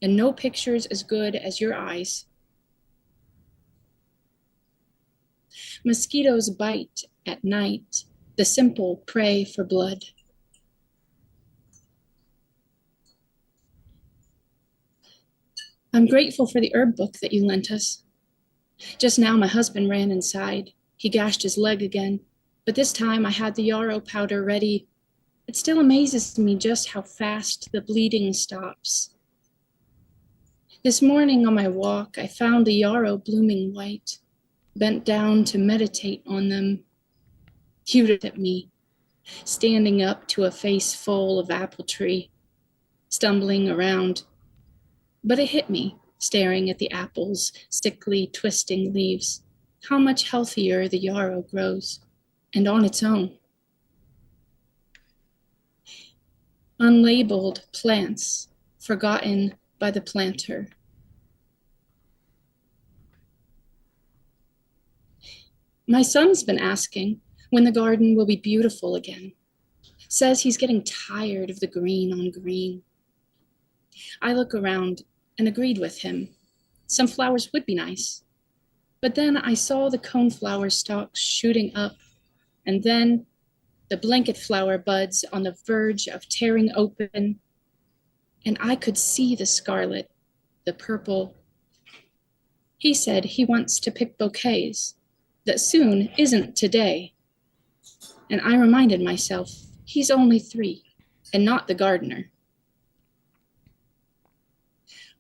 and no picture's as good as your eyes. Mosquitoes bite at night, the simple pray for blood. I'm grateful for the herb book that you lent us. Just now my husband ran inside. He gashed his leg again, but this time I had the yarrow powder ready. It still amazes me just how fast the bleeding stops. This morning on my walk, I found the yarrow blooming white, bent down to meditate on them. You looked at me, standing up to a face full of apple tree, stumbling around. But it hit me, staring at the apples, sickly twisting leaves, how much healthier the yarrow grows, and on its own. Unlabeled plants, forgotten by the planter. My son's been asking when the garden will be beautiful again. Says he's getting tired of the green on green. I look around and agreed with him. Some flowers would be nice. But then I saw the coneflower stalks shooting up, and then the blanket flower buds on the verge of tearing open, and I could see the scarlet, the purple. He said he wants to pick bouquets, that soon isn't today. And I reminded myself, he's only 3 and not the gardener.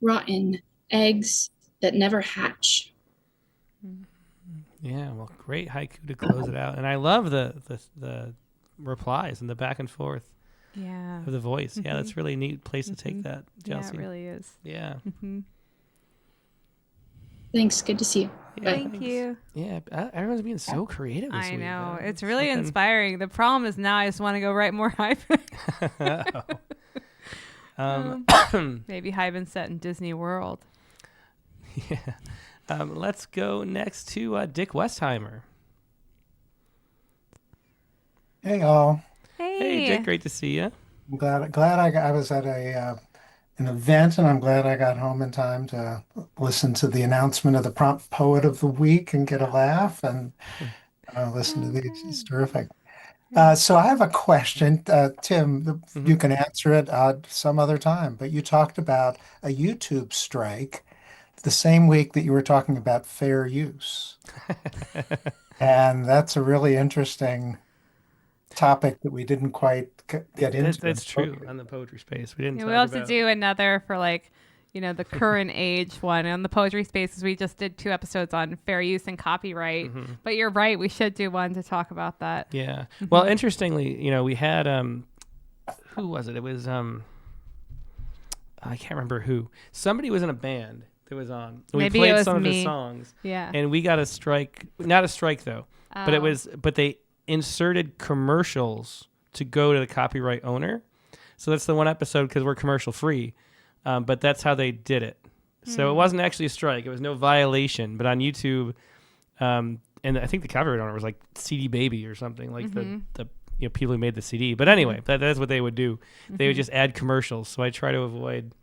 Rotten eggs that never hatch. Yeah, well, great haiku to close it out. And I love the replies and the back and forth Yeah. of the voice. Yeah, that's really a neat place to take that, Yeah, Chelsea. it really is. Yeah. Thanks. Good to see you. Yeah, Bye. Thank you. Yeah, everyone's being so creative this I week. know. man. It's really Something- inspiring. The problem is now I just want to go write more hype. Maybe Hyben set in Disney World. Yeah. Let's go next to Dick Westheimer. Hey all. Hey, Dick, great to see you. I'm glad I was at an event, and I'm glad I got home in time to listen to the announcement of the prompt poet of the week and get a laugh and listen to these. It's terrific. So I have a question, Tim. You can answer it some other time. But you talked about a YouTube strike the same week that you were talking about fair use, and that's a really interesting topic that we didn't quite get into. That's true on the poetry space. We didn't. Yeah, talk we'll have about... to do another for the current age one. On the poetry spaces, we just did 2 episodes on fair use and copyright. But you're right, we should do one to talk about that. Yeah. Well, interestingly, we had who was it? It was I can't remember who. Somebody was in a band that was on. We Maybe played it was some of his me. songs. Yeah. And we got a strike. Not a strike though. But Oh. but they inserted commercials to go to the copyright owner. So that's the one episode because we're commercial free. But that's how they did it. So it wasn't actually a strike. It was no violation. But on YouTube, And I think the copyright owner was like CD Baby or something, like Mm-hmm. the people who made the CD. But anyway, that's what they would do. They would Mhm. just add commercials. So I try to avoid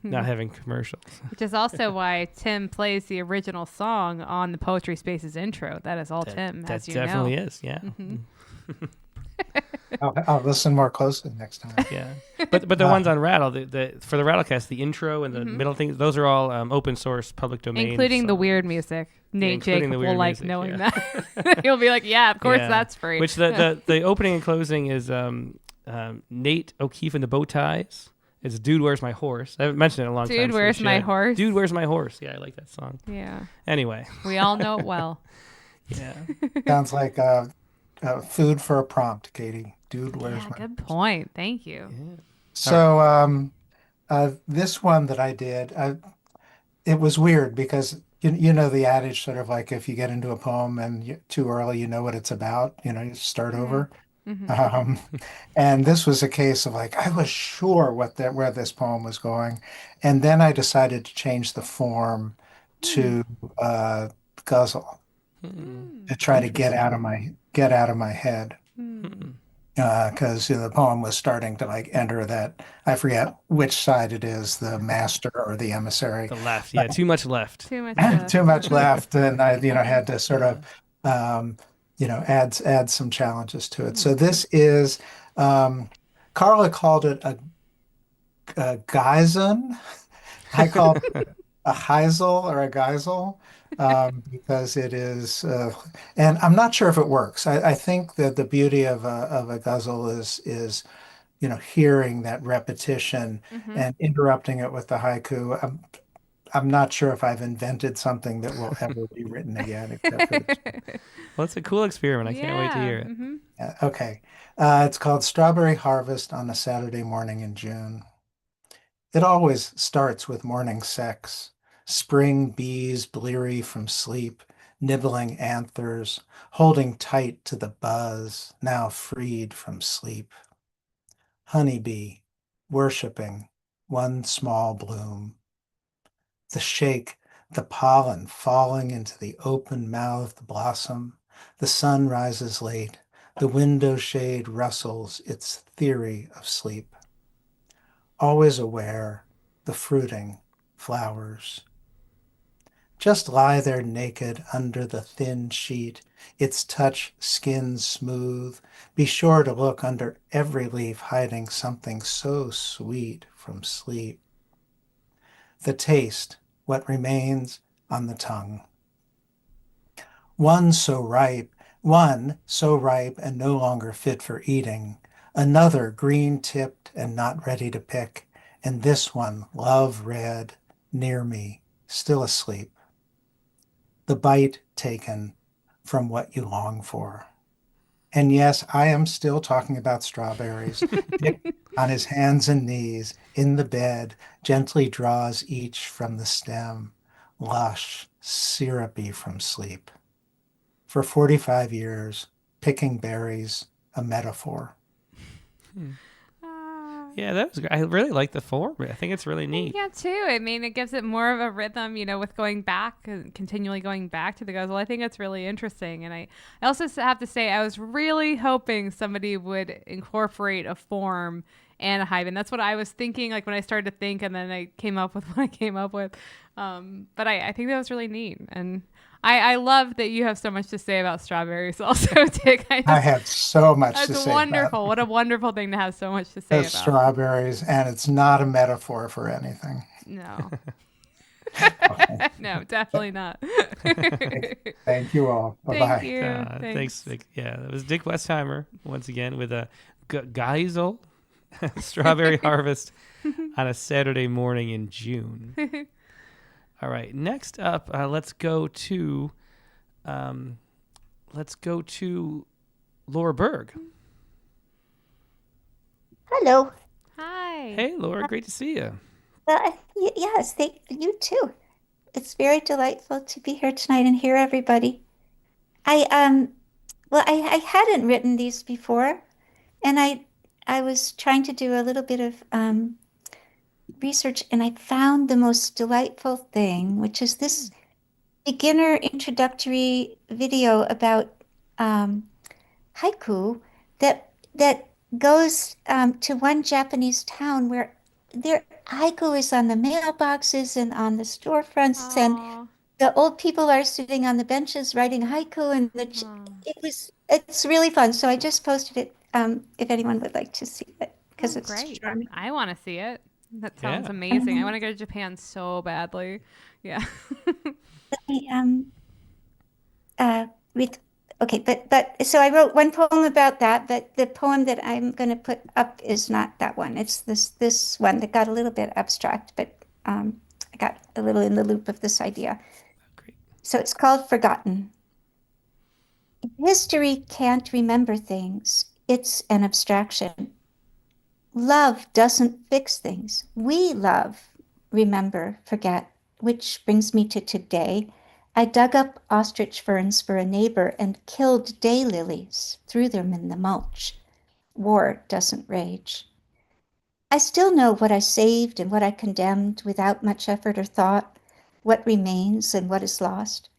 not Mhm. having commercials. Which is also why Tim plays the original song on the Poetry Spaces intro. That is all Tim, That as you definitely know. is, yeah. Mhm. I'll listen more closely next time. Yeah, but the ones on Rattle, for the Rattlecast, the intro and the Mhm. middle things, those are all open source, public domain, Including the songs. weird music. Nate including Jacob the will weird like music, knowing yeah. that. He'll be like, yeah, of course Yeah. that's free. Which the opening and closing is Nate O'Keefe and the Bow Ties. It's Dude Where's My Horse. I haven't mentioned it in a long time. Dude, so we Where's My should. Horse? Dude, Where's My Horse? Yeah, I like that song. Yeah. Anyway. We all know it well. Yeah. Sounds like food for a prompt, Katie. Dude, where's Yeah, my... good point. Thank you. So this one that I did, it was weird because you know the adage sort of like if you get into a poem and too early, you know what it's about, you start over. Mhm. And this was a case of like I was sure where this poem was going, and then I decided to change the form to guzzle to try to get out of my head. Because the poem was starting to like enter that, I forget which side it is, the master or the emissary. The left, yeah, too much left. Too much left. Too much left, and I had to sort of add some challenges to it. So this is Carla called it a geisen. I call it a heisel or a geisel. Because it is, and I'm not sure if it works. I think that the beauty of a guzzle is hearing that repetition and interrupting it with the haiku. I'm not sure if I've invented something that will ever be written again. Except for Well, it's a cool experiment. I can't wait to hear it. Yeah, okay. It's called Strawberry Harvest on a Saturday Morning in June. It always starts with morning sex. Spring bees bleary from sleep, nibbling anthers, holding tight to the buzz, now freed from sleep. Honeybee, worshiping one small bloom. The shake, the pollen falling into the open-mouthed blossom. The sun rises late. The window shade rustles its theory of sleep. Always aware, the fruiting flowers. Just lie there naked under the thin sheet, its touch skin smooth. Be sure to look under every leaf, hiding something so sweet from sleep. The taste, what remains on the tongue. One so ripe and no longer fit for eating. Another green-tipped and not ready to pick. And this one, love red, near me, still asleep. The bite taken from what you long for. And yes, I am still talking about strawberries. Dick, on his hands and knees, in the bed, gently draws each from the stem, lush, syrupy from sleep. For 45 years, picking berries, a metaphor. Yeah, that was great. I really like the form. I think it's really neat. Yeah, too. I mean, it gives it more of a rhythm, with going back and continually going back to the guzzle. I think it's really interesting. And I also have to say, I was really hoping somebody would incorporate a form and a haibun. That's what I was thinking, like when I started to think, and then I came up with what I came up with. But I think that was really neat. And I love that you have so much to say about strawberries also, Dick. I have so much to that's say wonderful. about What a wonderful thing to have so much to say about. strawberries, and it's not a metaphor for anything. No. No, definitely not. Thank you all. Bye-bye. Thank you. Thanks, Vic. Yeah, that was Dick Westheimer once again with a geisel, Strawberry Harvest on a Saturday morning in June. All right, next up, let's go to Laura Berg. Hello. Hi. Hey, Laura, great to see you. Yes, thank you too. It's very delightful to be here tonight and hear everybody. I hadn't written these before, and I was trying to do a little bit of research, and I found the most delightful thing, which is this beginner introductory video about haiku that goes to one Japanese town where their haiku is on the mailboxes and on the storefronts, and the old people are sitting on the benches writing haiku, and it's really fun. So I just posted it if anyone would like to see it because it's Great. charming. I want to see it. That sounds Yeah. amazing. I want to go to Japan so badly. Yeah. Let me read. Okay, but so I wrote one poem about that, but the poem that I'm going to put up is not that one. It's this one that got a little bit abstract, but I got a little in the loop of this idea. So it's called Forgotten. History can't remember things. It's an abstraction. Love doesn't fix things. We love, remember, forget, which brings me to today. I dug up ostrich ferns for a neighbor and killed daylilies, threw them in the mulch. War doesn't rage. I still know what I saved and what I condemned without much effort or thought, what remains and what is lost.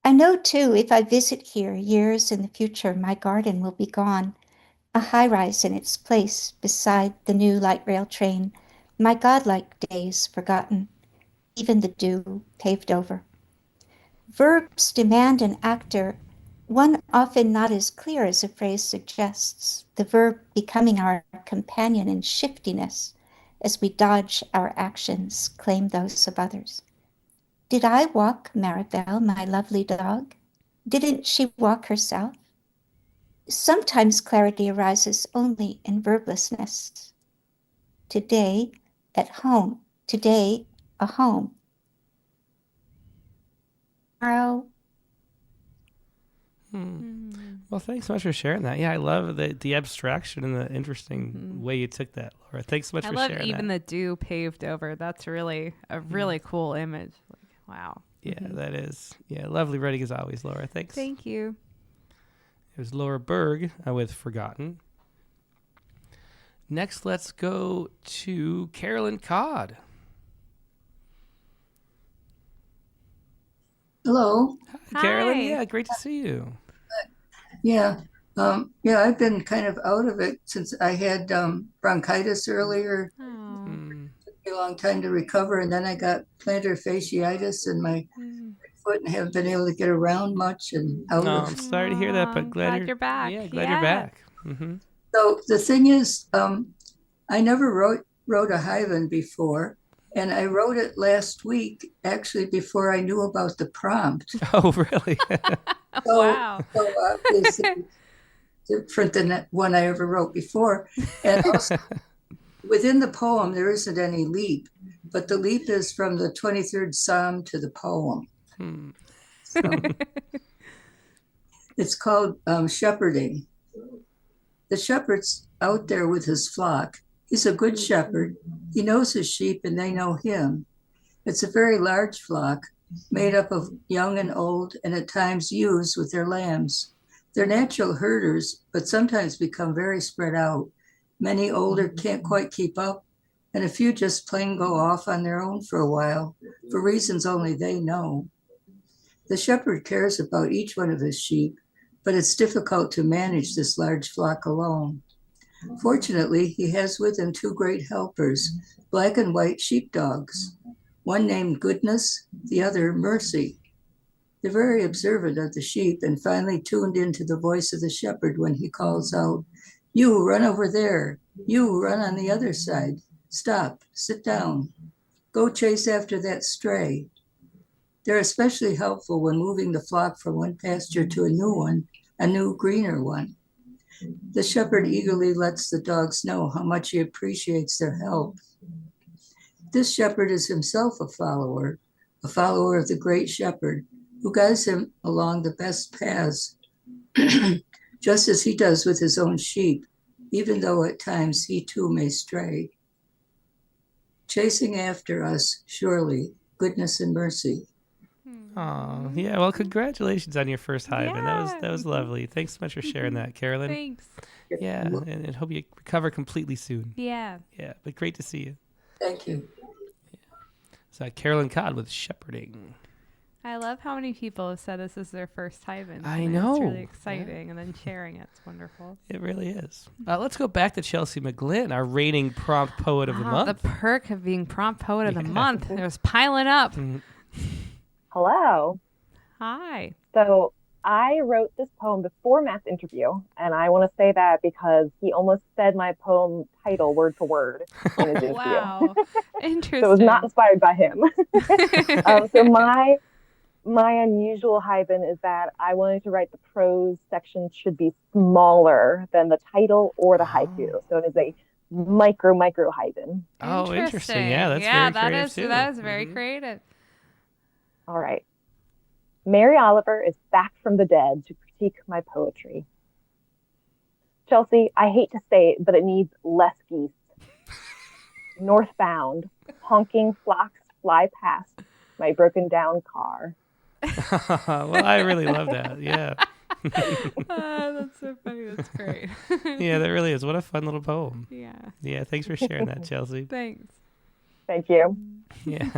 I know, too, if I visit here years in the future, my garden will be gone, a high-rise in its place beside the new light rail train, my godlike days forgotten, even the dew paved over. Verbs demand an actor, one often not as clear as a phrase suggests, the verb becoming our companion in shiftiness as we dodge our actions, claim those of others. Did I walk Maribel, my lovely dog? Didn't she walk herself? Sometimes clarity arises only in verblessness. Today, at home. Today, a home. Tomorrow. Well, thanks so much for sharing that. Yeah, I love the abstraction and the interesting way you took that, Laura. Thanks so much I for love sharing even that. the dew paved over. That's really a really cool image. Like, wow. Yeah, that is. Yeah, lovely writing as always, Laura. Thanks. Thank you. It was Laura Berg with Forgotten. Next, let's go to Carolyn Codd. Hello. Hi, Carolyn. Yeah, great to see you. Yeah. I've been kind of out of it since I had bronchitis earlier. It took me a long time to recover, and then I got plantar fasciitis in my foot and haven't been able to get around much and out of. I'm sorry to hear that, but glad you're back. Yeah, glad you're back. Mm-hmm. So the thing is, I never wrote a haibun before, and I wrote it last week, actually, before I knew about the prompt. Oh, really? Wow. So obviously different than that one I ever wrote before. And also, within the poem, there isn't any leap, but the leap is from the 23rd Psalm to the poem. So, it's called Shepherding. The shepherd's out there with his flock. He's a good shepherd. He knows his sheep and they know him. It's a very large flock made up of young and old and at times ewes with their lambs. They're natural herders, but sometimes become very spread out. Many older can't quite keep up, and a few just plain go off on their own for a while, for reasons only they know. The shepherd cares about each one of his sheep, but it's difficult to manage this large flock alone. Fortunately, he has with him two great helpers, black and white sheepdogs, one named Goodness, the other Mercy. They're very observant of the sheep and finally tuned into the voice of the shepherd when he calls out, "You run over there, you run on the other side, stop, sit down, go chase after that stray." They're especially helpful when moving the flock from one pasture to a new one, a new greener one. The shepherd eagerly lets the dogs know how much he appreciates their help. This shepherd is himself a follower of the great shepherd who guides him along the best paths, just as he does with his own sheep, even though at times he too may stray. Chasing after us, surely, goodness and mercy. Oh, yeah. Well, congratulations on your first haibun. That was lovely. Thanks so much for sharing that, Carolyn. Thanks. Yeah, and hope you recover completely soon. Yeah. Yeah, but great to see you. Thank you. So Carolyn Codd with Shepherding. I love how many people have said this is their first haibun. I tonight. know. It's really exciting, and then sharing it's wonderful. It really is. Let's go back to Chelsea McGlynn, our reigning prompt poet of the month. The perk of being prompt poet of the month. It was piling up. Hello. Hi. So I wrote this poem before Matt's interview, and I want to say that because he almost said my poem title word for word in his interview. Wow. Interesting. So it was not inspired by him. So my unusual haibun is that I wanted to write the prose section should be smaller than the title or the haiku. So it is a micro haibun. Oh, interesting. Yeah, that's very creative too. That is very creative. All right. Mary Oliver is back from the dead to critique my poetry. Chelsea, I hate to say it, but it needs less geese. Northbound, honking flocks fly past my broken down car. Well, I really love that. Yeah. That's so funny. That's great. Yeah, that really is. What a fun little poem. Yeah. Yeah, thanks for sharing that, Chelsea. Thanks. Thank you. Yeah.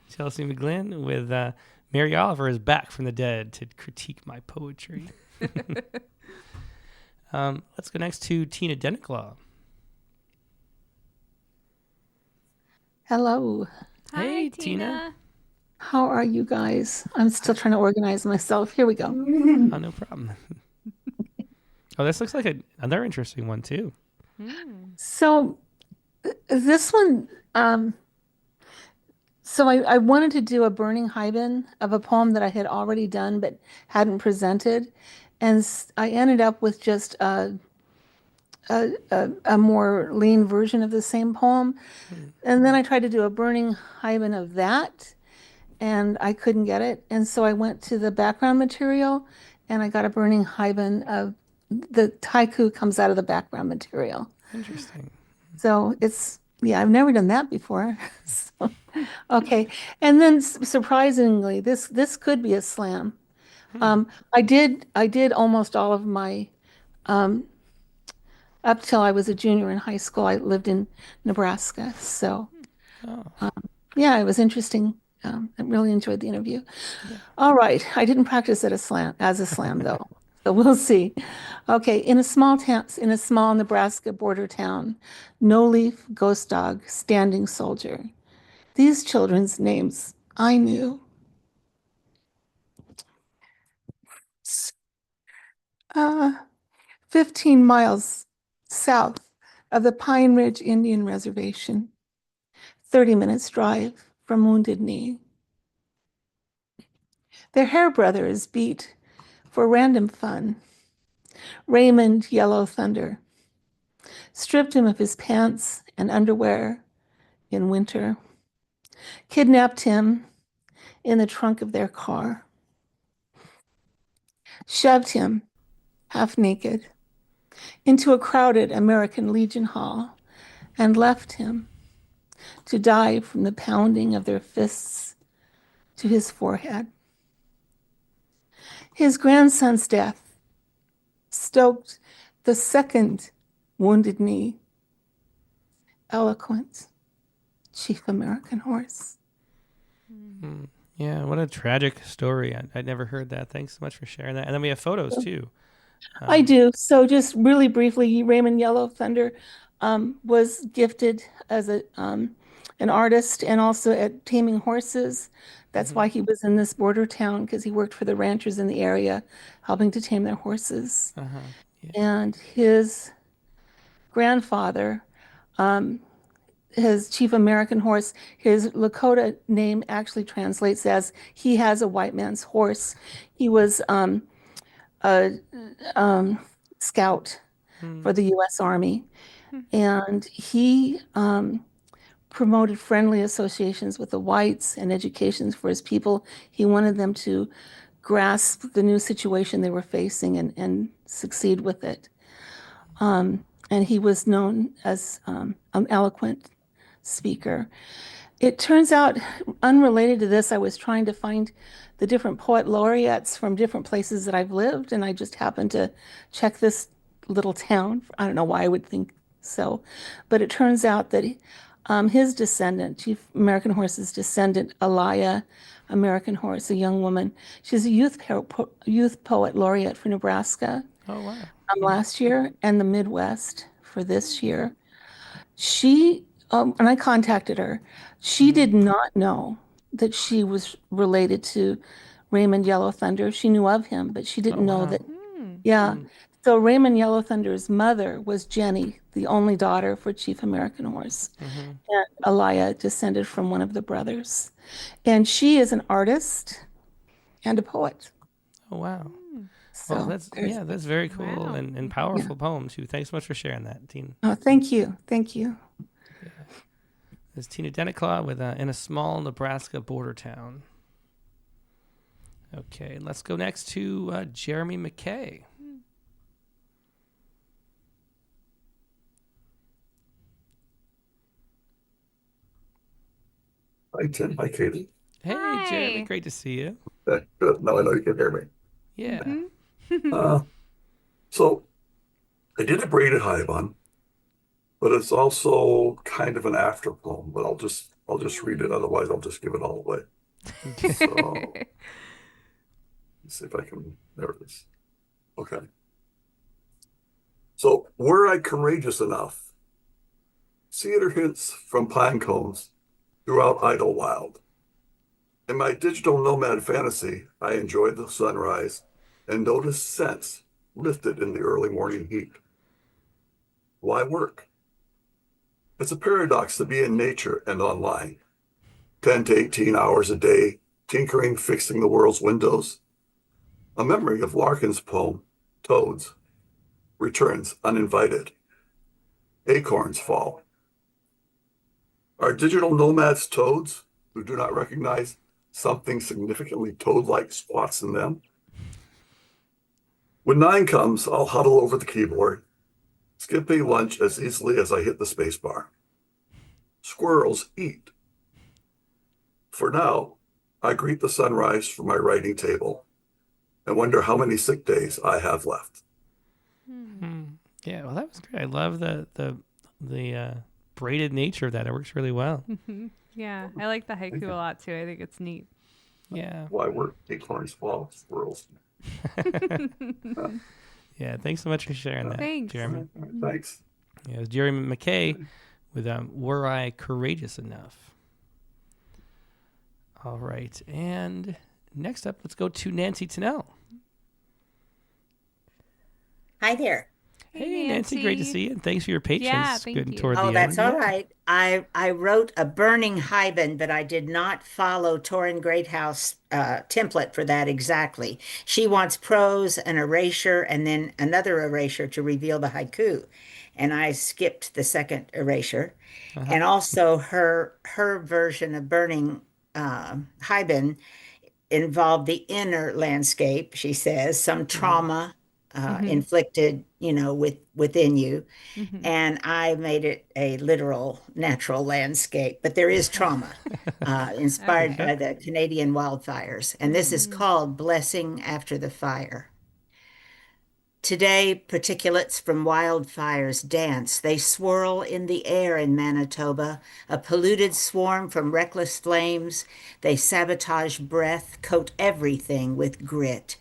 Chelsea McGlynn with Mary Oliver is back from the dead to critique my poetry. Let's go next to Tina Deniclaw. Hello. Hey, Tina. How are you guys? I'm still trying to organize myself. Here we go. Oh, no problem. Oh, this looks like another interesting one, too. So this one, so I wanted to do a burning haibun of a poem that I had already done but hadn't presented. And I ended up with just a more lean version of the same poem. And then I tried to do a burning haibun of that, and I couldn't get it. And so I went to the background material, and I got a burning haibun of the haiku comes out of the background material. Interesting. So I've never done that before. So, okay. And then surprisingly, this could be a slam. I did almost all of my, up till I was a junior in high school, I lived in Nebraska. So, yeah, it was interesting. I really enjoyed the interview. Yeah. All right. I didn't practice as a slam though. So we'll see. Okay. In a small Nebraska border town, no leaf, ghost dog, standing soldier. These children's names I knew. 15 miles south of the Pine Ridge Indian Reservation, 30 minutes drive from Wounded Knee. Their hair brother is beat for random fun. Raymond Yellow Thunder stripped him of his pants and underwear in winter, kidnapped him in the trunk of their car, shoved him half naked into a crowded American Legion Hall, and left him to die from the pounding of their fists to his forehead. His grandson's death stoked the second Wounded Knee. Eloquent Chief American Horse. Yeah, what a tragic story. I'd never heard that. Thanks so much for sharing that. And then we have photos too. I do. So just really briefly, Raymond Yellow Thunder was gifted as an artist and also at taming horses. That's why he was in this border town, because he worked for the ranchers in the area, helping to tame their horses. And his grandfather, his Chief American Horse, his Lakota name actually translates as he has a white man's horse. He was a scout for the U.S. Army, and he promoted friendly associations with the whites and educations for his people. He wanted them to grasp the new situation they were facing and succeed with it. And he was known as an eloquent speaker. It turns out, unrelated to this, I was trying to find the different poet laureates from different places that I've lived, and I just happened to check this little town. I don't know why I would think so, but it turns out that his descendant, Chief American Horse's descendant, Elia American Horse, a young woman. She's a youth poet laureate for Nebraska Oh, wow. last year and the Midwest for this year. She, and I contacted her. She did not know that she was related to Raymond Yellow Thunder. She knew of him, but she didn't know that. Yeah. So Raymond Yellow Thunder's mother was Jenny, the only daughter for Chief American Horse. And Elia descended from one of the brothers. And she is an artist and a poet. Oh, wow. So Well, that's very cool and powerful poem too. Thanks so much for sharing that, Tina. Oh, thank you. Thank you. Yeah. There's Tina Deniclaw with In a Small Nebraska Border Town. Okay, let's go next to Jeremy McKay. Hi, Tim. Hi, Katie. Hey, Hi. Jeremy. Great to see you. Good. Now I know you can hear me. Yeah. So I did a braided haibun, but it's also kind of an after poem. But I'll just read it. Otherwise, I'll just give it all away. So let's see if I can. There it is. Okay. So were I courageous enough, cedar hints from pine cones throughout idle wild. In my digital nomad fantasy, I enjoyed the sunrise and noticed scents lifted in the early morning heat. Why work? It's a paradox to be in nature and online. 10 to 18 hours a day, tinkering, fixing the world's windows. A memory of Larkin's poem, Toads, returns uninvited. Acorns fall. Are digital nomads toads who do not recognize something significantly toad-like squats in them? When 9 comes, I'll huddle over the keyboard, skipping lunch as easily as I hit the spacebar. Squirrels eat. For now, I greet the sunrise from my writing table and wonder how many sick days I have left. Yeah, well, that was great. I love the braided nature of that. It works really well. Yeah, I like the haiku a lot too. I think it's neat. Yeah. Why work? Acorns fall, squirrels. Yeah, thanks so much for sharing that, Thanks. Jeremy. Thanks. Yeah, it was Jeremy McKay with Were I Courageous Enough? All right, and next up, let's go to Nancy Tennell. Hi there. Hey, Nancy, great to see you, and thanks for your patience. Yeah, thank Getting you. toward Oh, the that's end. all right. I wrote a burning haibun, but I did not follow Torrin Greathouse template for that exactly. She wants prose, an erasure, and then another erasure to reveal the haiku. And I skipped the second erasure. And also her version of burning haibun involved the inner landscape, she says, some trauma inflicted, within you. And I made it a literal natural landscape, but there is trauma inspired by the Canadian wildfires. And this is called Blessing After the Fire. Today, particulates from wildfires dance. They swirl in the air in Manitoba, a polluted swarm from reckless flames. They sabotage breath, coat everything with grit.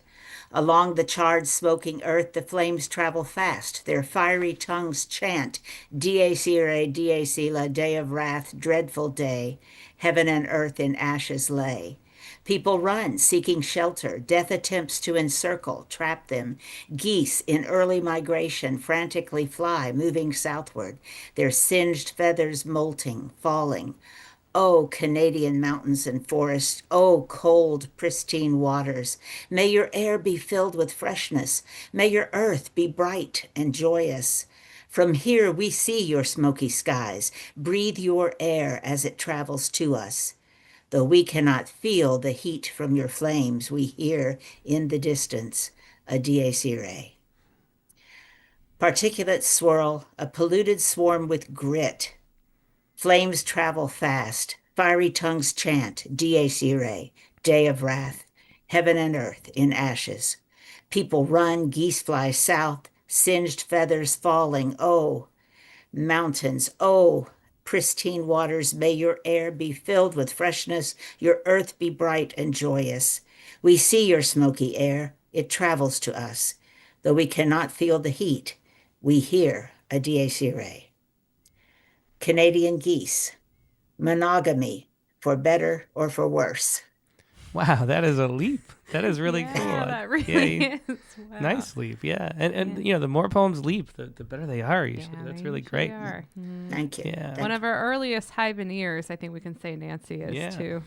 Along the charred, smoking earth, the flames travel fast. Their fiery tongues chant, Dies irae, dies illa, day of wrath, dreadful day. Heaven and earth in ashes lay. People run, seeking shelter. Death attempts to encircle, trap them. Geese in early migration frantically fly, moving southward, their singed feathers molting, falling. Oh, Canadian mountains and forests, oh, cold, pristine waters. May your air be filled with freshness. May your earth be bright and joyous. From here we see your smoky skies. Breathe your air as it travels to us. Though we cannot feel the heat from your flames, we hear in the distance a Dies irae. Particulates swirl, a polluted swarm with grit. Flames travel fast, fiery tongues chant, Dies irae, day of wrath, heaven and earth in ashes. People run, geese fly south, singed feathers falling, oh, mountains, oh, Pristine waters, may your air be filled with freshness, your earth be bright and joyous. We see your smoky air, it travels to us. Though we cannot feel the heat, we hear a diacere. Canadian geese, monogamy, for better or for worse. Wow, that is a leap. That is really cool. That really is. Wow. Nice leap, yeah. And the more poems leap, the better they are usually. That's really great. Thank you. Yeah. One of our earliest Haibuneers, I think we can say Nancy is too.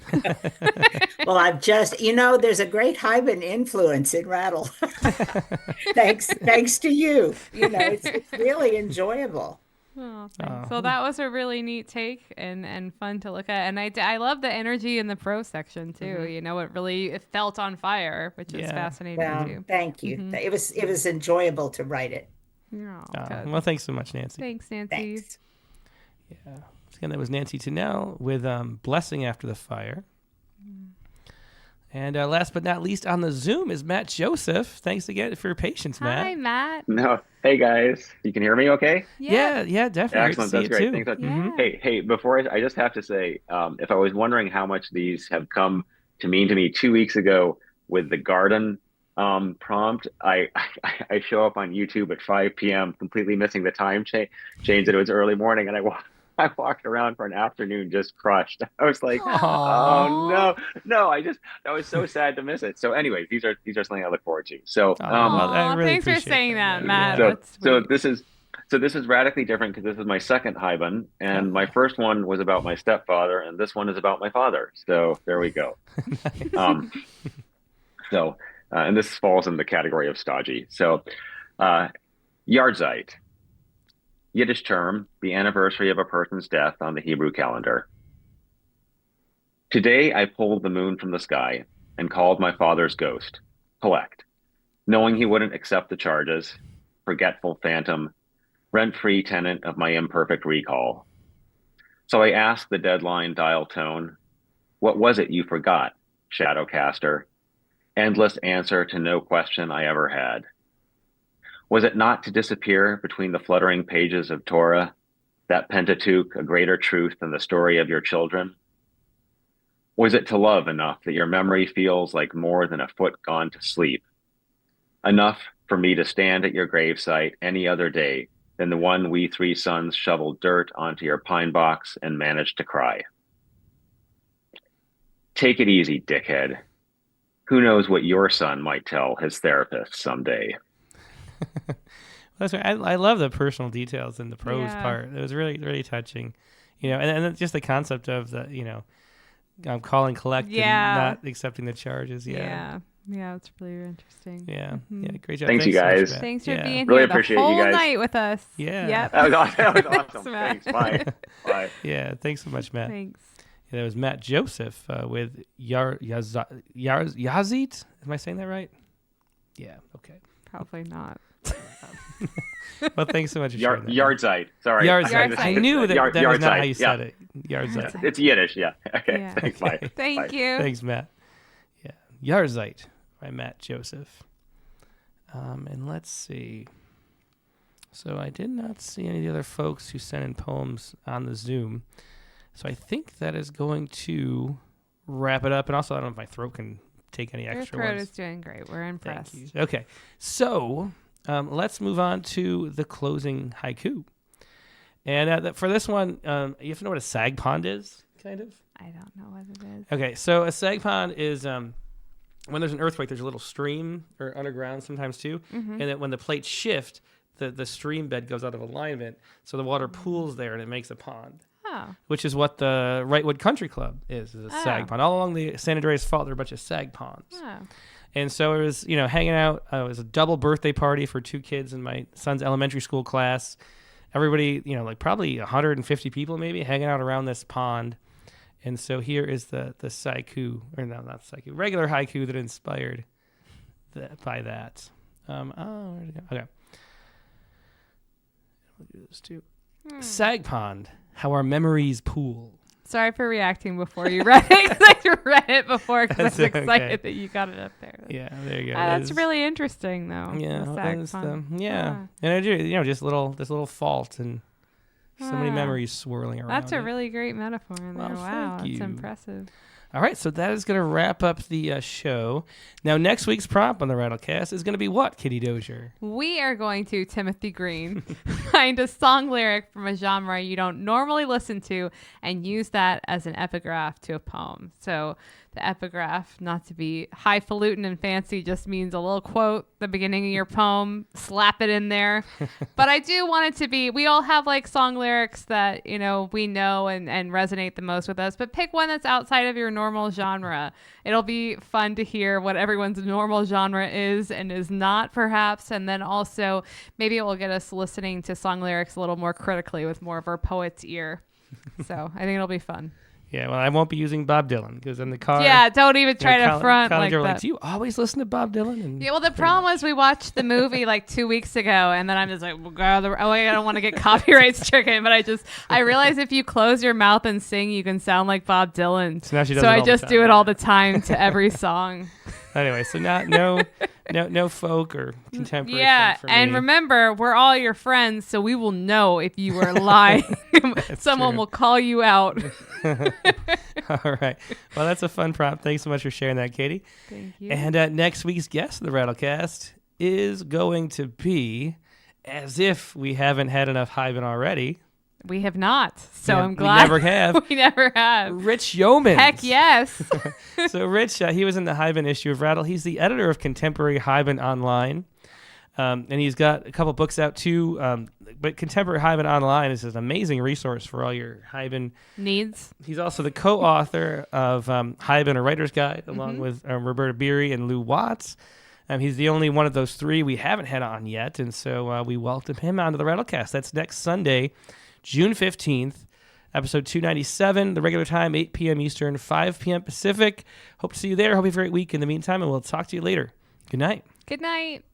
Well, I've just, there's a great haibun influence in Rattle. thanks to you. It's really enjoyable. Oh, thanks. So that was a really neat take and fun to look at. And I love the energy in the prose section too. Mm-hmm. It felt on fire, which is fascinating too. Thank you. Mm-hmm. It was enjoyable to write it. Well, thanks so much, Nancy. Thanks, Nancy. Thanks. Yeah. Again, that was Nancy Tunnell with Blessing After the Fire. And last but not least on the Zoom is Matt Joseph. Thanks again for your patience, Matt. Hi, Matt. No, hey guys, you can hear me okay? Yeah, definitely. Excellent, that's great. Thanks. Hey, before I just have to say, if I was wondering how much these have come to mean to me 2 weeks ago with the garden prompt, I show up on YouTube at 5 p.m. completely missing the time change that it was early morning, and I walked around for an afternoon just crushed. I was like, oh no, I was so sad to miss it. So anyways, these are something I look forward to. So thanks for saying that, Matt. So this is radically different because this is my second haibun, and my first one was about my stepfather, and this one is about my father. So there we go. And this falls in the category of stodgy. So Yahrzeit. Yiddish term, the anniversary of a person's death on the Hebrew calendar. Today, I pulled the moon from the sky and called my father's ghost, collect, knowing he wouldn't accept the charges, forgetful phantom, rent-free tenant of my imperfect recall. So I asked the deadline dial tone, what was it you forgot, Shadowcaster? Endless answer to no question I ever had. Was it not to disappear between the fluttering pages of Torah, that Pentateuch a greater truth than the story of your children? Was it to love enough that your memory feels like more than a foot gone to sleep? Enough for me to stand at your gravesite any other day than the one we three sons shoveled dirt onto your pine box and managed to cry? Take it easy, dickhead. Who knows what your son might tell his therapist someday? That's right. I love the personal details in the prose part. It was really, really touching, and just the concept of the, calling collect and not accepting the charges. Yeah, it's really interesting. Yeah, great job. Thanks you guys. So much, thanks for being really here appreciate the whole you guys. night with us. Yeah, yep. That was awesome. Thanks. Bye. Bye. Yeah, thanks so much, Matt. Thanks. Yeah, that was Matt Joseph with Yazit. Am I saying that right? Yeah. Okay. Probably not. Well, thanks so much for sharing that. Yahrzeit. Sorry. Yahrzeit. I knew that was not how you said it. Yahrzeit. It's Yiddish. Yeah. Okay. Yeah. Thanks. Bye. Thank you. Thanks, Matt. Yeah. Yahrzeit by Matt Joseph. And let's see. So I did not see any of the other folks who sent in poems on the Zoom. So I think that is going to wrap it up. And also, I don't know if my throat can take any extra ones. Your throat is doing great. We're impressed. Thank you. Okay. So let's move on to the closing haiku. And for this one, you have to know what a sag pond is, kind of? I don't know what it is. Okay. So a sag pond is when there's an earthquake, there's a little stream or underground sometimes too. Mm-hmm. And then when the plates shift, the stream bed goes out of alignment. So the water pools there and it makes a pond. Oh. Which is what the Wrightwood Country Club is a sag pond. All along the San Andreas Fault, there are a bunch of sag ponds. Oh. And so it was, hanging out. It was a double birthday party for 2 kids in my son's elementary school class. Everybody, like probably 150 people maybe hanging out around this pond. And so here is the haiku, or no, not haiku, regular haiku that inspired by that. Where'd it go? Okay. We'll do this too. Sag pond, how our memories pool. Sorry for reacting before you read it, because I read it before because I was excited that you got it up there. Yeah, there you go. That's really interesting, though. Yeah, the sag pond. And I do, just this little fault, and So many memories swirling around. That's a it. really great metaphor in there. Well, Wow, thank that's you. impressive. All right, so that is going to wrap up the show. Now, next week's prompt on the Rattlecast is going to be what, Kitty Dozier? We are going to, Timothy Green, find a song lyric from a genre you don't normally listen to and use that as an epigraph to a poem. So the epigraph, not to be highfalutin and fancy, just means a little quote at the beginning of your poem, slap it in there. But I do want it to be, we all have like song lyrics that, you know, we know and resonate the most with us, but pick one that's outside of your normal genre. It'll be fun to hear what everyone's normal genre is and is not, perhaps. And then also maybe it will get us listening to song lyrics a little more critically with more of our poet's ear. So I think it'll be fun. Yeah, well, I won't be using Bob Dylan because in the car. Yeah, don't even try to front Colin like were that. Do you always listen to Bob Dylan? And Yeah, well, the problem was we watched the movie like 2 weeks ago, and then I'm just like, well, God, I don't want to get copyright stricken, but I realized if you close your mouth and sing, you can sound like Bob Dylan. So now she does So it I all the just time. do it all the time to every song. Anyway, so no folk or contemporary. Yeah, folk for and me. remember, we're all your friends, so we will know if you are lying. Someone true. will call you out. All right. Well, that's a fun prompt. Thanks so much for sharing that, Katie. Thank you. And next week's guest of the Rattlecast is going to be, as if we haven't had enough haibun already. We have not, so We I'm glad. never have. We never have. Rich Yeomans. Heck yes. So Rich, he was in the haibun issue of Rattle. He's the editor of Contemporary Haibun Online. And he's got a couple books out too. But Contemporary Haibun Online is an amazing resource for all your haibun needs. He's also the co-author of Haibun, a Writer's Guide, along with Roberta Beery and Lou Watts. He's the only one of those three we haven't had on yet. And so we welcome him onto the Rattlecast. That's next Sunday, June 15th, episode 297, the regular time, 8 p.m. Eastern, 5 p.m. Pacific. Hope to see you there. Hope you have a great week in the meantime, and we'll talk to you later. Good night. Good night.